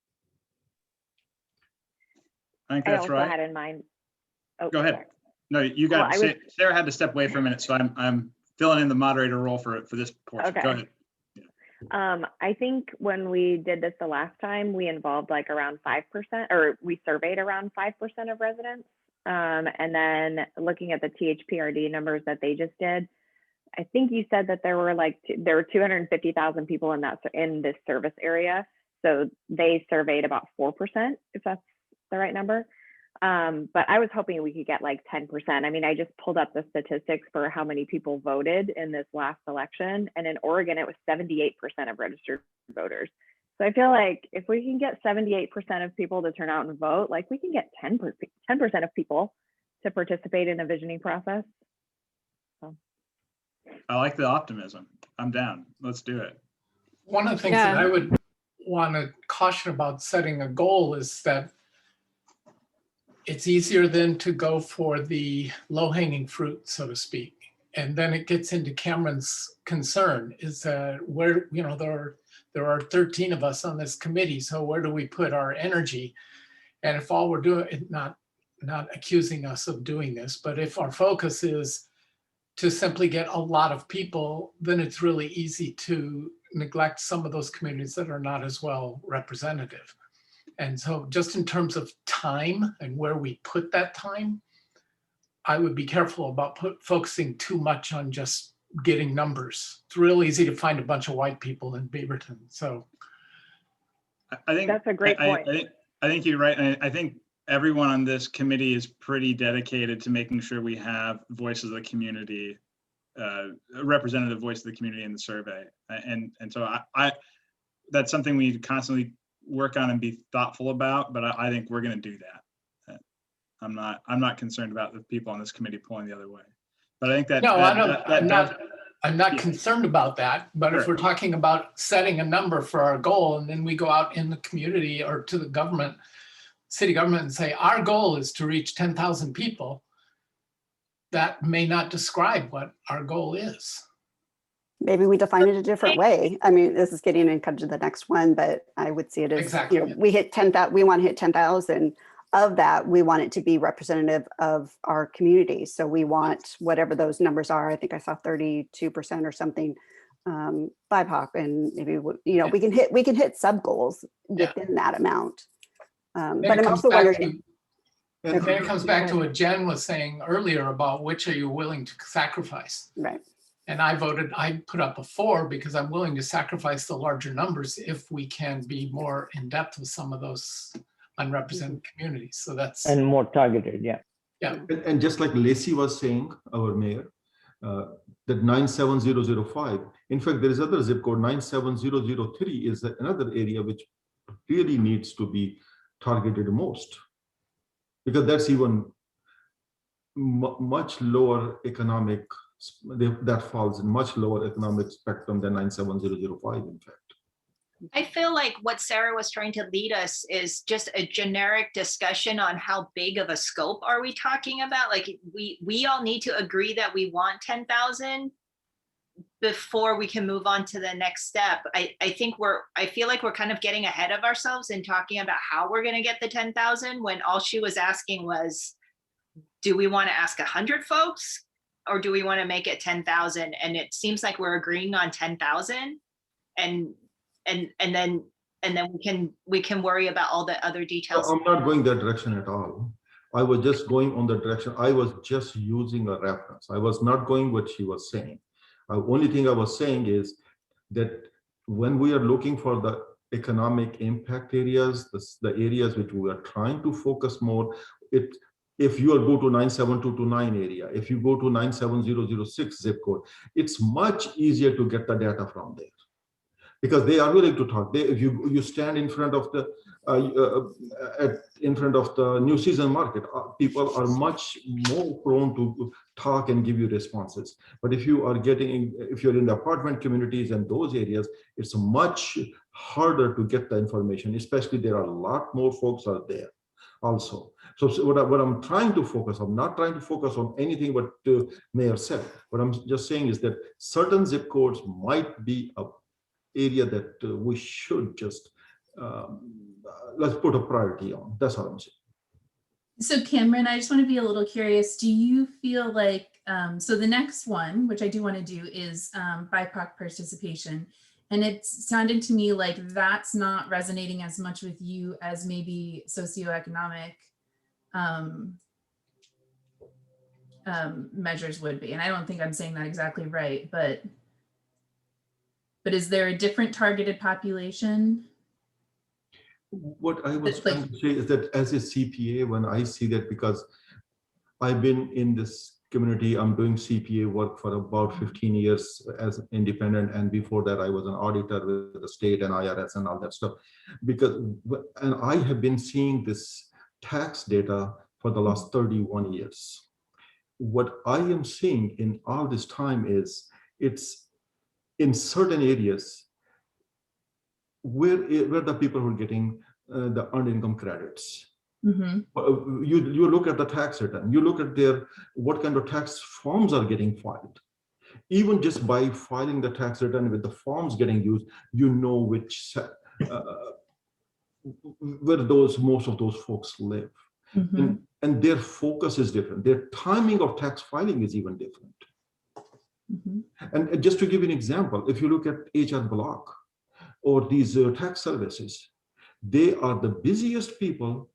I think that's right. I also had in mind. Oh, go ahead. Sorry. No, you got Sarah had to step away for a minute, so I'm filling in the moderator role for this portion. Okay. Go ahead. I think when we did this the last time, we involved like around 5%, or we surveyed around 5% of residents. And then looking at the THPRD numbers that they just did, I think you said that there were 250,000 people in this service area. So they surveyed about 4%, if that's the right number. But I was hoping we could get like 10%. I mean, I just pulled up the statistics for how many people voted in this last election. And in Oregon, it was 78% of registered voters. So I feel like if we can get 78% of people to turn out and vote, like we can get 10% of people to participate in a visioning process. So. I like the optimism. I'm down. Let's do it. One of the things that I would want to caution about setting a goal is that it's easier then to go for the low-hanging fruit, so to speak. And then it gets into Cameron's concern is that where, there are 13 of us on this committee, so where do we put our energy? And if all we're doing, not accusing us of doing this, but if our focus is to simply get a lot of people, then it's really easy to neglect some of those communities that are not as well representative. And so just in terms of time and where we put that time, I would be careful about focusing too much on just getting numbers. It's real easy to find a bunch of white people in Beaverton. So I think that's a great point. I think you're right. And I think everyone on this committee is pretty dedicated to making sure we have voices of the community, a representative voice of the community in the survey. And so I that's something we need to constantly work on and be thoughtful about, but I think we're going to do that. I'm not concerned about the people on this committee pulling the other way. But I think that no, I'm not concerned about that. But Sure. If we're talking about setting a number for our goal, and then we go out in the community or to the government, city government, and say our goal is to reach 10,000 people, that may not describe what our goal is. Maybe we define it a different way. I mean, this is getting into the next one, but I would see it as, Exactly. you know, we hit 10,000, we want to hit 10,000. Of that, we want it to be representative of our community. So we want whatever those numbers are. I think I saw 32% or something BIPOC, and maybe, you know, we can hit sub goals within that amount. But I'm also wondering. And then it comes back to what Jen was saying earlier about which are you willing to sacrifice. Right. And I put up a 4 because I'm willing to sacrifice the larger numbers if we can be more in depth with some of those unrepresented communities. So that's. And more targeted, yeah. Yeah. And just like Lacey was saying, our mayor, that 97005, in fact, there is other zip code 97003 is another area which really needs to be targeted most, because that's even much lower economic, that falls in much lower economic spectrum than 97005, in fact. I feel like what Sarah was trying to lead us is just a generic discussion on how big of a scope are we talking about? Like we all need to agree that we want 10,000 before we can move on to the next step. I feel like we're kind of getting ahead of ourselves in talking about how we're going to get the 10,000 when all she was asking was, do we want to ask 100 folks or do we want to make it 10,000? And it seems like we're agreeing on 10,000 and then we can worry about all the other details. I'm not going that direction at all. I was just going on the direction. I was just using a reference. I was not going what she was saying. The only thing I was saying is that when we are looking for the economic impact areas, the areas which we are trying to focus more, if you go to 97229 area, if you go to 97006 zip code, it's much easier to get the data from there, because they are willing to talk. If you stand in front of the new season market, people are much more prone to talk and give you responses. But if you're in the apartment communities and those areas, it's much harder to get the information, especially there are a lot more folks out there also. So what I'm trying to focus on, not trying to focus on anything what the mayor said. What I'm just saying is that certain zip codes might be a area that we should just let's put a priority on. That's all I'm saying. So Cameron, I just want to be a little curious. Do you feel like, so the next one, which I do want to do, is BIPOC participation. And it sounded to me like that's not resonating as much with you as maybe socioeconomic measures would be. And I don't think I'm saying that exactly right, but is there a different targeted population? What I was trying to say is that as a CPA, when I see that, because I've been in this community, I'm doing CPA work for about 15 years as independent. And before that, I was an auditor with the state and IRS and all that stuff. And I have been seeing this tax data for the last 31 years. What I am seeing in all this time is it's in certain areas where the people who are getting the earned income credits. Mm-hmm. You look at the tax return, you look at what kind of tax forms are getting filed. Even just by filing the tax return with the forms getting used, you know where most of those folks live. Mm-hmm. And their focus is different. Their timing of tax filing is even different. Mm-hmm. And just to give you an example, if you look at HR Block or these tax services, they are the busiest people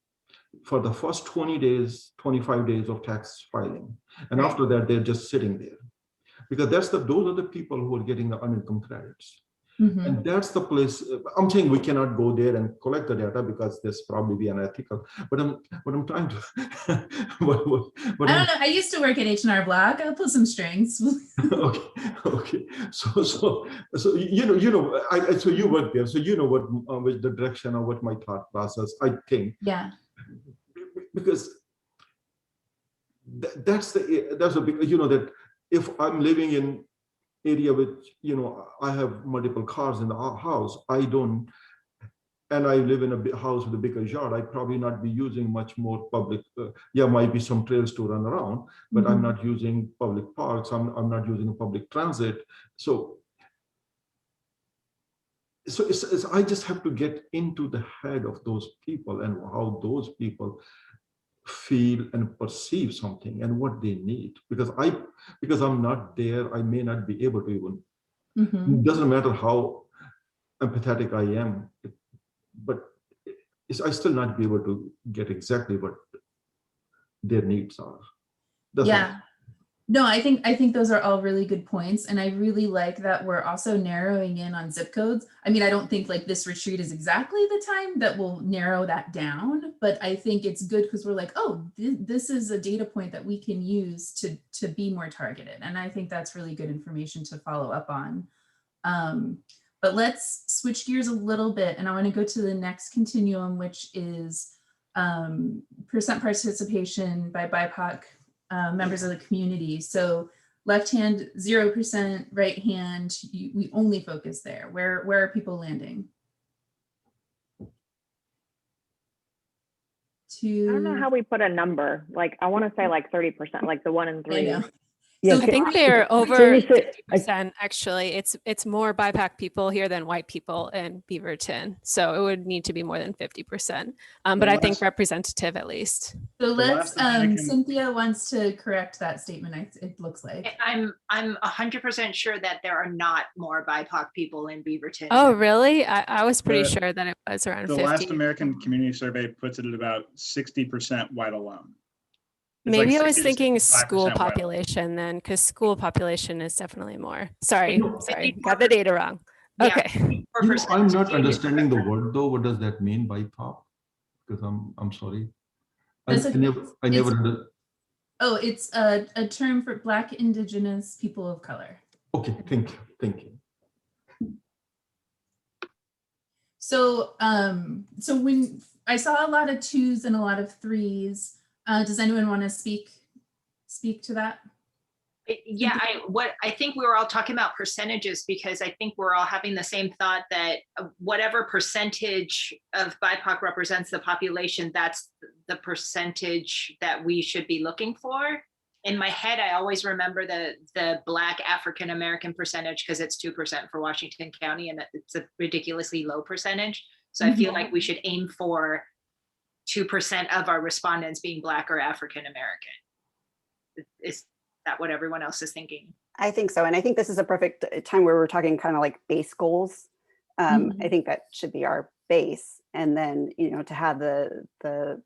for the first 20 days, 25 days of tax filing. And after that, they're just sitting there. Because those are the people who are getting the unincome credits. And that's the place. I'm saying we cannot go there and collect the data because this probably be unethical. But I'm trying to. I don't know. I used to work at H&R Block. I'll pull some strings. Okay. So so you work there, so you know what with the direction of what my thought process. I think. Yeah. Because that's a big, that if I'm living in area which, I have multiple cars in the house, and I live in a house with a bigger yard, I'd probably not be using much more public, might be some trails to run around, but I'm not using public parks, I'm not using public transit. So I just have to get into the head of those people and how those people feel and perceive something and what they need, because I'm not there, I may not be able to even, it doesn't matter how empathetic I am, but I still not be able to get exactly what their needs are. No, I think those are all really good points. And I really like that we're also narrowing in on zip codes. I mean, I don't think like this retreat is exactly the time that will narrow that down, but I think it's good because we're like, oh, this is a data point that we can use to be more targeted. And I think that's really good information to follow up on. But let's switch gears a little bit. And I want to go to the next continuum, which is percent participation by BIPOC members of the community. So left hand 0%, right hand we only focus there. Where are people landing? I don't know how we put a number. Like I want to say like 30%, like the 1 in 3. Yeah, I think they're over 50%. Actually, it's more BIPOC people here than white people in Beaverton, so it would need to be more than 50%. But I think representative at least. So let's. Cynthia wants to correct that statement. It looks like I'm 100% sure that there are not more BIPOC people in Beaverton. Oh, really? I was pretty sure that it was around 50. The last American Community Survey puts it at about 60% white alone. Maybe I was thinking school population then, because school population is definitely more. Sorry, got the data wrong. Okay. I'm not understanding the word though. What does that mean by BIPOC? Because I'm sorry. I never heard it. Oh, it's a term for Black Indigenous people of color. Okay, thank you. So when I saw a lot of 2s and a lot of 3s. Does anyone want to speak to that? Yeah, I think we were all talking about percentages because I think we're all having the same thought that whatever percentage of BIPOC represents the population, that's the percentage that we should be looking for. In my head, I always remember the Black African American percentage because it's 2% for Washington County and it's a ridiculously low percentage. So I feel like we should aim for 2% of our respondents being Black or African American. Is that what everyone else is thinking? I think so. And I think this is a perfect time where we're talking kind of like base goals. I think that should be our base. And then, to have the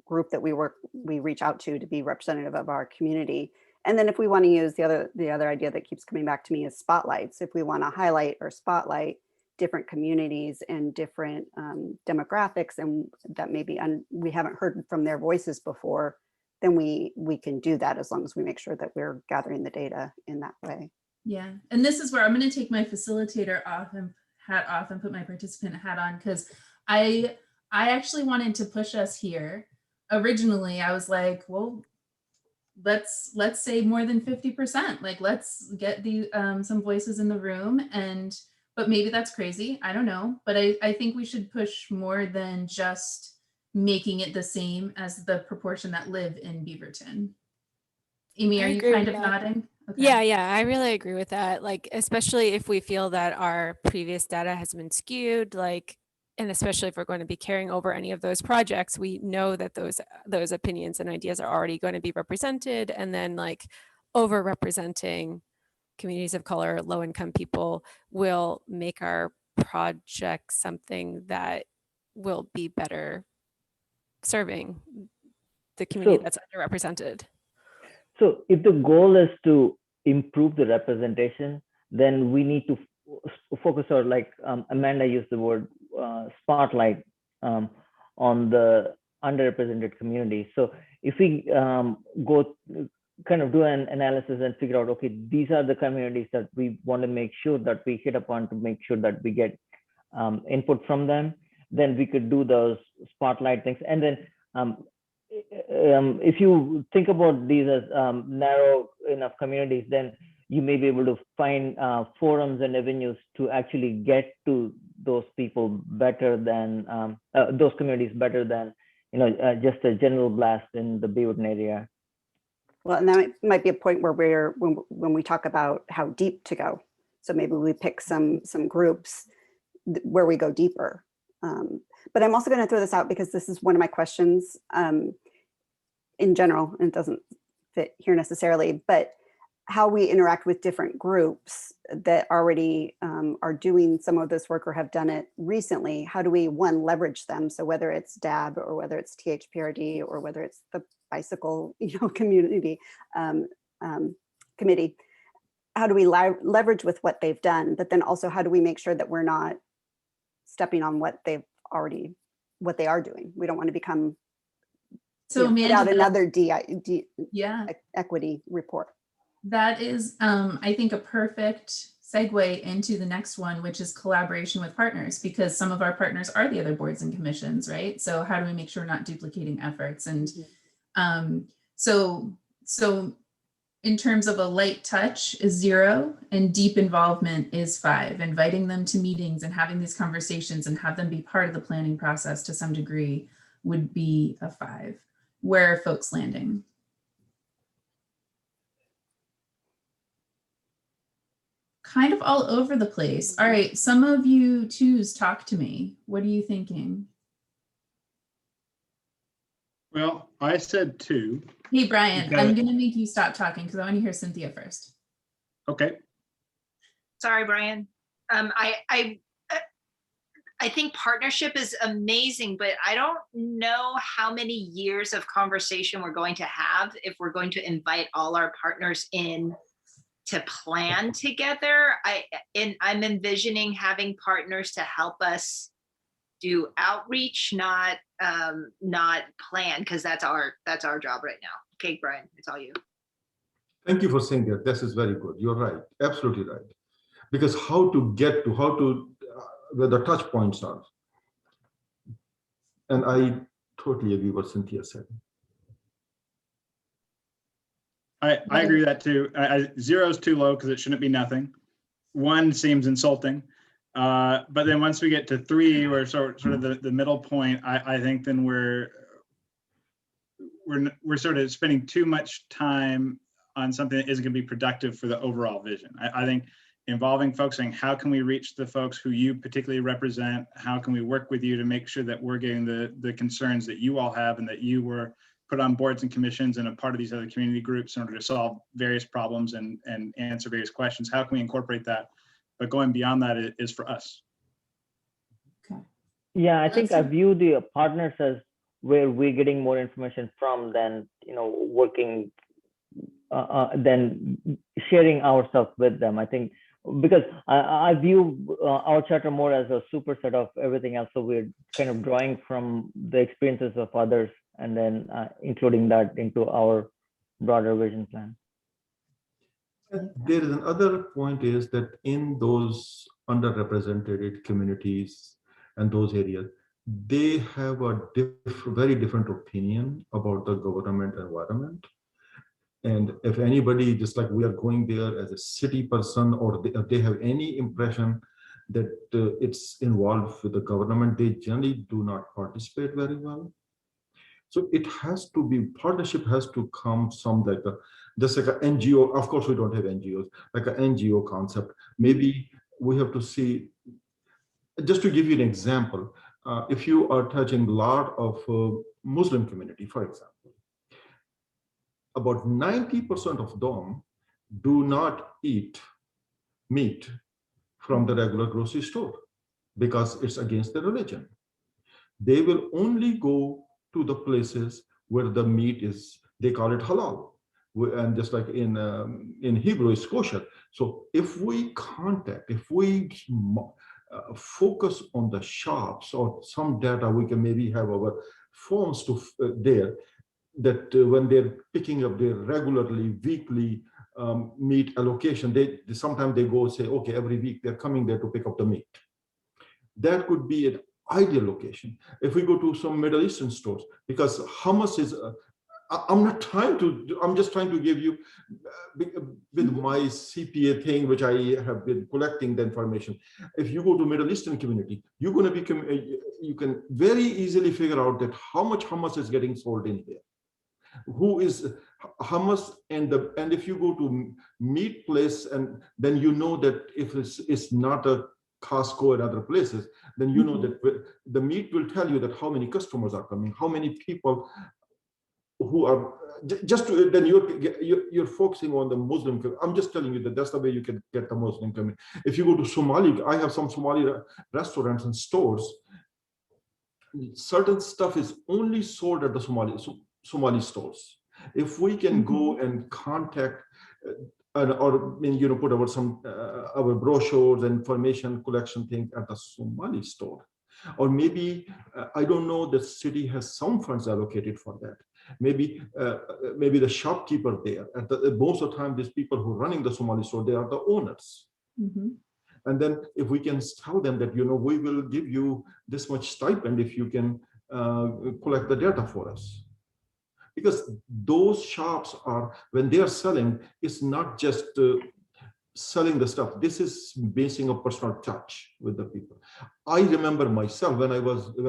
group that we reach out to be representative of our community. And then if we want to use the other idea that keeps coming back to me is spotlights. If we want to highlight or spotlight different communities and different demographics and that maybe we haven't heard from their voices before, then we can do that as long as we make sure that we're gathering the data in that way. Yeah, and this is where I'm going to take my facilitator hat off and put my participant hat on, because I actually wanted to push us here. Originally, I was like, well, let's say more than 50%. Like, let's get some voices in the room but maybe that's crazy. I don't know. But I think we should push more than just making it the same as the proportion that live in Beaverton. Amy, are you kind of nodding? Okay. Yeah, I really agree with that. Like, especially if we feel that our previous data has been skewed, and especially if we're going to be carrying over any of those projects, we know that those opinions and ideas are already going to be represented, and then over-representing communities of color, low-income people will make our project something that will be better serving the community that's underrepresented? So if the goal is to improve the representation, then we need to focus on, like Amanda used the word spotlight on the underrepresented community. So if we go kind of do an analysis and figure out, okay, these are the communities that we want to make sure that we hit upon to make sure that we get input from them, then we could do those spotlight things. And then if you think about these as narrow enough communities, then you may be able to find forums and avenues to actually get to those people better than those communities better than just a general blast in the Beaverton area. Well, and that might be a point where when we talk about how deep to go. So maybe we pick some groups where we go deeper. But I'm also going to throw this out because this is one of my questions in general, and it doesn't fit here necessarily, but how we interact with different groups that already are doing some of this work or have done it recently. How do we, one, leverage them? So whether it's DAB or whether it's THPRD or whether it's the bicycle community committee, how do we leverage with what they've done? But then also, how do we make sure that we're not stepping on what they are doing? We don't want to become put out another equity report. That is, I think, a perfect segue into the next one, which is collaboration with partners, because some of our partners are the other boards and commissions, right? So how do we make sure we're not duplicating efforts? And so in terms of a light touch is 0 and deep involvement is 5. Inviting them to meetings and having these conversations and have them be part of the planning process to some degree would be a 5. Where are folks landing? Kind of all over the place. All right, some of you twos, talk to me. What are you thinking? Well, I said 2. Hey, Brian, I'm going to make you stop talking because I want to hear Cynthia first. Okay. Sorry, Brian. I think partnership is amazing, but I don't know how many years of conversation we're going to have if we're going to invite all our partners in to plan together. I'm envisioning having partners to help us do outreach, not plan, because that's our job right now. Okay, Brian, it's all you. Thank you for saying that. This is very good. You're right, absolutely right. Because how to get to where the touch points are. And I totally agree with what Cynthia said. I agree with that too. 0 is too low because it shouldn't be nothing. 1 seems insulting. But then once we get to 3, we're sort of the middle point, I think then we're sort of spending too much time on something that isn't going to be productive for the overall vision. I think involving folks saying, how can we reach the folks who you particularly represent? How can we work with you to make sure that we're getting the concerns that you all have and that you were put on boards and commissions and a part of these other community groups in order to solve various problems and answer various questions? How can we incorporate that? But going beyond that is for us. Okay. Yeah, I think I view the partners as where we're getting more information from than working, than sharing our stuff with them. I think because I view our chapter more as a superset of everything else. So we're kind of drawing from the experiences of others and then including that into our broader vision plan. There is another point is that in those underrepresented communities and those areas, they have a very different opinion about the government environment. And if anybody, just like we are going there as a city person, or if they have any impression that it's involved with the government, they generally do not participate very well. So it has to be, partnership has to come some like just like an NGO. Of course, we don't have NGOs, like an NGO concept. Maybe we have to see, just to give you an example, if you are touching a lot of Muslim community, for example, about 90% of them do not eat meat from the regular grocery store. because it's against the religion. They will only go to the places where the meat is, they call it halal. And just like in Hebrew, it's kosher. So if we focus on the shops or some data, we can maybe have our forms to there, that when they're picking up their regularly weekly meat allocation, sometimes they go say, okay, every week they're coming there to pick up the meat. That could be an ideal location. If we go to some Middle Eastern stores, because hummus is I'm just trying to give you with my CPA thing, which I have been collecting the information. If you go to Middle Eastern community, you're going to become, you can very easily figure out that how much hummus is getting sold in here. Who is hummus, and if you go to meat place, and then you know that if it's not a Costco and other places, then you know that the meat will tell you that how many customers are coming, how many people who are then you're focusing on the Muslim. I'm just telling you that that's the way you can get the Muslim community. If you go to Somali, I have some Somali restaurants and stores. Certain stuff is only sold at the Somali stores. If we can go and contact or put our brochures and information collection thing at the Somali store, or maybe I don't know, the city has some funds allocated for that. Maybe the shopkeeper there. Most of the time, these people who are running the Somali store, they are the owners. And then if we can tell them that, we will give you this much stipend if you can collect the data for us. Because those shops are, when they are selling, it's not just selling the stuff. This is basing a personal touch with the people. I remember myself when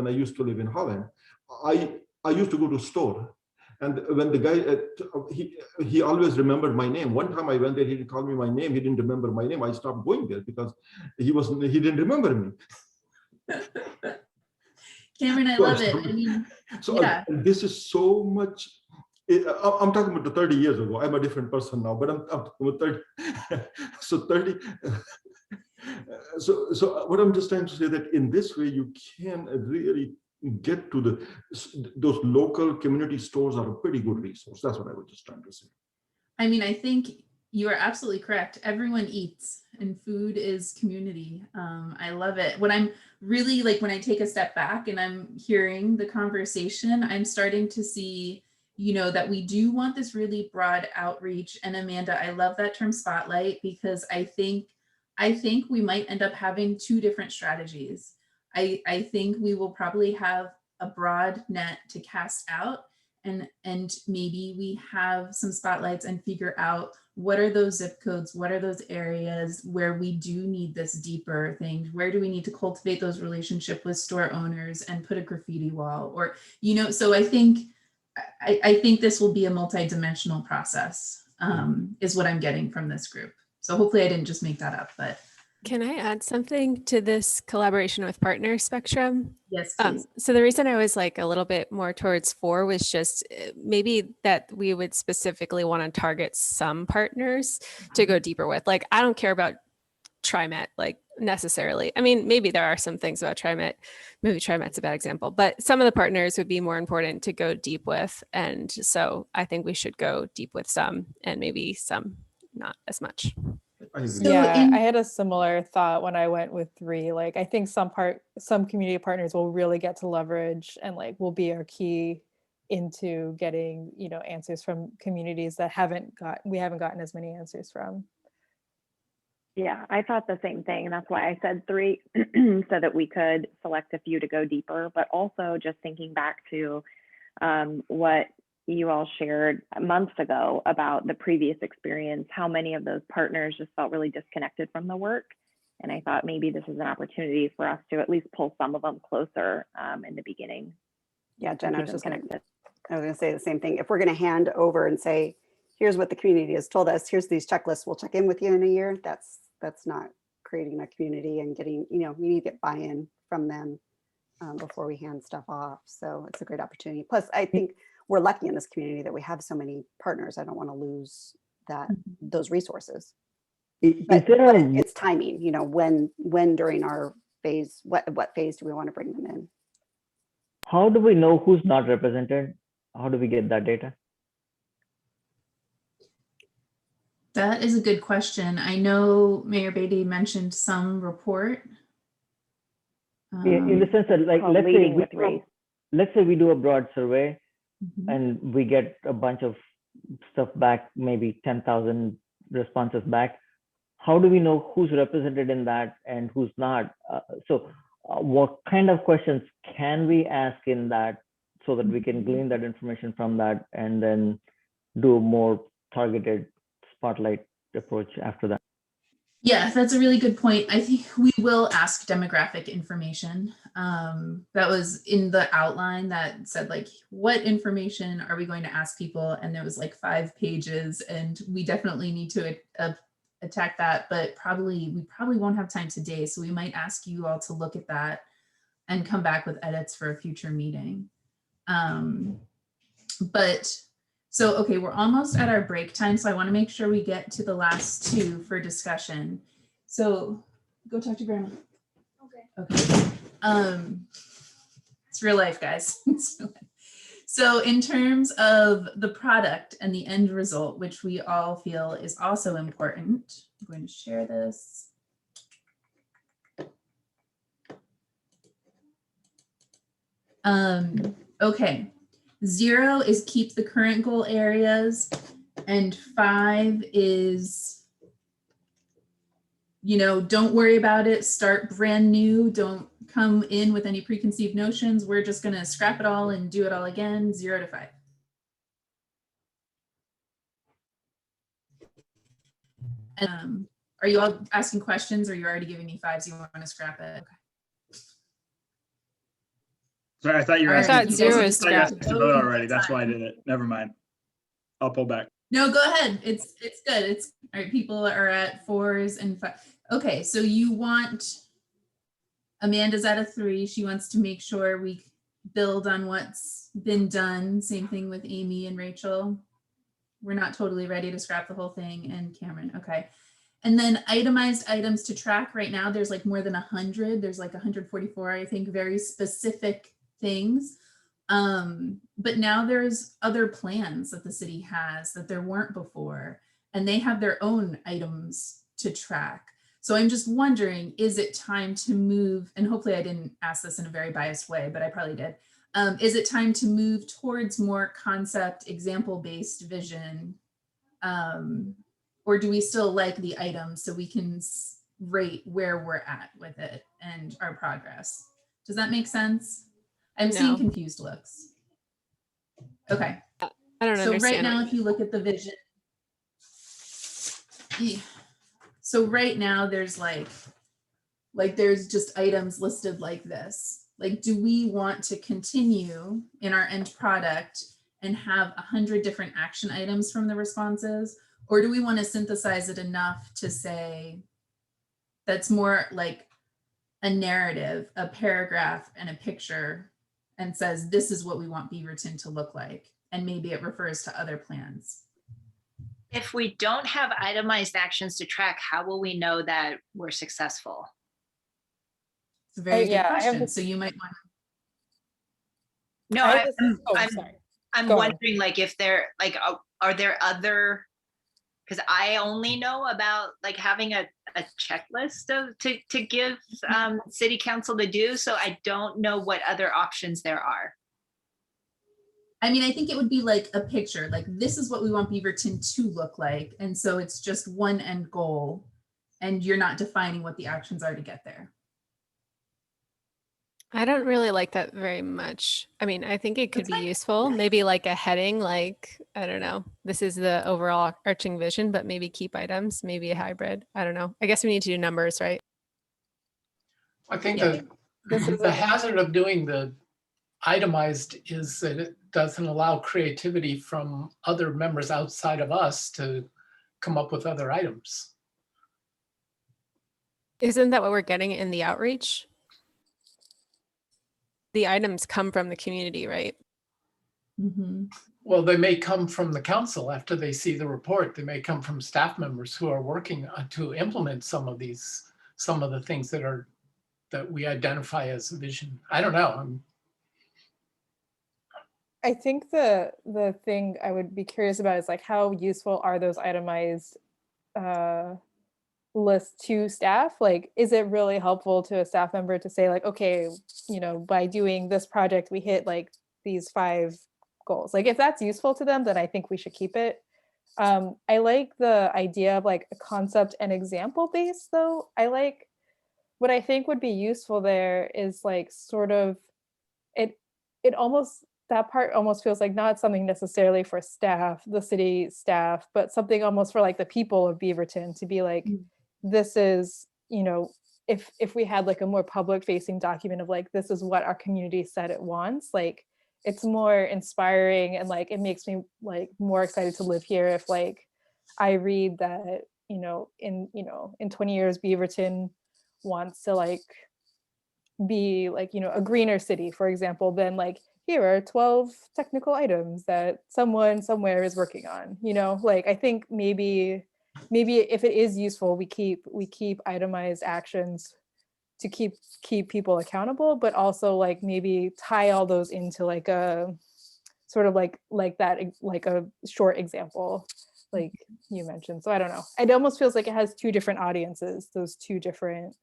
I used to live in Holland, I used to go to store. And when the guy, he always remembered my name. One time I went there, he didn't call me my name. He didn't remember my name. I stopped going there because he didn't remember me. Cameron, I love it. I mean, yeah. This is so much. I'm talking about the 30 years ago. I'm a different person now, but I'm talking about 30. So 30. So what I'm just trying to say that in this way, you can really get to those local community stores are a pretty good resource. That's what I was just trying to say. I mean, I think you are absolutely correct. Everyone eats, and food is community. I love it. What I'm really like, when I take a step back and I'm hearing the conversation, I'm starting to see, that we do want this really broad outreach. And Amanda, I love that term spotlight, because I think we might end up having two different strategies. I think we will probably have a broad net to cast out, and maybe we have some spotlights and figure out what are those zip codes, what are those areas where we do need this deeper thing, where do we need to cultivate those relationships with store owners and put a graffiti wall, or, so I think this will be a multi-dimensional process, is what I'm getting from this group. So hopefully I didn't just make that up, but. Can I add something to this collaboration with partner spectrum? Yes, please. So the reason I was like a little bit more towards 4 was just maybe that we would specifically want to target some partners to go deeper with. Like, I don't care about TriMet, like necessarily. I mean, maybe there are some things about TriMet, maybe TriMet's a bad example, but some of the partners would be more important to go deep with. And so I think we should go deep with some, and maybe some not as much. Yeah, I had a similar thought when I went with 3. Like, I think some community partners will really get to leverage and like will be our key into getting, answers from communities that we haven't gotten as many answers from. Yeah, I thought the same thing. And that's why I said 3, so that we could select a few to go deeper, but also just thinking back to what you all shared months ago about the previous experience, how many of those partners just felt really disconnected from the work. And I thought maybe this is an opportunity for us to at least pull some of them closer in the beginning. Yeah, Jen, I was going to say the same thing. If we're going to hand over and say, here's what the community has told us, here's these checklists, we'll check in with you in a year, that's not creating a community and getting, we need to get buy-in from them before we hand stuff off. So it's a great opportunity. Plus, I think we're lucky in this community that we have so many partners. I don't want to lose those resources. But it's timing, when during our phase, what phase do we want to bring them in? How do we know who's not represented? How do we get that data? That is a good question. I know Mayor Beaty mentioned some report. In the sense that, like, let's say we do a broad survey and we get a bunch of stuff back, maybe 10,000 responses back. How do we know who's represented in that and who's not? What kind of questions can we ask in that so that we can glean that information from that and then do a more targeted spotlight approach after that? Yeah, that's a really good point. I think we will ask demographic information. That was in the outline that said, like, what information are we going to ask people? And there was like 5 pages, and we definitely need to attack that, but we probably won't have time today. So we might ask you all to look at that and come back with edits for a future meeting. Okay, we're almost at our break time, so I want to make sure we get to the last 2 for discussion. So go talk to Grandma. Okay. It's real life, guys. So in terms of the product and the end result, which we all feel is also important, I'm going to share this. Okay. 0 is keep the current goal areas, and 5 is, don't worry about it, start brand new, don't come in with any preconceived notions. We're just going to scrap it all and do it all again, 0 to 5. Are you all asking questions, or you're already giving me 5s? You want to scrap it? Okay. Sorry, I thought you were asking. I thought 0 is to vote already. That's why I did it. Never mind. I'll pull back. No, go ahead. It's good. It's all right. People are at 4s and 5. Okay, so you want, Amanda's at a 3. She wants to make sure we build on what's been done. Same thing with Amy and Rachel. We're not totally ready to scrap the whole thing. And Cameron, okay. And then itemized items to track. Right now, there's like more than 100. There's like 144, I think, very specific things. But now there's other plans that the city has that there weren't before, and they have their own items to track. So I'm just wondering, is it time to move, and hopefully I didn't ask this in a very biased way, but I probably did. Is it time to move towards more concept, example-based vision? Or do we still like the items so we can rate where we're at with it and our progress? Does that make sense? I'm seeing confused looks. Okay. I don't understand. So right now, if you look at the vision, so right now there's like there's just items listed like this. Like, do we want to continue in our end product and have 100 different action items from the responses? Or do we want to synthesize it enough to say that's more like a narrative, a paragraph and a picture, and says, this is what we want Beaverton to look like. And maybe it refers to other plans. If we don't have itemized actions to track, how will we know that we're successful? It's a very good question. So you might want to. No, I'm wondering, like, if there, like, are there other, because I only know about like having a checklist to give city council to do. So I don't know what other options there are. I mean, I think it would be like a picture, like this is what we want Beaverton to look like. And so it's just one end goal and you're not defining what the actions are to get there. I don't really like that very much. I mean, I think it could be useful. Maybe like a heading, like, I don't know, this is the overall arching vision, but maybe keep items, maybe a hybrid. I don't know. I guess we need to do numbers, right? I think the hazard of doing the itemized is that it doesn't allow creativity from other members outside of us to come up with other items. Isn't that what we're getting in the outreach? The items come from the community, right? Mm-hmm. Well, they may come from the council after they see the report. They may come from staff members who are working to implement some of the things that are that we identify as a vision. I don't know. I think the thing I would be curious about is like how useful are those itemized lists to staff? Like, is it really helpful to a staff member to say like, okay, you know, by doing this project, we hit like these 5 goals? Like if that's useful to them, then I think we should keep it. I like the idea of like a concept and example base though. I like what I think would be useful there is like sort of it almost, that part almost feels like not something necessarily for staff, the city staff, but something almost for like the people of Beaverton to be like, this is, you know, if we had like a more public facing document of like, this is what our community said it wants, like it's more inspiring and like it makes me like more excited to live here if like I read that, you know, in 20 years Beaverton wants to like be like, you know, a greener city, for example, then like here are 12 technical items that someone somewhere is working on, you know, like I think maybe if it is useful, we keep itemized actions to keep people accountable, but also like maybe tie all those into like a sort of like that, like a short example like you mentioned. So I don't know, it almost feels like it has 2 different audiences, those 2 different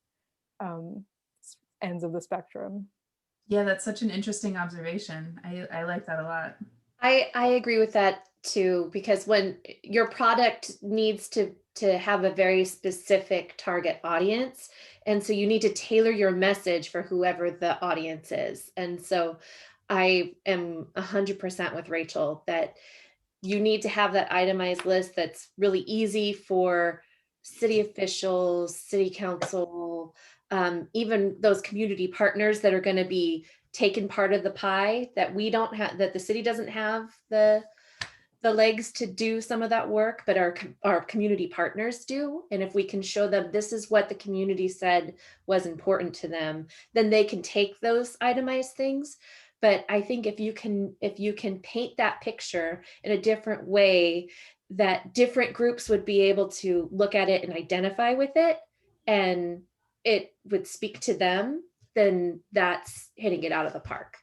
ends of the spectrum. Yeah, that's such an interesting observation. I like that a lot. I agree with that too, because when your product needs to have a very specific target audience, and so you need to tailor your message for whoever the audience is. And so I am 100% with Rachel that you need to have that itemized list that's really easy for city officials, city council, even those community partners that are going to be taken part of the pie that we don't have, that the city doesn't have the legs to do some of that work, but our community partners do. And if we can show them this is what the community said was important to them, then they can take those itemized things. But I think if you can paint that picture in a different way, that different groups would be able to look at it and identify with it, and it would speak to them, then that's hitting it out of the park.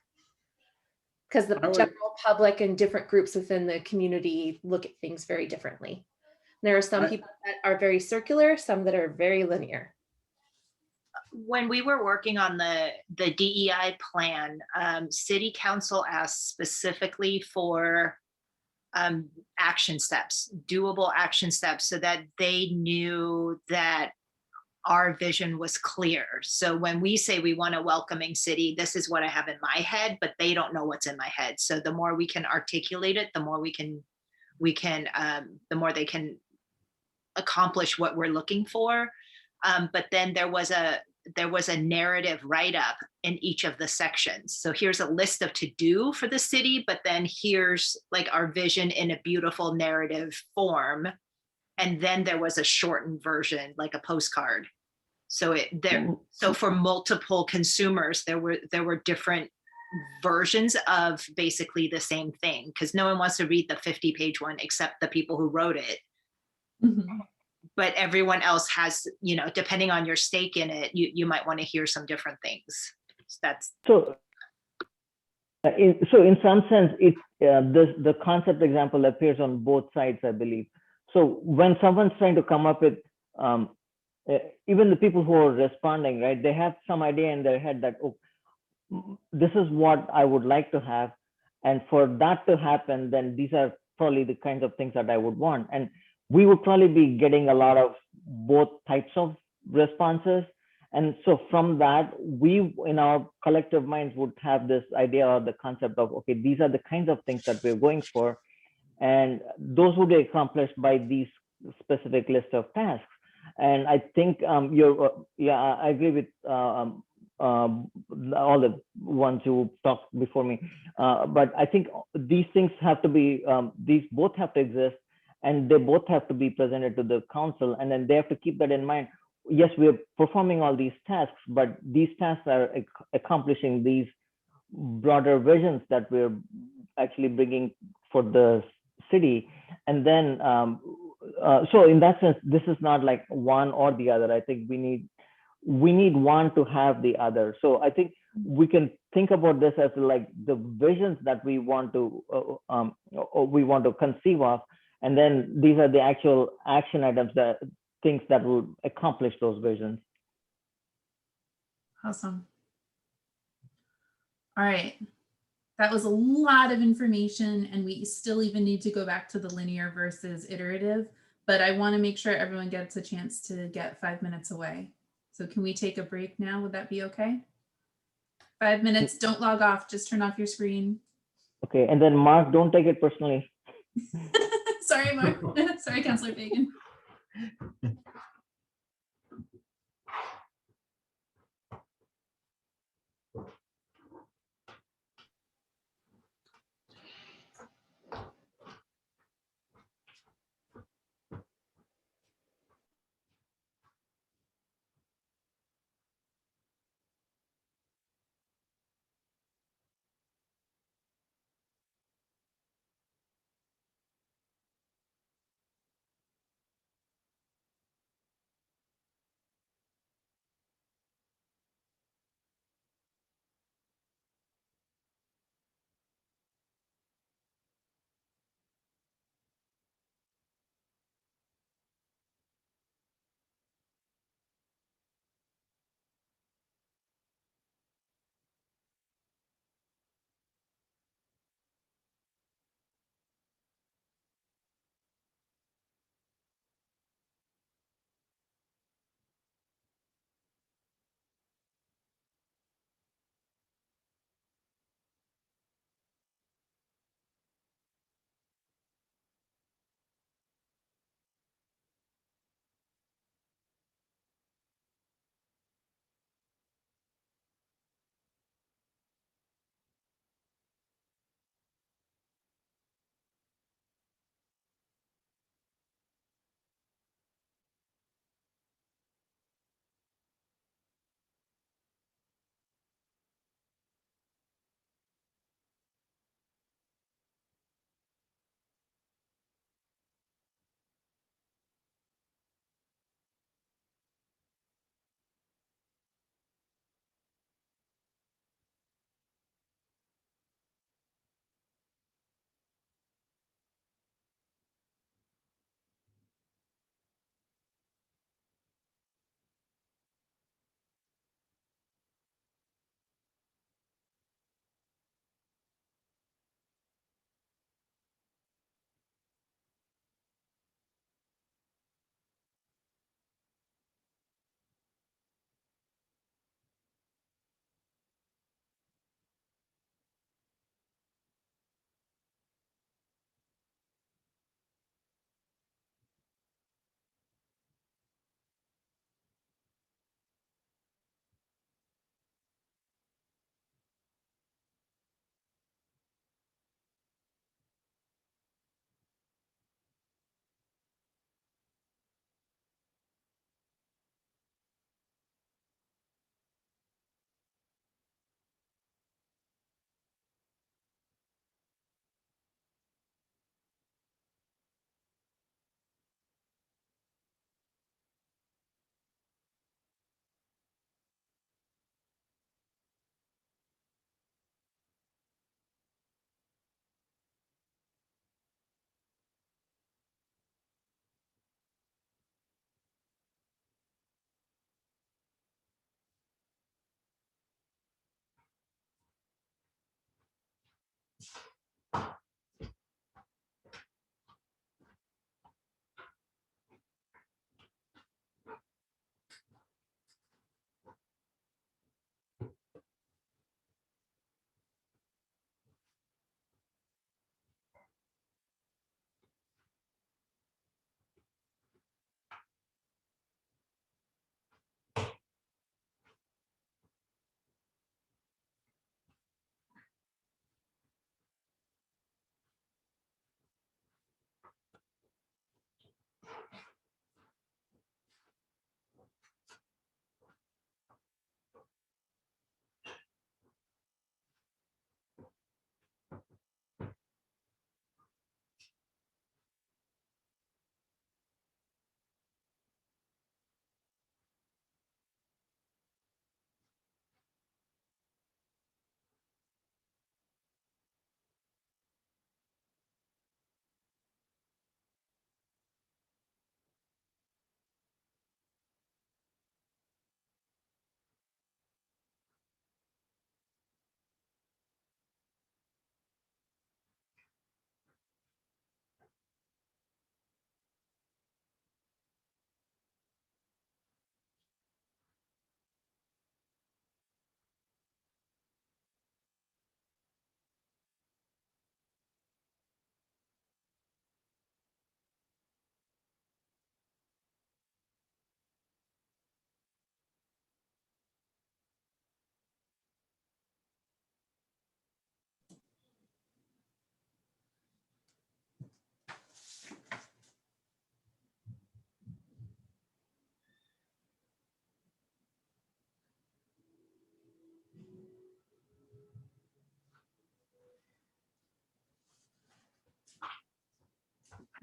Because the general public and different groups within the community look at things very differently. There are some people that are very circular, some that are very linear. When we were working on the DEI plan, City Council asked specifically for action steps, doable action steps, so that they knew that our vision was clear. So when we say we want a welcoming city, this is what I have in my head, but they don't know what's in my head. So the more we can articulate it, the more the more they can accomplish what we're looking for. But then there was a narrative write-up in each of the sections. So here's a list of to do for the city, but then here's like our vision in a beautiful narrative form. And then there was a shortened version, like a postcard. So so for multiple consumers, there were different versions of basically the same thing, because no one wants to read the 50-page one except the people who wrote it. Mm-hmm. But everyone else has, you know, depending on your stake in it, you might want to hear some different things. So in some sense, the concept example appears on both sides, I believe. So when someone's trying to come up with, even the people who are responding, right, they have some idea in their head that, oh, this is what I would like to have. And for that to happen, then these are probably the kinds of things that I would want. And we would probably be getting a lot of both types of responses. And so from that, we in our collective minds would have this idea or the concept of, okay, these are the kinds of things that we're going for. And those would be accomplished by these specific list of tasks. And I think I agree with all the ones who talked before me. But I think these things have to be, these both have to exist, and they both have to be presented to the council. And then they have to keep that in mind. Yes, we're performing all these tasks, but these tasks are accomplishing these broader visions that we're actually bringing for the city. And then, so in that sense, this is not like one or the other. I think we need we need one to have the other. So I think we can think about this as like the visions that we want to conceive of, and then these are the actual action items, that things that will accomplish those visions. Awesome. All right. That was a lot of information, and we still even need to go back to the linear versus iterative, but I want to make sure everyone gets a chance to get 5 minutes away. So can we take a break now? Would that be okay? 5 minutes, don't log off, just turn off your screen. Okay, and then Mark, don't take it personally. Sorry, Mark. Sorry, Councilor Fagin.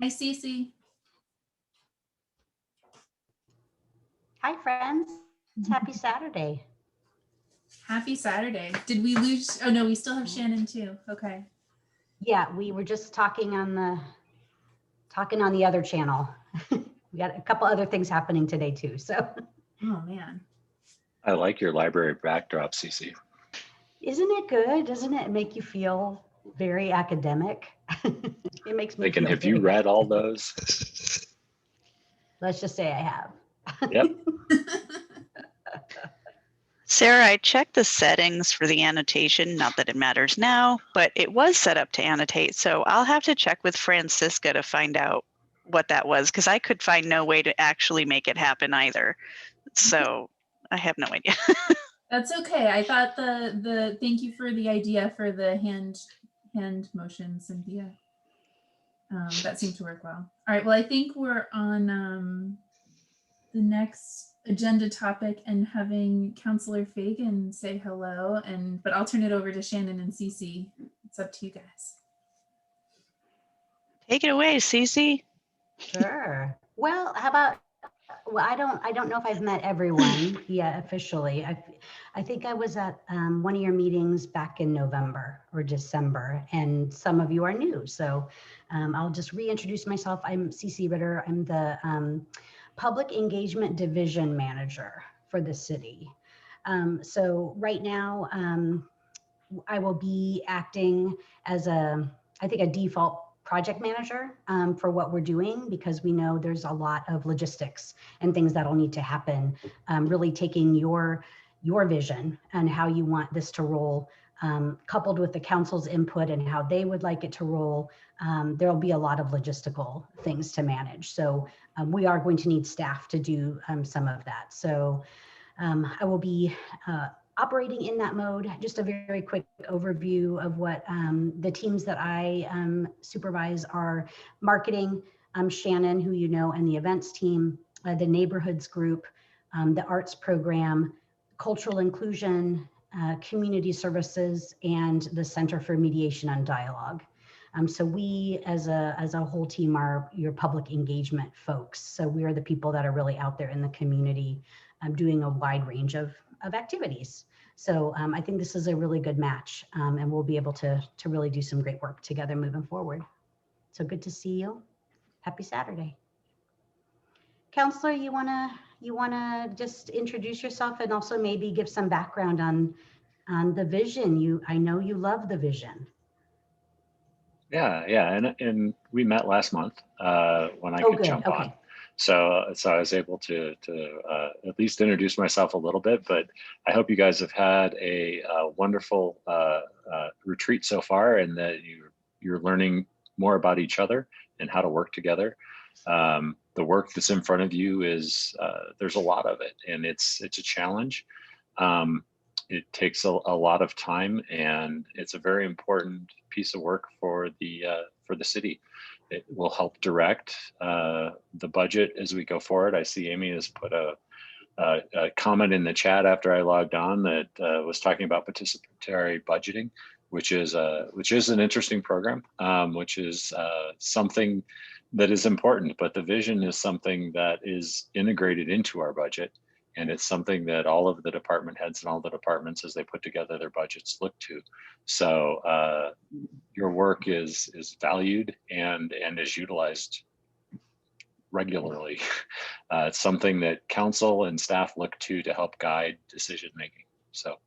Hi, CeCe. Hi, friends. Happy Saturday. Happy Saturday. Did we lose? Oh no, we still have Shannon too. Okay. Yeah, we were just talking on the other channel. We got a couple other things happening today too. So. Oh man. I like your library backdrop, CeCe. Isn't it good? Doesn't it make you feel very academic? It makes me Thinking, feel have you very read all academic. those? Let's just say I have. Yep. Sarah, I checked the settings for the annotation, not that it matters now, but it was set up to annotate. So I'll have to check with Francisca to find out what that was, because I could find no way to actually make it happen either. So I have no idea. That's okay. I thought the thank you for the idea for the hand motion, Cynthia. That seemed to work well. All right. Well, I think we're on the next agenda topic and having Councilor Fagin say hello, but I'll turn it over to Shannon and CeCe. It's up to you guys. Take it away, CeCe. Sure. Well, how about, well, I don't know if I've met everyone yet officially. I think I was at one of your meetings back in November or December, and some of you are new. So I'll just reintroduce myself. I'm CeCe Ritter. I'm the Public Engagement Division Manager for the city. So right now, I will be acting as I think a default project manager for what we're doing, because we know there's a lot of logistics and things that'll need to happen, really taking your vision and how you want this to roll, coupled with the council's input and how they would like it to roll. There'll be a lot of logistical things to manage. So we are going to need staff to do some of that. So I will be operating in that mode. Just a very quick overview of what the teams that I supervise are: marketing, Shannon, who you know, and the events team, the neighborhoods group, the arts program, cultural inclusion, community services, and the Center for Mediation and Dialogue. So we as a whole team are your public engagement folks. So we are the people that are really out there in the community doing a wide range of activities. So I think this is a really good match, and we'll be able to really do some great work together moving forward. So good to see you. Happy Saturday. Councilor, you wanna just introduce yourself and also maybe give some background on the vision. I know you love the vision. Yeah, and we met last month when I could jump on. So I was able to at least introduce myself a little bit, but I hope you guys have had a wonderful retreat so far, and that you're learning more about each other and how to work together. The work that's in front of you is there's a lot of it, and it's a challenge. It takes a lot of time, and it's a very important piece of work for the city. It will help direct the budget as we go forward. I see Amy has put a comment in the chat after I logged on that was talking about participatory budgeting, which is an interesting program, which is something that is important. But the vision is something that is integrated into our budget. And it's something that all of the department heads and all the departments, as they put together their budgets, look to. So your work is valued and is utilized regularly. It's something that council and staff look to help guide decision making. So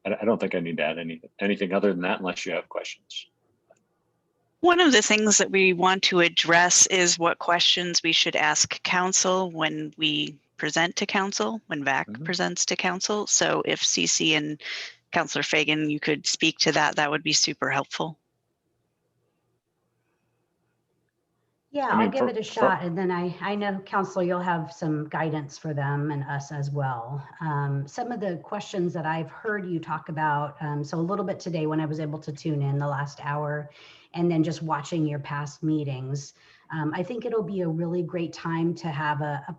I don't think I need to add anything other than that, unless you have questions. One of the things that we want to address is what questions we should ask council when we present to council, when VAC presents to council. So if CeCe and Councilor Fagin, you could speak to that, that would be super helpful. Yeah, I'll give it a shot, and then I know, Councilor, you'll have some guidance for them and us as well. Some of the questions that I've heard you talk about, so a little bit today when I was able to tune in the last hour, and then just watching your past meetings, I think it'll be a really great time to have a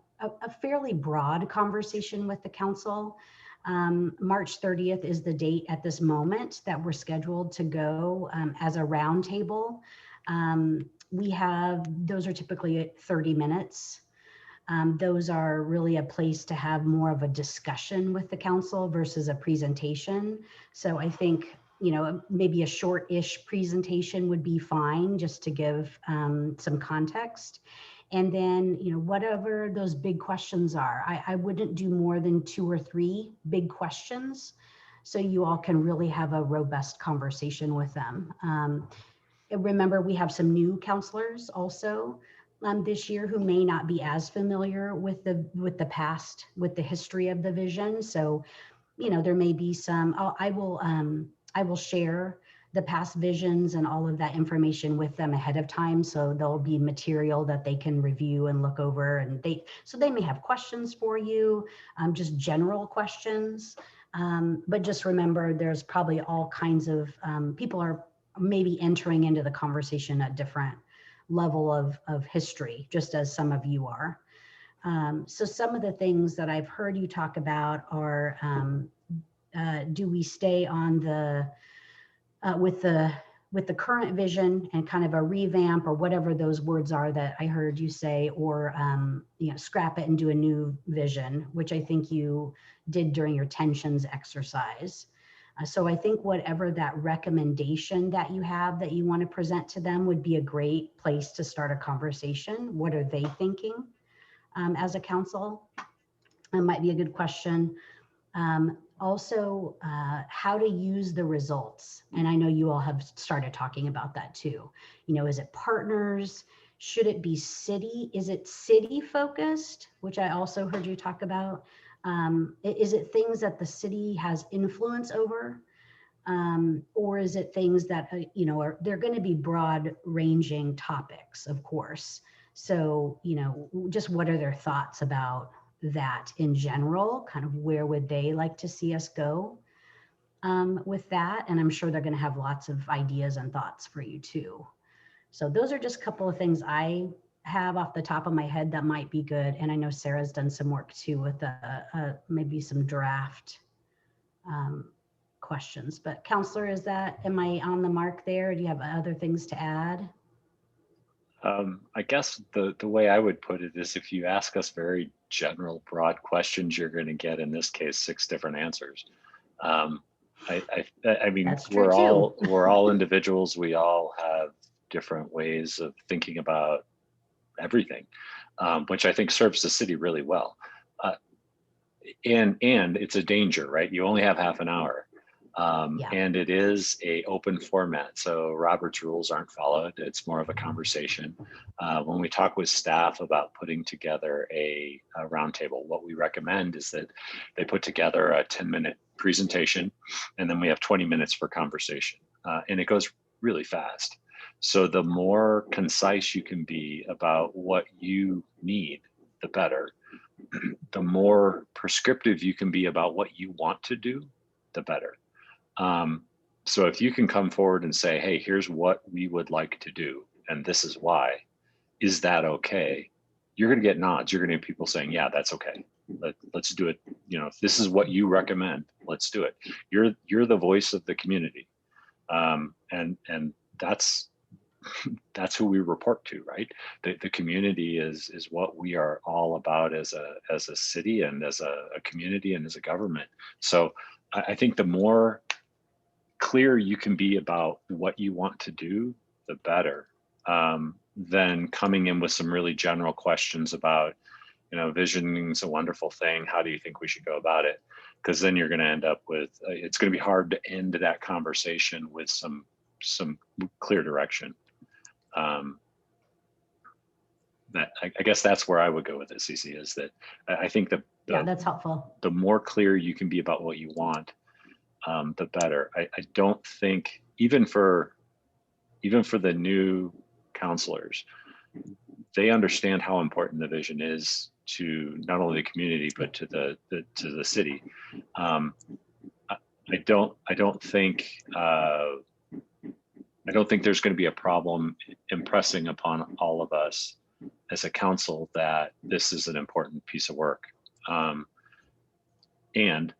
fairly broad conversation with the council. March 30th is the date at this moment that we're scheduled to go as a roundtable. those are typically at 30 minutes. Those are really a place to have more of a discussion with the council versus a presentation. So I think, you know, maybe a short-ish presentation would be fine, just to give some context. And then, you know, whatever those big questions are, I wouldn't do more than 2 or 3 big questions, so you all can really have a robust conversation with them. Remember, we have some new counselors also this year who may not be as familiar with the past, with the history of the vision. So, you know, there may be some. I will share the past visions and all of that information with them ahead of time, so there'll be material that they can review and look over, and they may have questions for you, just general questions. But just remember, there's probably all kinds of people are maybe entering into the conversation at different level of history, just as some of you are. So some of the things that I've heard you talk about are, do we stay on with the current vision and kind of a revamp, or whatever those words are that I heard you say, or you know, scrap it and do a new vision, which I think you did during your tensions exercise. So I think whatever that recommendation that you have that you want to present to them would be a great place to start a conversation. What are they thinking as a council? That might be a good question. Also, how to use the results. And I know you all have started talking about that too. You know, is it partners? Should it be city? Is it city focused, which I also heard you talk about? Is it things that the city has influence over? Or is it things that, you know, they're going to be broad ranging topics, of course. So, you know, just what are their thoughts about that in general? Kind of where would they like to see us go with that? And I'm sure they're going to have lots of ideas and thoughts for you too. So those are just a couple of things I have off the top of my head that might be good. And I know Sarah's done some work too with maybe some draft questions. But Councilor, am I on the mark there? Do you have other things to add? I guess the way I would put it is, if you ask us very general, broad questions, you're going to get, in this case, 6 different answers. I mean, we're all individuals. We all have different ways of thinking about everything, which I think serves the city really well. And it's a danger, right? You only have half an hour. And it is a open format, so Robert's rules aren't followed. It's more of a conversation. When we talk with staff about putting together a roundtable, what we recommend is that they put together a 10-minute presentation, and then we have 20 minutes for conversation, and it goes really fast. So the more concise you can be about what you need, the better. The more prescriptive you can be about what you want to do, the better. So if you can come forward and say, hey, here's what we would like to do, and this is why, is that okay? You're going to get nods. You're going to get people saying, yeah, that's okay. Let's do it. You know, if this is what you recommend, let's do it. You're the voice of the community. And that's who we report to, right? The community is what we are all about as a city and as a community and as a government. So I think the more clear you can be about what you want to do, the better. Than coming in with some really general questions about, you know, visioning's a wonderful thing. How do you think we should go about it? Because then you're going to end up with, it's going to be hard to end that conversation with some clear direction. That I guess that's where I would go with it, CeCe, is that I think that's helpful. The more clear you can be about what you want, the better. I don't think, even for the new counselors, they understand how important the vision is to not only the community but to the city. I don't think there's going to be a problem impressing upon all of us as a council that this is an important piece of work. And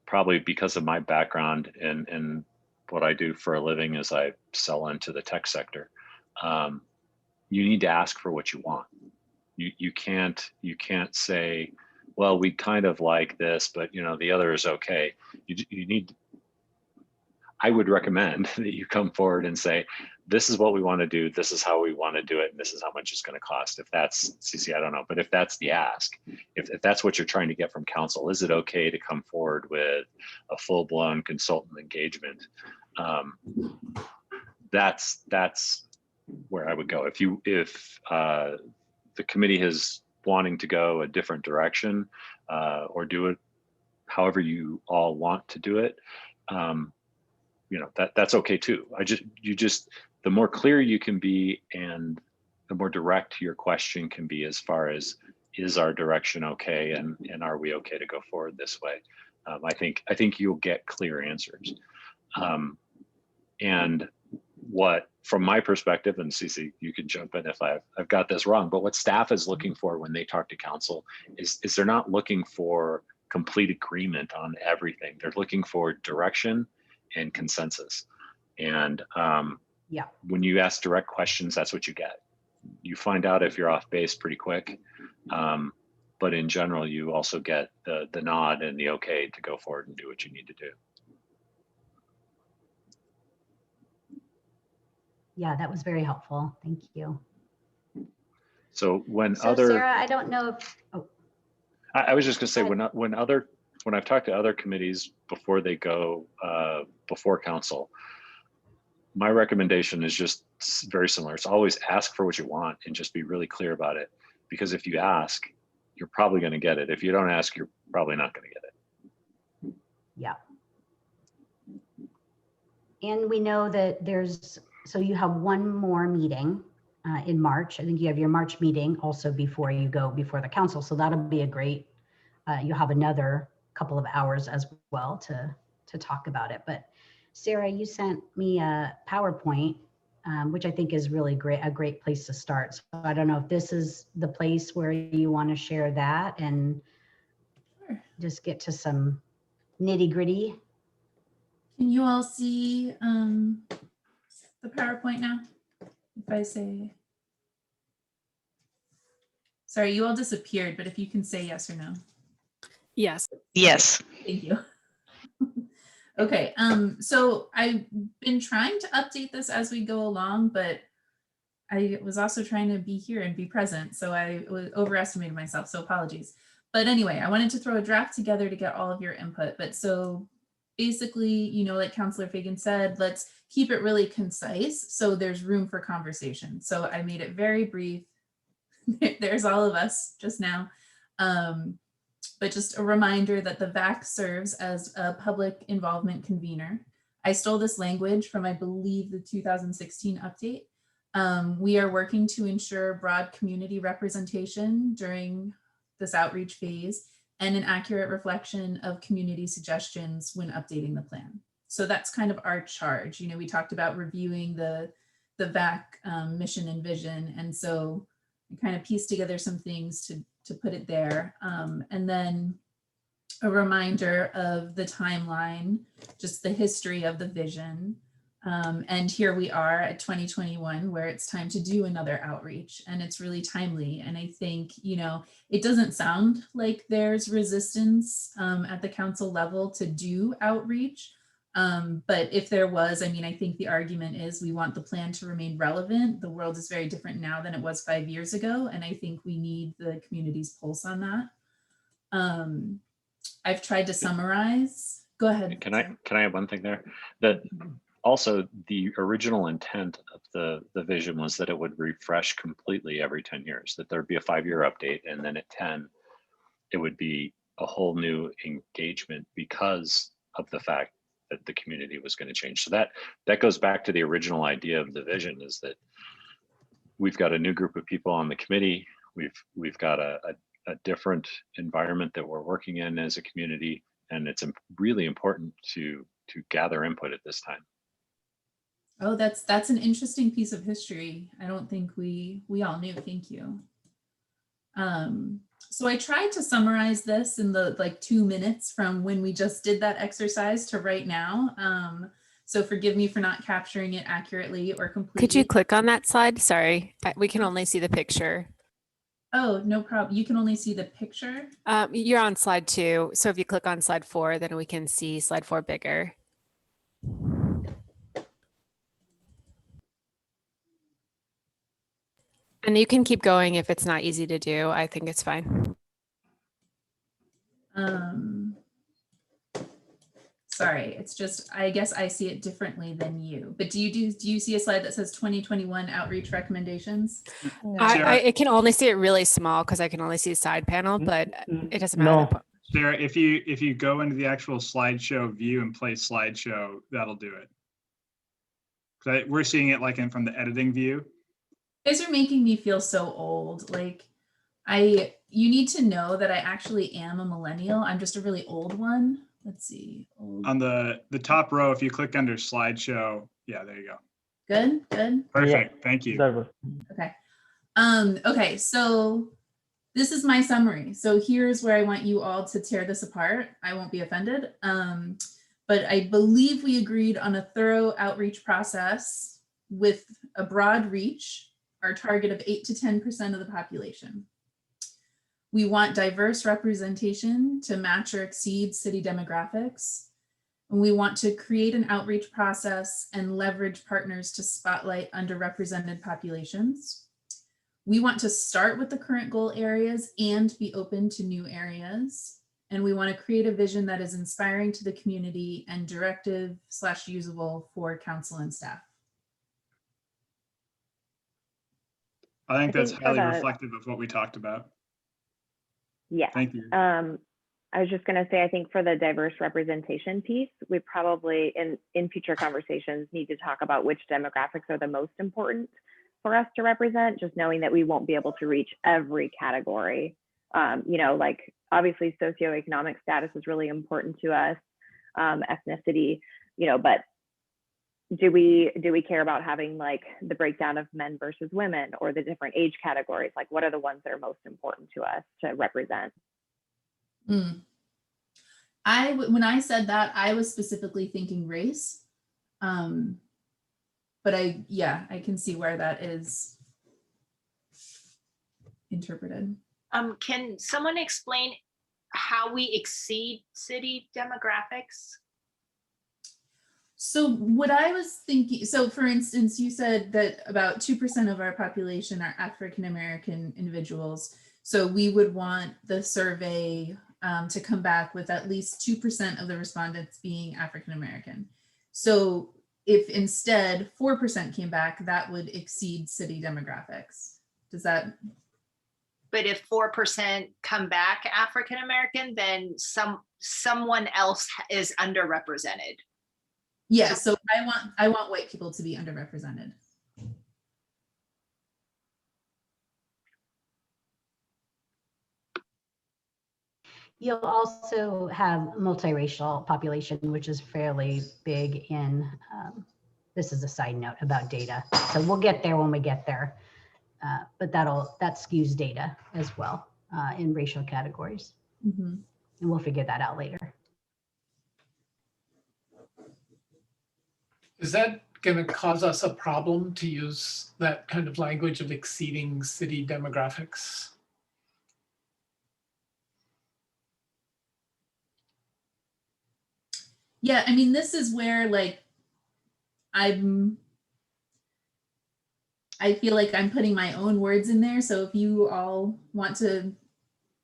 probably because of my background and what I do for a living is I sell into the tech sector. you need to ask for what you want. You can't say, well, we kind of like this, but the other is okay. You need. I would recommend that you come forward and say, this is what we want to do. This is how we want to do it. And this is how much it's going to cost. If that's CeCe, I don't know. But if that's the ask, if that's what you're trying to get from council, is it okay to come forward with a full-blown consultant engagement? That's where I would go. If the committee is wanting to go a different direction or do it however you all want to do it, that's okay too. The more clear you can be and the more direct your question can be as far as, is our direction okay, and are we okay to go forward this way? I think you'll get clear answers. And what, from my perspective, and CeCe, you can jump in if I've got this wrong, but what staff is looking for when they talk to council is they're not looking for complete agreement on everything. They're looking for direction and consensus. And when you ask direct questions, that's what you get. You find out if you're off base pretty quick. But in general, you also get the nod and the okay to go forward and do what you need to do. Yeah, that was very helpful. Thank you. So Sarah, I don't know if, I was just gonna say, when I've talked to other committees before they go before council, my recommendation is just very similar. It's always ask for what you want and just be really clear about it. Because if you ask, you're probably going to get it. If you don't ask, you're probably not going to get it. Yeah. And we know that so you have one more meeting in March. I think you have your March meeting also before you go before the council. So that'll be a great, you'll have another couple of hours as well to talk about it. But Sarah, you sent me a PowerPoint, which I think is really a great place to start. So I don't know if this is the place where you want to share that and just get to some nitty gritty. Can you all see the PowerPoint now? If I say, sorry, you all disappeared, but if you can say yes or no. Yes. Yes. Thank you. Okay, so I've been trying to update this as we go along, but I was also trying to be here and be present, so I overestimated myself, so apologies. But anyway, I wanted to throw a draft together to get all of your input. But so basically, like Councilor Fagin said, let's keep it really concise so there's room for conversation. So I made it very brief. There's all of us just now. But just a reminder that the VAC serves as a public involvement convener. I stole this language from, I believe, the 2016 update. We are working to ensure broad community representation during this outreach phase and an accurate reflection of community suggestions when updating the plan. So that's kind of our charge. We talked about reviewing the VAC mission and vision. And so I kind of pieced together some things to put it there. And then a reminder of the timeline, just the history of the vision. And here we are at 2021, where it's time to do another outreach, and it's really timely. And I think, it doesn't sound like there's resistance at the council level to do outreach. But if there was, I think the argument is we want the plan to remain relevant. The world is very different now than it was 5 years ago. And I think we need the community's pulse on that. I've tried to summarize. Go ahead. Can I have one thing there? That also the original intent of the vision was that it would refresh completely every 10 years, that there'd be a 5-year update. And then at 10, it would be a whole new engagement because of the fact that the community was going to change. So that goes back to the original idea of the vision, is that we've got a new group of people on the committee. We've got a different environment that we're working in as a community, and it's really important to gather input at this time. Oh, that's an interesting piece of history. I don't think we all knew. Thank you. So I tried to summarize this in the 2 minutes from when we just did that exercise to right now. So forgive me for not capturing it accurately or completely. Could you click on that slide? Sorry, we can only see the picture. Oh, no problem. You can only see the picture? You're on slide 2. So if you click on slide 4, then we can see slide 4 bigger. And you can keep going if it's not easy to do. I think it's fine. Sorry, it's just, I guess I see it differently than you. But do you see a slide that says 2021 outreach recommendations? No. I can only see it really small because I can only see the side panel, but it doesn't matter. No. Sarah, if you go into the actual slideshow view and play slideshow, that'll do it. So we're seeing it like from the editing view. You guys are making me feel so old. Like you need to know that I actually am a millennial. I'm just a really old one. Let's see. On the top row, if you click under slideshow, yeah, there you go. Good, good. Perfect, yeah. Thank you. Okay. Okay, so this is my summary. So here's where I want you all to tear this apart. I won't be offended. But I believe we agreed on a thorough outreach process with a broad reach, our target of 8 to 10% of the population. We want diverse representation to match or exceed city demographics. And we want to create an outreach process and leverage partners to spotlight underrepresented populations. We want to start with the current goal areas and be open to new areas. And we want to create a vision that is inspiring to the community and directive/usable for council and staff. I think that's highly reflective of what we talked about. Yeah. Thank you. I was just going to say, I think for the diverse representation piece, we probably in future conversations need to talk about which demographics are the most important for us to represent, just knowing that we won't be able to reach every category. You know, like obviously socioeconomic status is really important to us, ethnicity, you know, but do we care about having like the breakdown of men versus women or the different age categories? Like what are the ones that are most important to us to represent? When I said that, I was specifically thinking race. But I can see where that is interpreted. Can someone explain how we exceed city demographics? So what I was thinking, so for instance, you said that about 2% of our population are African-American individuals. So we would want the survey to come back with at least 2% of the respondents being African-American. So if instead 4% came back, that would exceed city demographics. Does that? But if 4% come back African-American, then someone else is underrepresented. Yeah, so I want white people to be underrepresented. You'll also have multiracial population, which is fairly big in, this is a side note about data. So we'll get there when we get there, but that skews data as well in racial categories. Mm-hmm. And we'll figure that out later. Is that going to cause us a problem to use that kind of language of exceeding city demographics? Yeah, I mean, this is where like I feel like I'm putting my own words in there. So if you all want to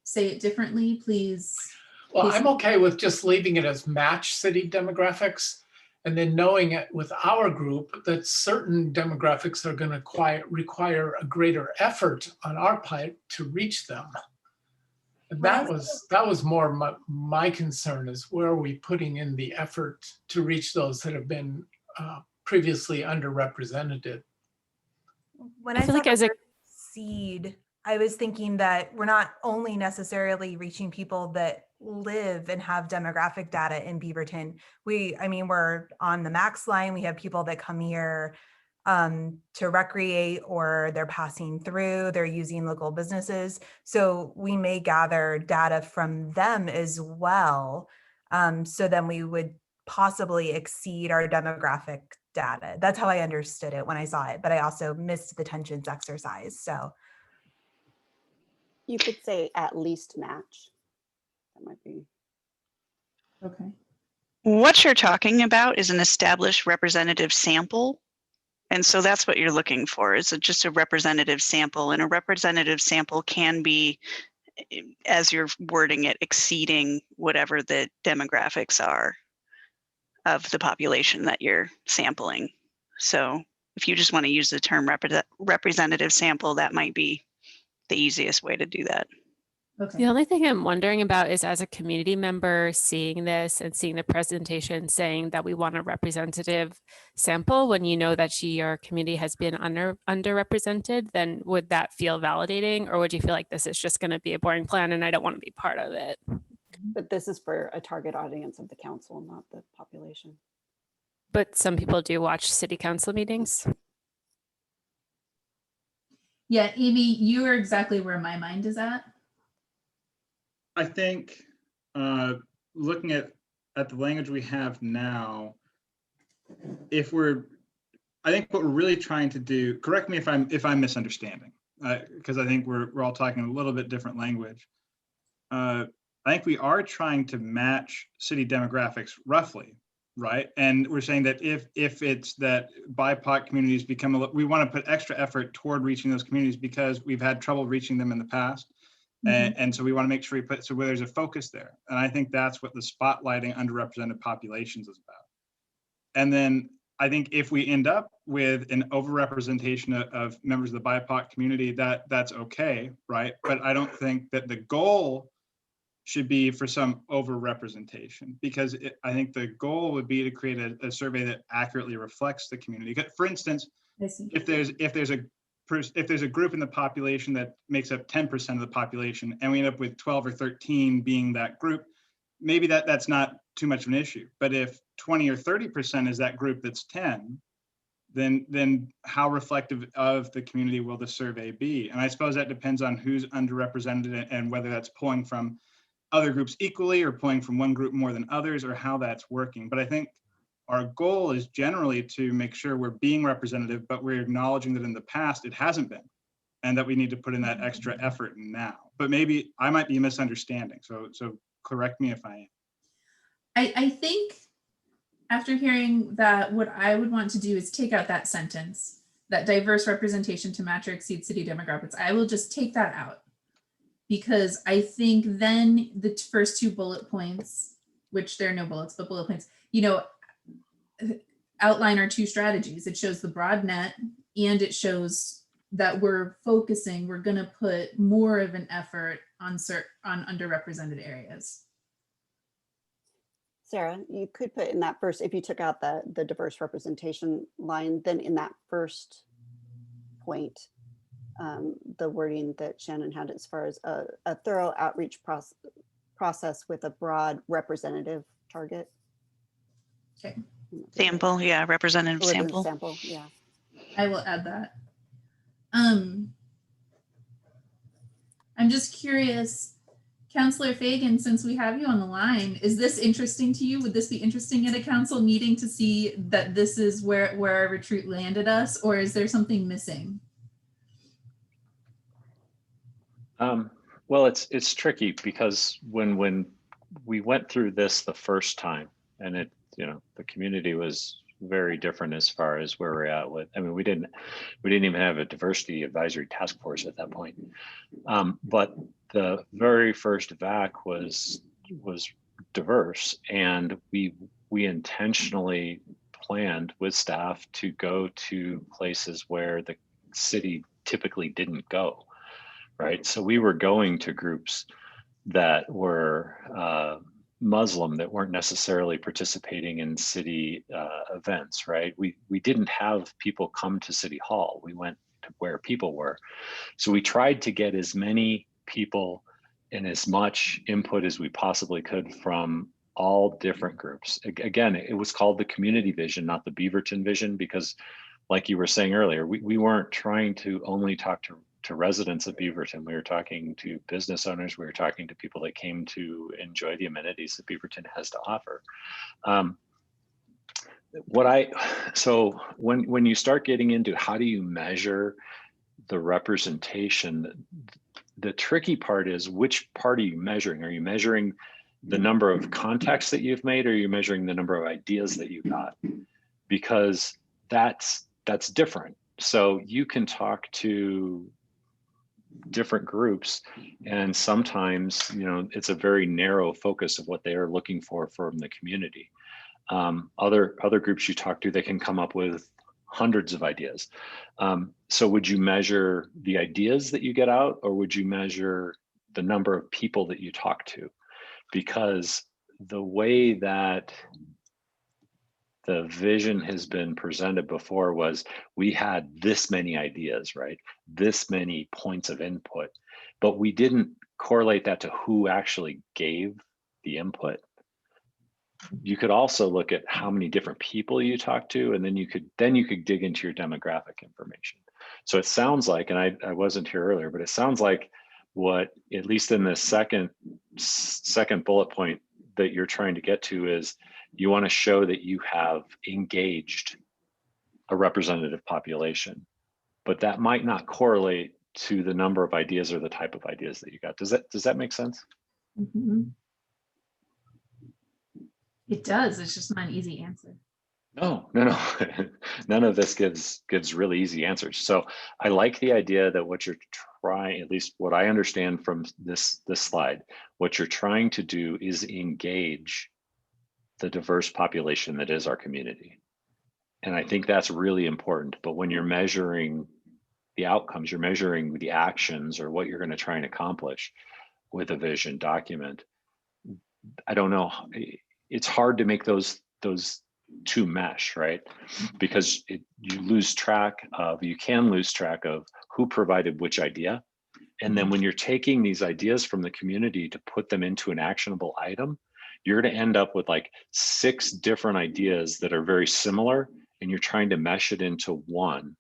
say it differently, please. Well, I'm okay with just leaving it as match city demographics. And then knowing it with our group that certain demographics are going to require a greater effort on our part to reach them. And that was more my concern, is where are we putting in the effort to reach those that have been previously underrepresented. When I feel like as a seed, I was thinking that we're not only necessarily reaching people that live and have demographic data in Beaverton. We're on the Max line. We have people that come here to recreate, or they're passing through, they're using local businesses. So we may gather data from them as well. So then we would possibly exceed our demographic data. That's how I understood it when I saw it, but I also missed the tensions exercise. So you could say at least match. That might be. Okay. What you're talking about is an established representative sample. And so that's what you're looking for, is just a representative sample. And a representative sample can be, as you're wording it, exceeding whatever the demographics are of the population that you're sampling. So if you just want to use the term representative sample, that might be the easiest way to do that. Okay. The only thing I'm wondering about is, as a community member seeing this and seeing the presentation saying that we want a representative sample when you know that your community has been underrepresented, then would that feel validating, or would you feel like this is just going to be a boring plan and I don't want to be part of it? But this is for a target audience of the council, not the population. But some people do watch city council meetings. Yeah, Amy, you are exactly where my mind is at. I think looking at the language we have now, I think what we're really trying to do, correct me if I'm misunderstanding, because I think we're all talking a little bit different language. I think we are trying to match city demographics roughly, right? And we're saying that if it's that BIPOC communities we want to put extra effort toward reaching those communities because we've had trouble reaching them in the past. And so we want to make sure where there's a focus there. And I think that's what the spotlighting underrepresented populations is about. And then I think if we end up with an overrepresentation of members of the BIPOC community, that's okay, right? But I don't think that the goal should be for some overrepresentation, because I think the goal would be to create a survey that accurately reflects the community. For instance, if there's a group in the population that makes up 10% of the population and we end up with 12 or 13 being that group, maybe that's not too much of an issue. But if 20 or 30% is that group that's 10, then how reflective of the community will the survey be? And I suppose that depends on who's underrepresented and whether that's pulling from other groups equally or pulling from one group more than others, or how that's working. But I think our goal is generally to make sure we're being representative, but we're acknowledging that in the past it hasn't been, and that we need to put in that extra effort now. But maybe I might be misunderstanding, so correct me if I am. I think after hearing that, what I would want to do is take out that sentence, that diverse representation to match or exceed city demographics. I will just take that out, because I think then the first two bullet points, which there are no bullets, but bullet points, outline our two strategies. It shows the broad net, and it shows that we're going to put more of an effort on underrepresented areas. Sarah, you could put in that first, if you took out the diverse representation line, then in that first point, the wording that Shannon had as far as a thorough outreach process with a broad representative target. Okay. Sample, yeah, representative sample. Sample, yeah. I will add that. I'm just curious, Councilor Fagin, since we have you on the line, is this interesting to you? Would this be interesting at a council meeting to see that this is where our retreat landed us, or is there something missing? Well, it's tricky, because when we went through this the first time, and the community was very different as far as where we're at with. I mean, we didn't even have a diversity advisory task force at that point. But the very first VAC was diverse, and we intentionally planned with staff to go to places where the city typically didn't go, right? So we were going to groups that were Muslim, that weren't necessarily participating in city events, right? We didn't have people come to City Hall. We went to where people were. So we tried to get as many people and as much input as we possibly could from all different groups. Again, it was called the community vision, not the Beaverton vision, because like you were saying earlier, we weren't trying to only talk to residents of Beaverton. We were talking to business owners. We were talking to people that came to enjoy the amenities that Beaverton has to offer. So when you start getting into how do you measure the representation, the tricky part is which part are you measuring? Are you measuring the number of contacts that you've made, or are you measuring the number of ideas that you got? Because that's different. So you can talk to different groups, and sometimes, you know, it's a very narrow focus of what they are looking for from the community. Other groups you talk to, they can come up with hundreds of ideas. So would you measure the ideas that you get out, or would you measure the number of people that you talk to? Because the way that the vision has been presented before was we had this many ideas, right? This many points of input, but we didn't correlate that to who actually gave the input. You could also look at how many different people you talk to, and then you could dig into your demographic information. So it sounds like, and I wasn't here earlier, but it sounds like what, at least in the second bullet point that you're trying to get to, is you want to show that you have engaged a representative population, but that might not correlate to the number of ideas or the type of ideas that you got. Does that make sense? Mm-hmm. It does. It's just not an easy answer. No. None of this gives really easy answers. So I like the idea that what you're trying, at least what I understand from this slide, what you're trying to do is engage the diverse population that is our community. And I think that's really important. But when you're measuring the outcomes, you're measuring the actions or what you're going to try and accomplish with a vision document. I don't know. It's hard to make those two mesh, right? Because you can lose track of who provided which idea. And then when you're taking these ideas from the community to put them into an actionable item, you're going to end up with like 6 different ideas that are very similar, and you're trying to mesh it into one.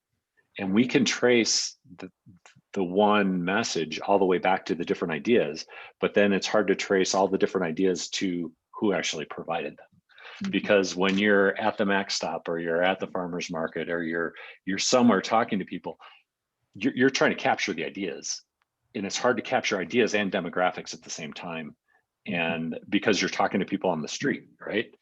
And we can trace the one message all the way back to the different ideas, but then it's hard to trace all the different ideas to who actually provided them. Because when you're at the Mac stop, or you're at the farmer's market, or you're somewhere talking to people, you're trying to capture the ideas, and it's hard to capture ideas and demographics at the same time. And because you're talking to people on the street, right?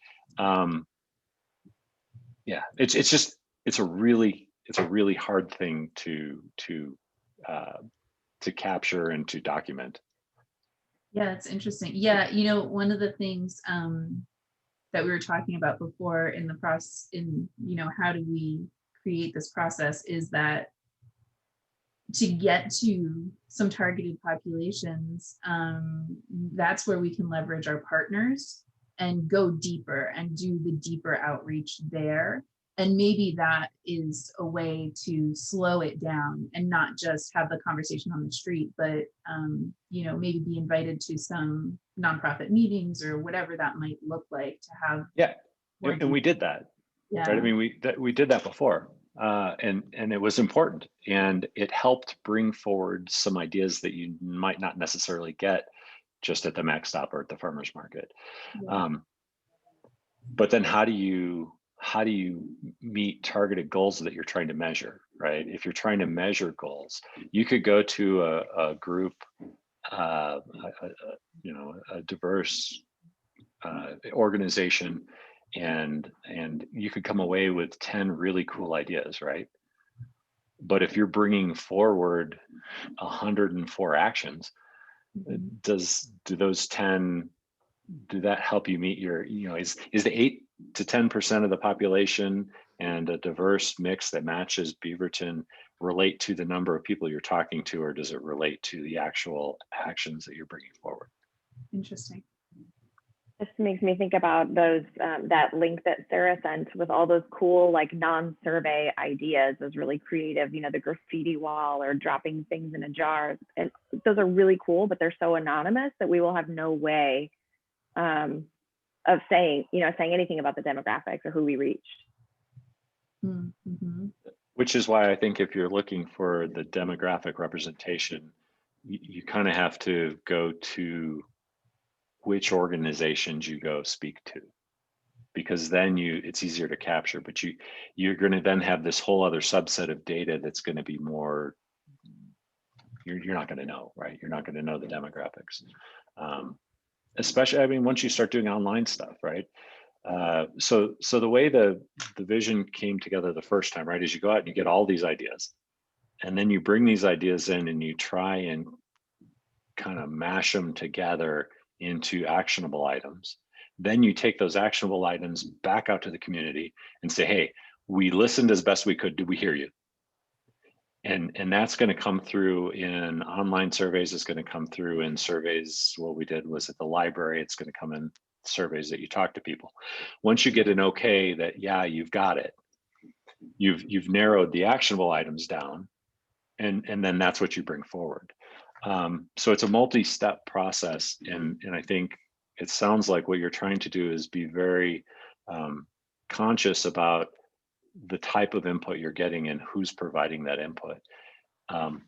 Yeah, it's a really hard thing to capture and to document. Yeah, it's interesting. Yeah, you know, one of the things that we were talking about before in the process, in, you know, how do we create this process, is that to get to some targeted populations, that's where we can leverage our partners and go deeper and do the deeper outreach there. And maybe that is a way to slow it down and not just have the conversation on the street, but you know, maybe be invited to some nonprofit meetings or whatever that might look like to have. Yeah, and we did that. Yeah. Right. I mean, we did that before, and it was important, and it helped bring forward some ideas that you might not necessarily get just at the Mac stop or at the farmer's market. Yeah. But then how do you meet targeted goals that you're trying to measure, right? If you're trying to measure goals, you could go to a group, you know, a diverse organization, and you could come away with 10 really cool ideas, right? But if you're bringing forward 104 actions, do those 10, do that help you meet your, you know, is the 8 to 10% of the population and a diverse mix that matches Beaverton relate to the number of people you're talking to, or does it relate to the actual actions that you're bringing forward? Interesting. This makes me think about those, that link that Sarah sent with all those cool, like non-survey ideas is really creative, you know, the graffiti wall or dropping things in a jar. And those are really cool, but they're so anonymous that we will have no way of saying anything about the demographics or who we reached. Mm-hmm. Which is why I think if you're looking for the demographic representation, you kind of have to go to which organizations you go speak to, because then it's easier to capture, but you're going to then have this whole other subset of data that's going to be more, you're not going to know, right? You're not going to know the demographics. Especially, I mean, once you start doing online stuff, right? So the way the vision came together the first time, right, is you go out and you get all these ideas, and then you bring these ideas in and you try and kind of mash them together into actionable items. Then you take those actionable items back out to the community and say, hey, we listened as best we could. Did we hear you? And that's going to come through in online surveys. It's going to come through in surveys. What we did was at the library. It's going to come in surveys that you talk to people. Once you get an okay that, yeah, you've got it, you've narrowed the actionable items down, and then that's what you bring forward. So it's a multi-step process, and I think it sounds like what you're trying to do is be very conscious about the type of input you're getting and who's providing that input,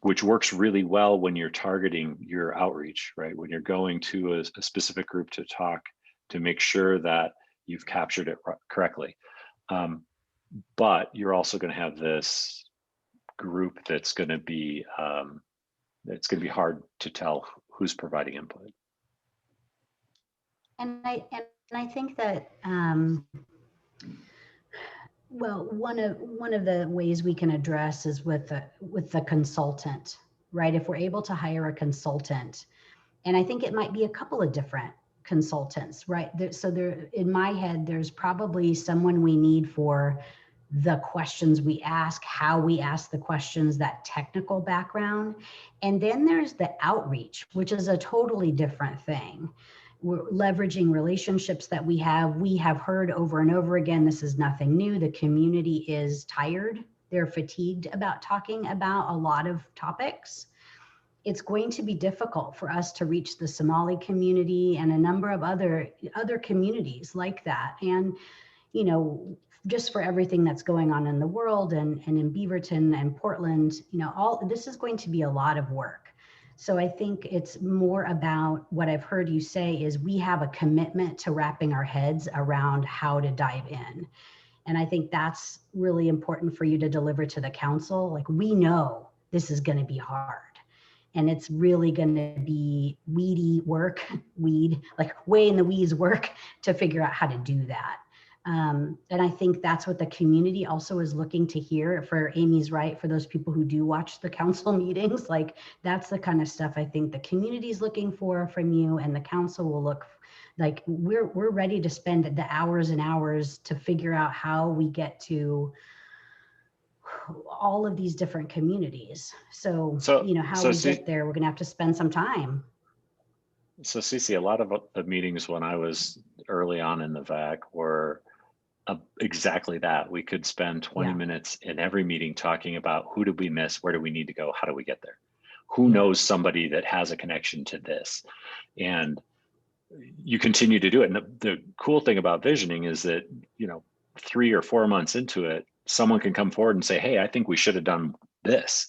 which works really well when you're targeting your outreach, right? When you're going to a specific group to talk, to make sure that you've captured it correctly. But you're also going to have this group that's going to be hard to tell who's providing input. And I think that well, one of the ways we can address is with the consultant, right? If we're able to hire a consultant, and I think it might be a couple of different consultants, right? So in my head, there's probably someone we need for the questions we ask, how we ask the questions, that technical background. And then there's the outreach, which is a totally different thing. We're leveraging relationships that we have heard over and over again. This is nothing new. The community is tired. They're fatigued about talking about a lot of topics. It's going to be difficult for us to reach the Somali community and a number of other communities like that. And, you know, just for everything that's going on in the world and in Beaverton and Portland, you know, this is going to be a lot of work. So I think it's more about what I've heard you say is we have a commitment to wrapping our heads around how to dive in. And I think that's really important for you to deliver to the council. Like, we know this is going to be hard, and it's really going to be weedy work, like way in the weeds work to figure out how to do that. And I think that's what the community also is looking to hear. For Amy's right, for those people who do watch the council meetings, like that's the kind of stuff I think the community is looking for from you, and the council will look like we're ready to spend the hours and hours to figure out how we get to all of these different communities. So you know, how we get there, we're going to have to spend some time. So CeCe, a lot of the meetings when I was early on in the VAC were exactly that. We could spend 20 minutes in every meeting talking about who did we miss, where do we need to go, how do we get there, who knows somebody that has a connection to this, and you continue to do it. And the cool thing about visioning is that, you know, 3 or 4 months into it, someone can come forward and say, hey, I think we should have done this,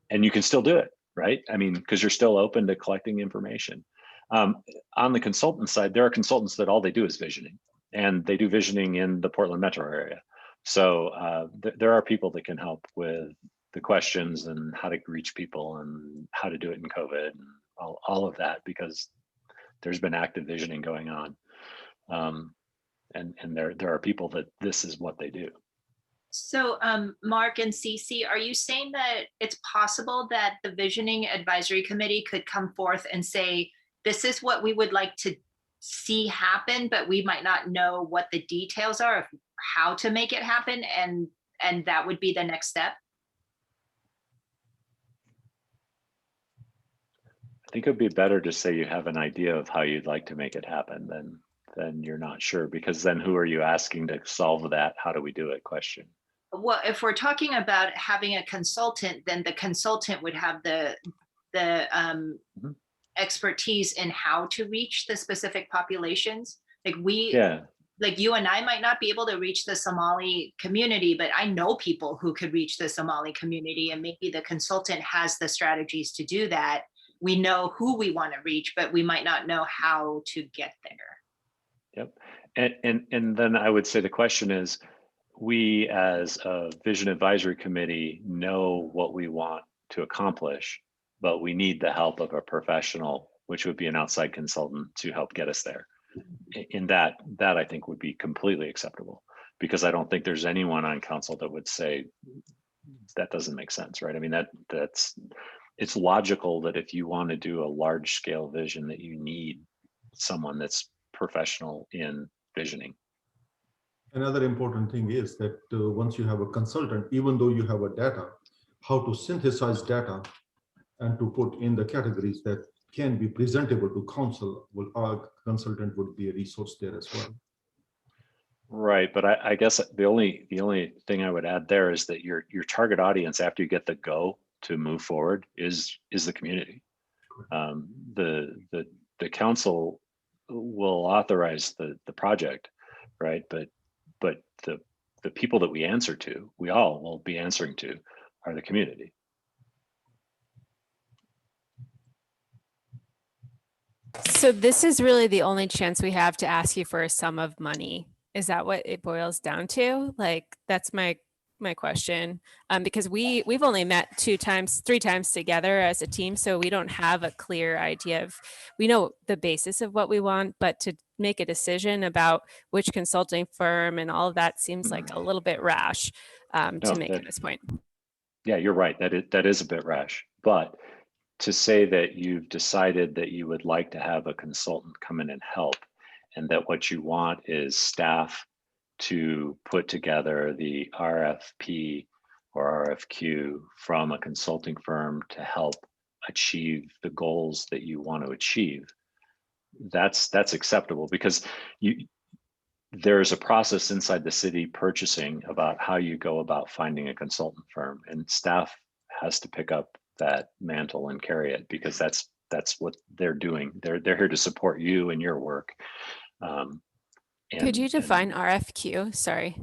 and you can still do it, right? I mean, because you're still open to collecting information. On the consultant side, there are consultants that all they do is visioning, and they do visioning in the Portland metro area. So there are people that can help with the questions and how to reach people and how to do it in COVID and all of that, because there's been active visioning going on. And there are people that this is what they do. So Mark and CeCe, are you saying that it's possible that the Visioning Advisory Committee could come forth and say, this is what we would like to see happen, but we might not know what the details are of how to make it happen, and that would be the next step? I think it would be better to say you have an idea of how you'd like to make it happen than you're not sure, because then who are you asking to solve that how do we do it question? Well, if we're talking about having a consultant, then the consultant would have the expertise in how to reach the specific populations. Like like you and I might not be able to reach the Somali community, but I know people who could reach the Somali community, and maybe the consultant has the strategies to do that. We know who we want to reach, but we might not know how to get there. Yep. And then I would say the question is, we as a vision advisory committee know what we want to accomplish, but we need the help of a professional, which would be an outside consultant, to help get us there. In that I think would be completely acceptable, because I don't think there's anyone on council that would say that doesn't make sense, right? I mean, it's logical that if you want to do a large scale vision, that you need someone that's professional in visioning. Another important thing is that once you have a consultant, even though you have a data, how to synthesize data and to put in the categories that can be presentable to council, our consultant would be a resource there as well. Right, but I guess the only thing I would add there is that your target audience, after you get the go to move forward, is the community. The council will authorize the project, right? But the people that we answer to, we all will be answering to, are the community. So this is really the only chance we have to ask you for a sum of money. Is that what it boils down to? Like, that's my question. Because we've only met 3 times together as a team, so we don't have a clear idea of, we know the basis of what we want, but to make a decision about which consulting firm and all of that seems like a little bit rash to make at this point. Yeah, you're right. That is a bit rash, but to say that you've decided that you would like to have a consultant come in and help, and that what you want is staff to put together the RFP or RFQ from a consulting firm to help achieve the goals that you want to achieve, that's acceptable, because there's a process inside the city purchasing about how you go about finding a consultant firm, and staff has to pick up that mantle and carry it, because that's what they're doing. They're here to support you in your work. Could you define RFQ? Sorry,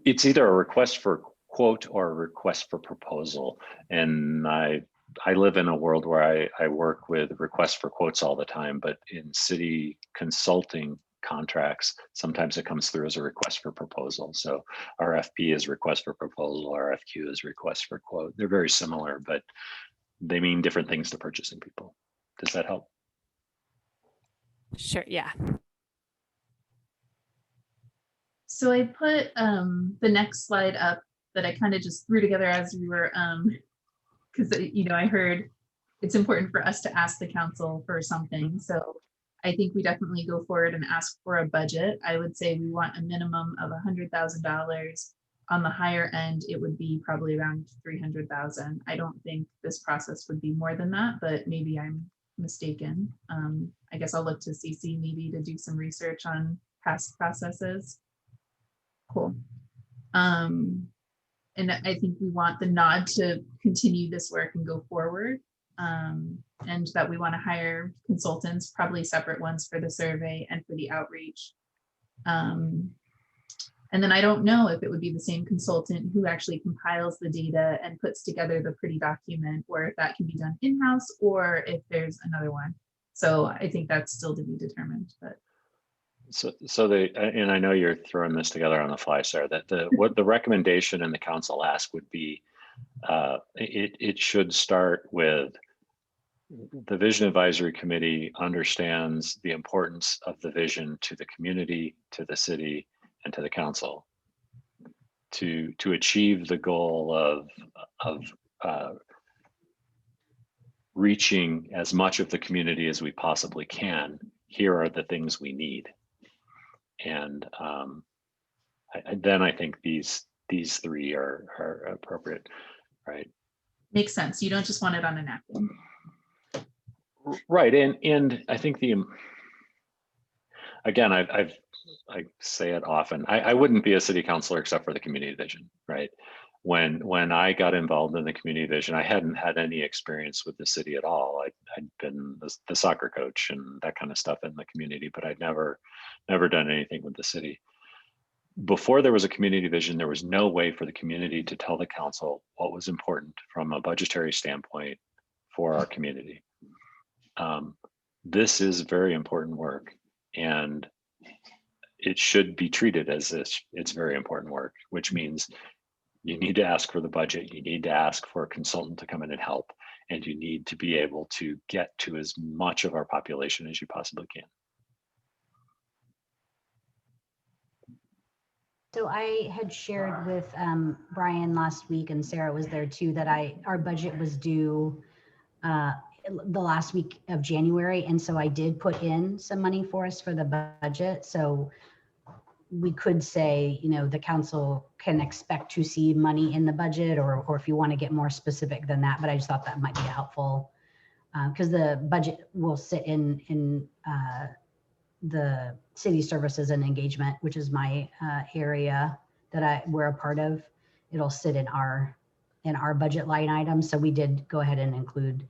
it's either a request for quote or a request for proposal. And I live in a world where I work with requests for quotes all the time, but in city consulting contracts, sometimes it comes through as a request for proposal. So RFP is request for proposal, RFQ is request for quote. They're very similar, but they mean different things to purchasing people. Does that help? Sure, yeah. So I put the next slide up that I kind of just threw together as we were, because I heard it's important for us to ask the council for something. So I think we definitely go forward and ask for a budget. I would say we want a minimum of $100,000. On the higher end, it would be probably around $300,000. I don't think this process would be more than that, but maybe I'm mistaken. I guess I'll look to CeCe maybe to do some research on past processes. Cool. And I think we want the nod to continue this work and go forward. And that we want to hire consultants, probably separate ones for the survey and for the outreach. And then I don't know if it would be the same consultant who actually compiles the data and puts together the pretty document, or if that can be done in-house, or if there's another one. So I think that's still to be determined. But and I know you're throwing this together on the fly, Sarah, that what the recommendation in the council ask would be, it should start with the Vision Advisory Committee understands the importance of the vision to the community, to the city, and to the council to achieve the goal of reaching as much of the community as we possibly can. Here are the things we need. And then I think these 3 are appropriate, right? Makes sense. You don't just want it on a napkin. Right, and I think again, I say it often, I wouldn't be a city councilor except for the community vision, right? When I got involved in the community vision, I hadn't had any experience with the city at all. I'd been the soccer coach and that kind of stuff in the community, but I'd never done anything with the city. Before there was a community vision, there was no way for the community to tell the council what was important from a budgetary standpoint for our community. This is very important work, and it should be treated as this. It's very important work, which means you need to ask for the budget. You need to ask for a consultant to come in and help. And you need to be able to get to as much of our population as you possibly can. So I had shared with Brian last week, and Sarah was there too, that our budget was due the last week of January. And so I did put in some money for us for the budget. So we could say, you know, the council can expect to see money in the budget, or if you want to get more specific than that, but I just thought that might be helpful because the budget will sit in the city services and engagement, which is my area that we're a part of. It'll sit in our budget line item. So we did go ahead and include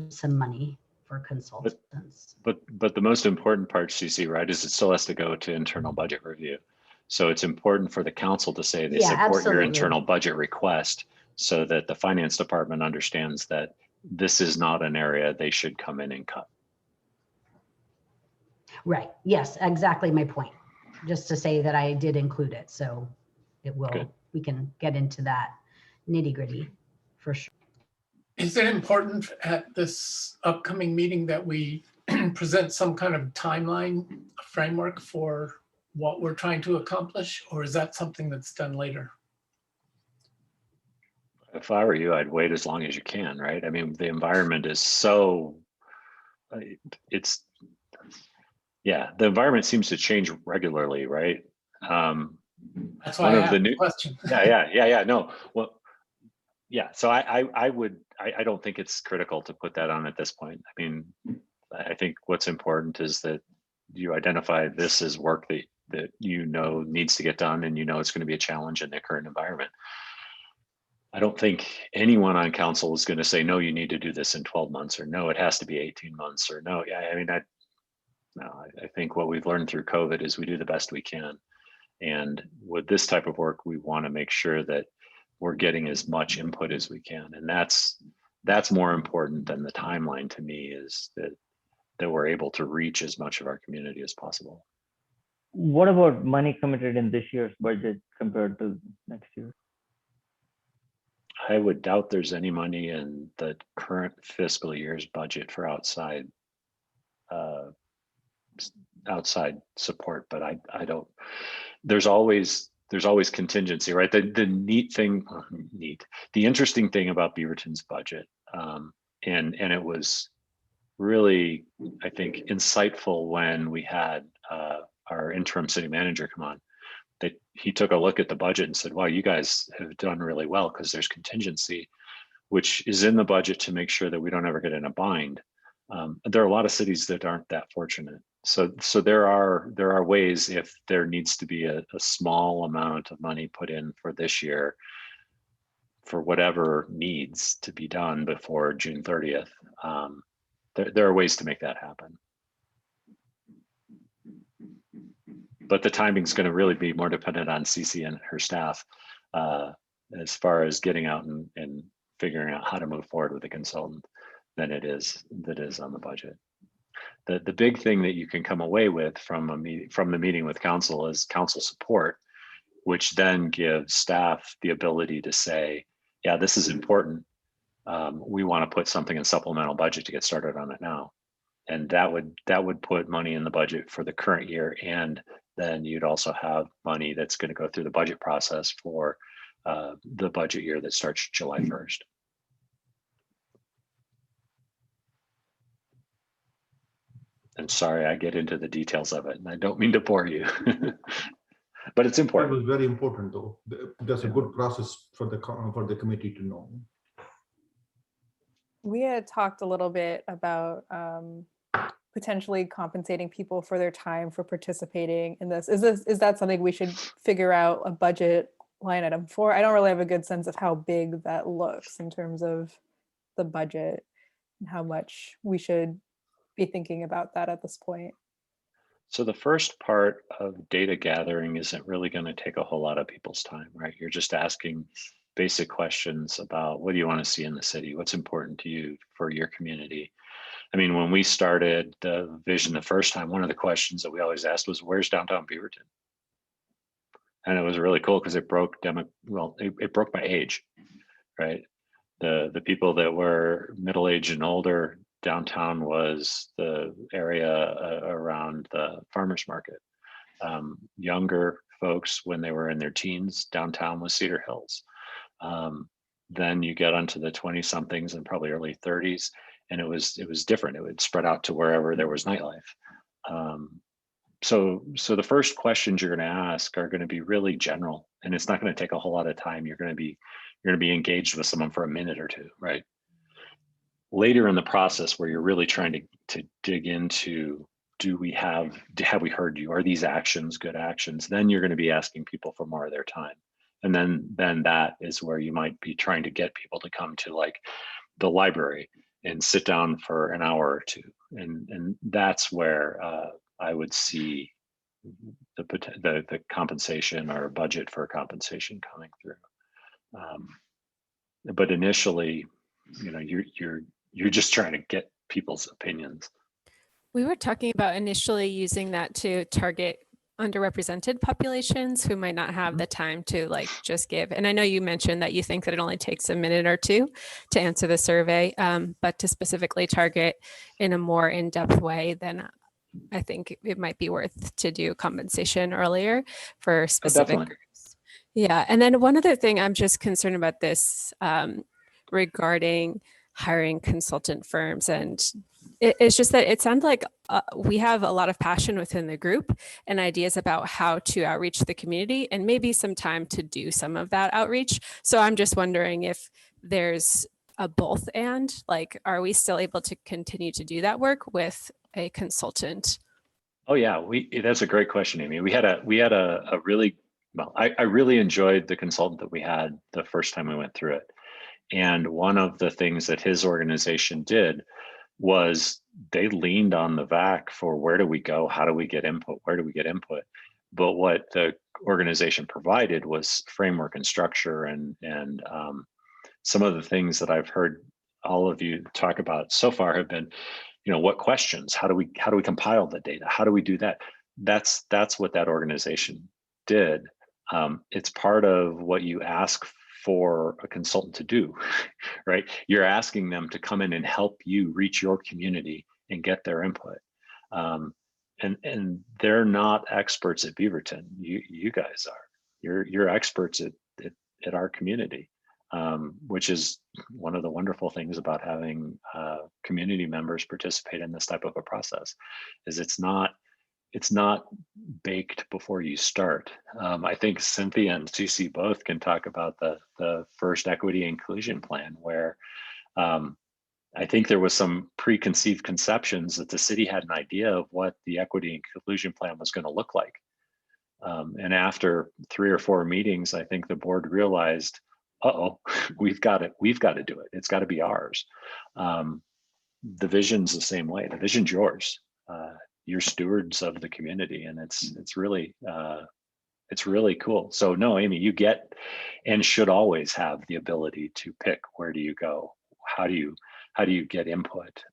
some money for consultants. But the most important part, CeCe, right, is it still has to go to internal budget review. So it's important for the council to say they support your internal budget request so that the finance department understands that this is not an area they should come in and cut. Right. Yes, exactly my point. Just to say that I did include it. So it will, we can get into that nitty gritty for sure. Is it important at this upcoming meeting that we present some kind of timeline framework for what we're trying to accomplish, or is that something that's done later? If I were you, I'd wait as long as you can, right? I mean, the environment is so, yeah, the environment seems to change regularly, right? That's why I asked the question. Yeah, no, well, yeah, so I don't think it's critical to put that on at this point. I mean, I think what's important is that you identify this as work that you know needs to get done, and you know it's going to be a challenge in the current environment. I don't think anyone on council is going to say, no, you need to do this in 12 months, or no, it has to be 18 months, or no. Yeah, I mean, I think what we've learned through COVID is we do the best we can. And with this type of work, we want to make sure that we're getting as much input as we can. And that's more important than the timeline to me, is that we're able to reach as much of our community as possible. What about money committed in this year's budget compared to next year? I would doubt there's any money in the current fiscal year's budget for outside support, but I don't, there's always contingency, right? The interesting thing about Beaverton's budget, and it was really, I think, insightful when we had our interim city manager come on, that he took a look at the budget and said, wow, you guys have done really well because there's contingency, which is in the budget to make sure that we don't ever get in a bind. There are a lot of cities that aren't that fortunate. So there are ways, if there needs to be a small amount of money put in for this year for whatever needs to be done before June 30th, there are ways to make that happen. But the timing is going to really be more dependent on CeCe and her staff as far as getting out and figuring out how to move forward with the consultant than it is on the budget. The big thing that you can come away with from the meeting with council is council support, which then gives staff the ability to say, yeah, this is important. We want to put something in supplemental budget to get started on it now. And that would put money in the budget for the current year, and then you'd also have money that's going to go through the budget process for the budget year that starts July 1st. And sorry, I get into the details of it, and I don't mean to bore you, but it's important. It was very important, though. That's a good process for the committee to know. We had talked a little bit about potentially compensating people for their time for participating in this. Is that something we should figure out a budget line item for? I don't really have a good sense of how big that looks in terms of the budget and how much we should be thinking about that at this point. So the first part of data gathering isn't really going to take a whole lot of people's time, right? You're just asking basic questions about what do you want to see in the city? What's important to you for your community? I mean, when we started the vision the first time, one of the questions that we always asked was, where's downtown Beaverton? And it was really cool because it broke it broke by age, right? The people that were middle-aged and older, downtown was the area around the farmers market. Younger folks, when they were in their teens, downtown was Cedar Hills. Then you get onto the 20-somethings and probably early 30s, and it was different. It would spread out to wherever there was nightlife. So the first questions you're going to ask are going to be really general, and it's not going to take a whole lot of time. You're going to be engaged with someone for a minute or two, right? Later in the process, where you're really trying to dig into, have we heard you? Are these actions good actions? Then you're going to be asking people for more of their time. And then that is where you might be trying to get people to come to like the library and sit down for an hour or two. And that's where I would see the compensation or budget for compensation coming through. But initially, you're just trying to get people's opinions. We were talking about initially using that to target underrepresented populations who might not have the time to like just give. And I know you mentioned that you think that it only takes a minute or two to answer the survey, but to specifically target in a more in-depth way, then I think it might be worth to do compensation earlier for specific groups. Yeah. And then one other thing I'm just concerned about this regarding hiring consultant firms, and it's just that it sounds like we have a lot of passion within the group and ideas about how to outreach the community, and maybe some time to do some of that outreach. So I'm just wondering if there's a both and, like, are we still able to continue to do that work with a consultant? Oh yeah, that's a great question, Amy. We had a really, well, I really enjoyed the consultant that we had the first time we went through it. And one of the things that his organization did was they leaned on the VAC for where do we go? How do we get input? Where do we get input? But what the organization provided was framework and structure, and some of the things that I've heard all of you talk about so far have been, what questions? How do we compile the data? How do we do that? That's what that organization did. It's part of what you ask for a consultant to do, right? You're asking them to come in and help you reach your community and get their input. And they're not experts at Beaverton. You guys are. You're experts at our community, which is one of the wonderful things about having community members participate in this type of a process. Is it's not baked before you start. I think Cynthia and CeCe both can talk about the first equity inclusion plan, where I think there was some preconceived conceptions that the city had an idea of what the equity inclusion plan was going to look like. And after 3 or 4 meetings, I think the board realized, uh-oh, we've got to do it. It's got to be ours. The vision's the same way. The vision's yours. You're stewards of the community, and it's really cool. So no, Amy, you get and should always have the ability to pick where do you go, how do you get input,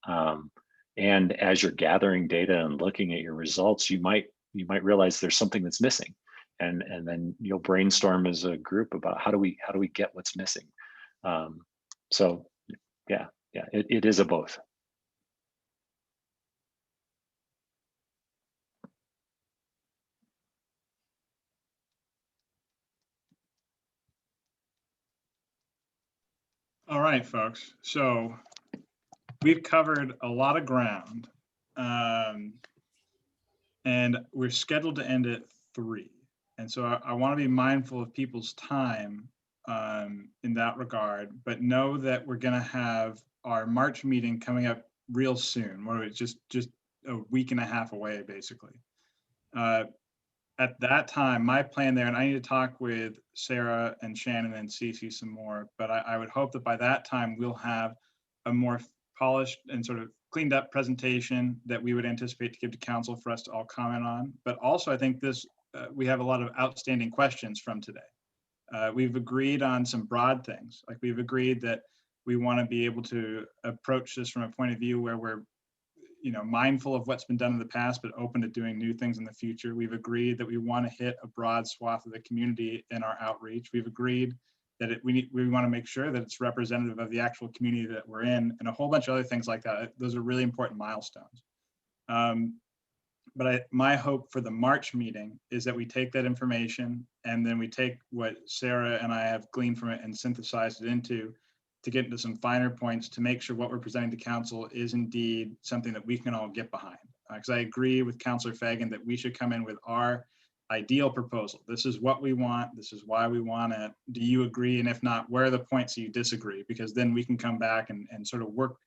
and as you're gathering data and looking at your results, you might realize there's something that's missing, and then you'll brainstorm as a group about how do we get what's missing. So yeah, it is a both. All right, folks. So we've covered a lot of ground, and we're scheduled to end at 3. And so I want to be mindful of people's time in that regard, but know that we're going to have our March meeting coming up real soon. What are we, just a week and a half away, basically. At that time, my plan there, and I need to talk with Sarah and Shannon and CeCe some more, but I would hope that by that time we'll have a more polished and sort of cleaned up presentation that we would anticipate to give to council for us to all comment on. But also, I think we have a lot of outstanding questions from today. We've agreed on some broad things. Like, we've agreed that we want to be able to approach this from a point of view where we're mindful of what's been done in the past, but open to doing new things in the future. We've agreed that we want to hit a broad swath of the community in our outreach. We've agreed that we want to make sure that it's representative of the actual community that we're in, and a whole bunch of other things like that. Those are really important milestones. But my hope for the March meeting is that we take that information and then we take what Sarah and I have gleaned from it and synthesized it into to get into some finer points to make sure what we're presenting to council is indeed something that we can all get behind. Because I agree with Councilor Fagin that we should come in with our ideal proposal. This is what we want. This is why we want it. Do you agree? And if not, where are the points that you disagree? Because then we can come back and sort of work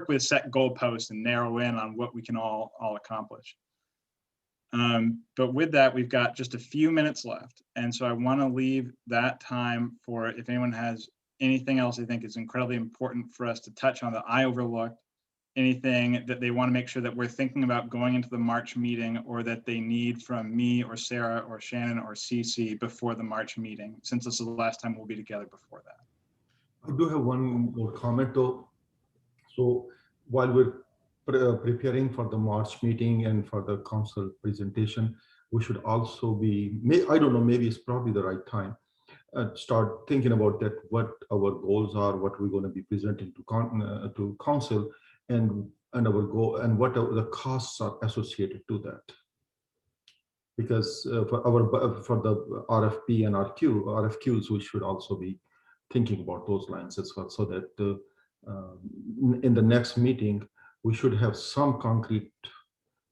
with set goalposts and narrow in on what we can all accomplish. But with that, we've got just a few minutes left. And so I want to leave that time for if anyone has anything else I think is incredibly important for us to touch on that I overlooked, anything that they want to make sure that we're thinking about going into the March meeting, or that they need from me or Sarah or Shannon or CeCe before the March meeting, since this is the last time we'll be together before that. I do have one more comment though. So while we're preparing for the March meeting and for the council presentation, we should also be, I don't know, maybe it's probably the right time, start thinking about that, what our goals are, what we're going to be presenting to council, and our goal, and what the costs are associated to that. Because for the RFP and RFQs, we should also be thinking about those lines as well, so that in the next meeting, we should have some concrete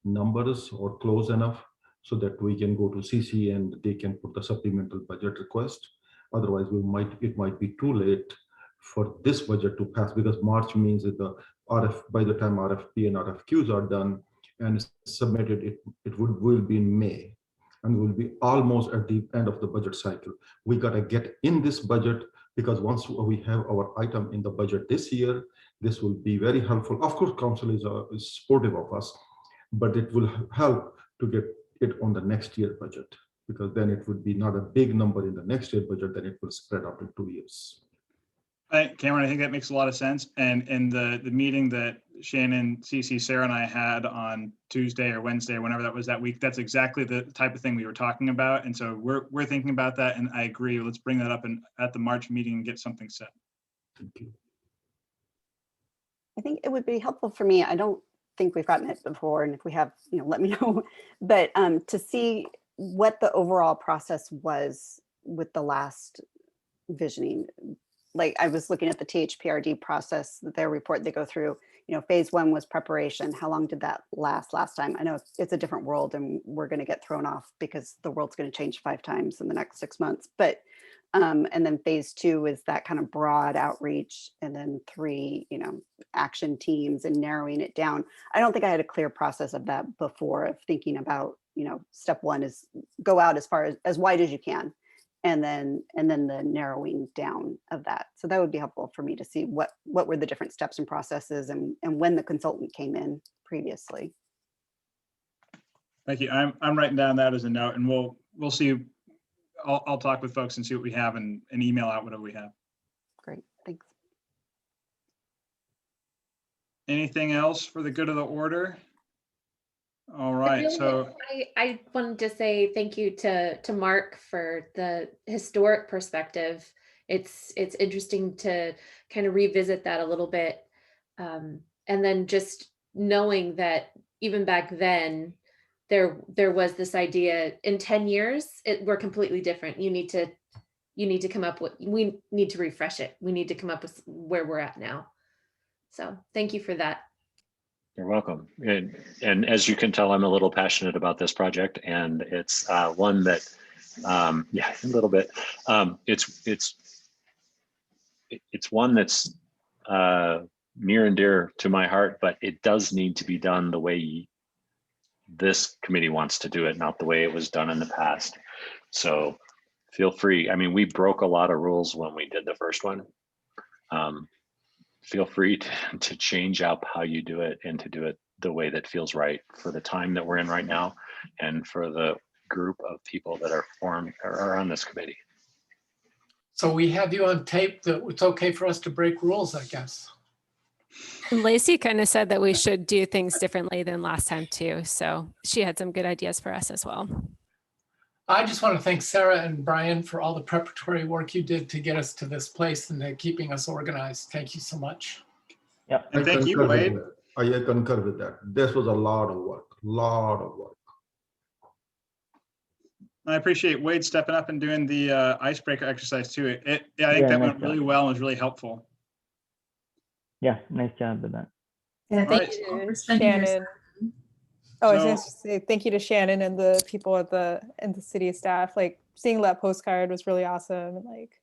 numbers or close enough so that we can go to CeCe and they can put the supplemental budget request. Otherwise, it might be too late for this budget to pass, because March means that by the time RFP and RFQs are done and submitted, it will be in May, and will be almost at the end of the budget cycle. We got to get in this budget, because once we have our item in the budget this year, this will be very helpful. Of course, council is supportive of us, but it will help to get it on the next year budget, because then it would be not a big number in the next year budget, then it will spread out in 2 years. Cameron, I think that makes a lot of sense. And in the meeting that Shannon, CeCe, Sarah, and I had on Tuesday or Wednesday, or whenever that was that week, that's exactly the type of thing we were talking about. And so we're thinking about that, and I agree. Let's bring that up at the March meeting and get something set. Thank you. I think it would be helpful for me. I don't think we've gotten it before, and if we have, let me know. But to see what the overall process was with the last visioning. Like, I was looking at the THPRD process, their report they go through. Phase 1 was preparation. How long did that last time? I know it's a different world, and we're going to get thrown off because the world's going to change 5 times in the next 6 months. But and then phase 2 is that kind of broad outreach, and then 3, action teams and narrowing it down. I don't think I had a clear process of that before, of thinking about, step 1 is go out as far as wide as you can, and then the narrowing down of that. So that would be helpful for me to see what were the different steps and processes, and when the consultant came in previously. Thank you. I'm writing down that as a note, and we'll see. I'll talk with folks and see what we have, and email out whatever we have. Great, thanks. Anything else for the good of the order? All right, so I wanted to say thank you to Mark for the historic perspective. It's interesting to kind of revisit that a little bit, and then just knowing that even back then, there was this idea in 10 years, we're completely different. You need to come up with, we need to refresh it. We need to come up with where we're at now. So thank you for that. You're welcome. And as you can tell, I'm a little passionate about this project, and it's one that, yeah, a little bit. It's one that's near and dear to my heart, but it does need to be done the way this committee wants to do it, not the way it was done in the past. So feel free. I mean, we broke a lot of rules when we did the first one. Feel free to change up how you do it, and to do it the way that feels right for the time that we're in right now, and for the group of people that are on this committee. So we have you on tape that it's okay for us to break rules, I guess. And Lacey kind of said that we should do things differently than last time too. So she had some good ideas for us as well. I just want to thank Sarah and Brian for all the preparatory work you did to get us to this place and keeping us organized. Thank you so much. Yeah. And thank you, Wade. I concur with that. This was a lot of work, I appreciate Wade stepping up and doing the icebreaker exercise too. I think that went really well and was really helpful. Yeah, nice job with that. Yeah, thank you to Shannon. Oh, I was going to say thank you to Shannon and the people at the city staff. Like seeing that postcard was really awesome. And like,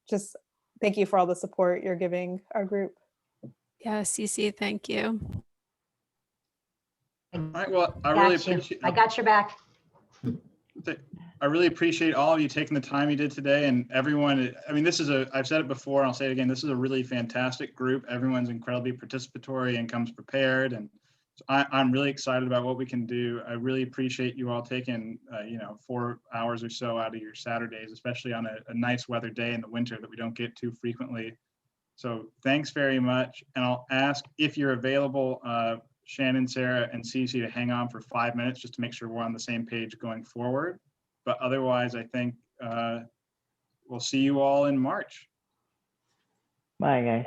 just thank you for all the support you're giving our group. Yeah, CeCe, thank you. All right, well, I really appreciate. I got your back. I really appreciate all of you taking the time you did today, and everyone. I mean, I've said it before and I'll say it again, this is a really fantastic group. Everyone's incredibly participatory and comes prepared, and so I'm really excited about what we can do. I really appreciate you all taking 4 hours or so out of your Saturdays, especially on a nice weather day in the winter that we don't get too frequently. So thanks very much. And I'll ask if you're available, Shannon, Sarah, and CeCe to hang on for 5 minutes just to make sure we're on the same page going forward. But otherwise, I think we'll see you all in March. Bye, guys.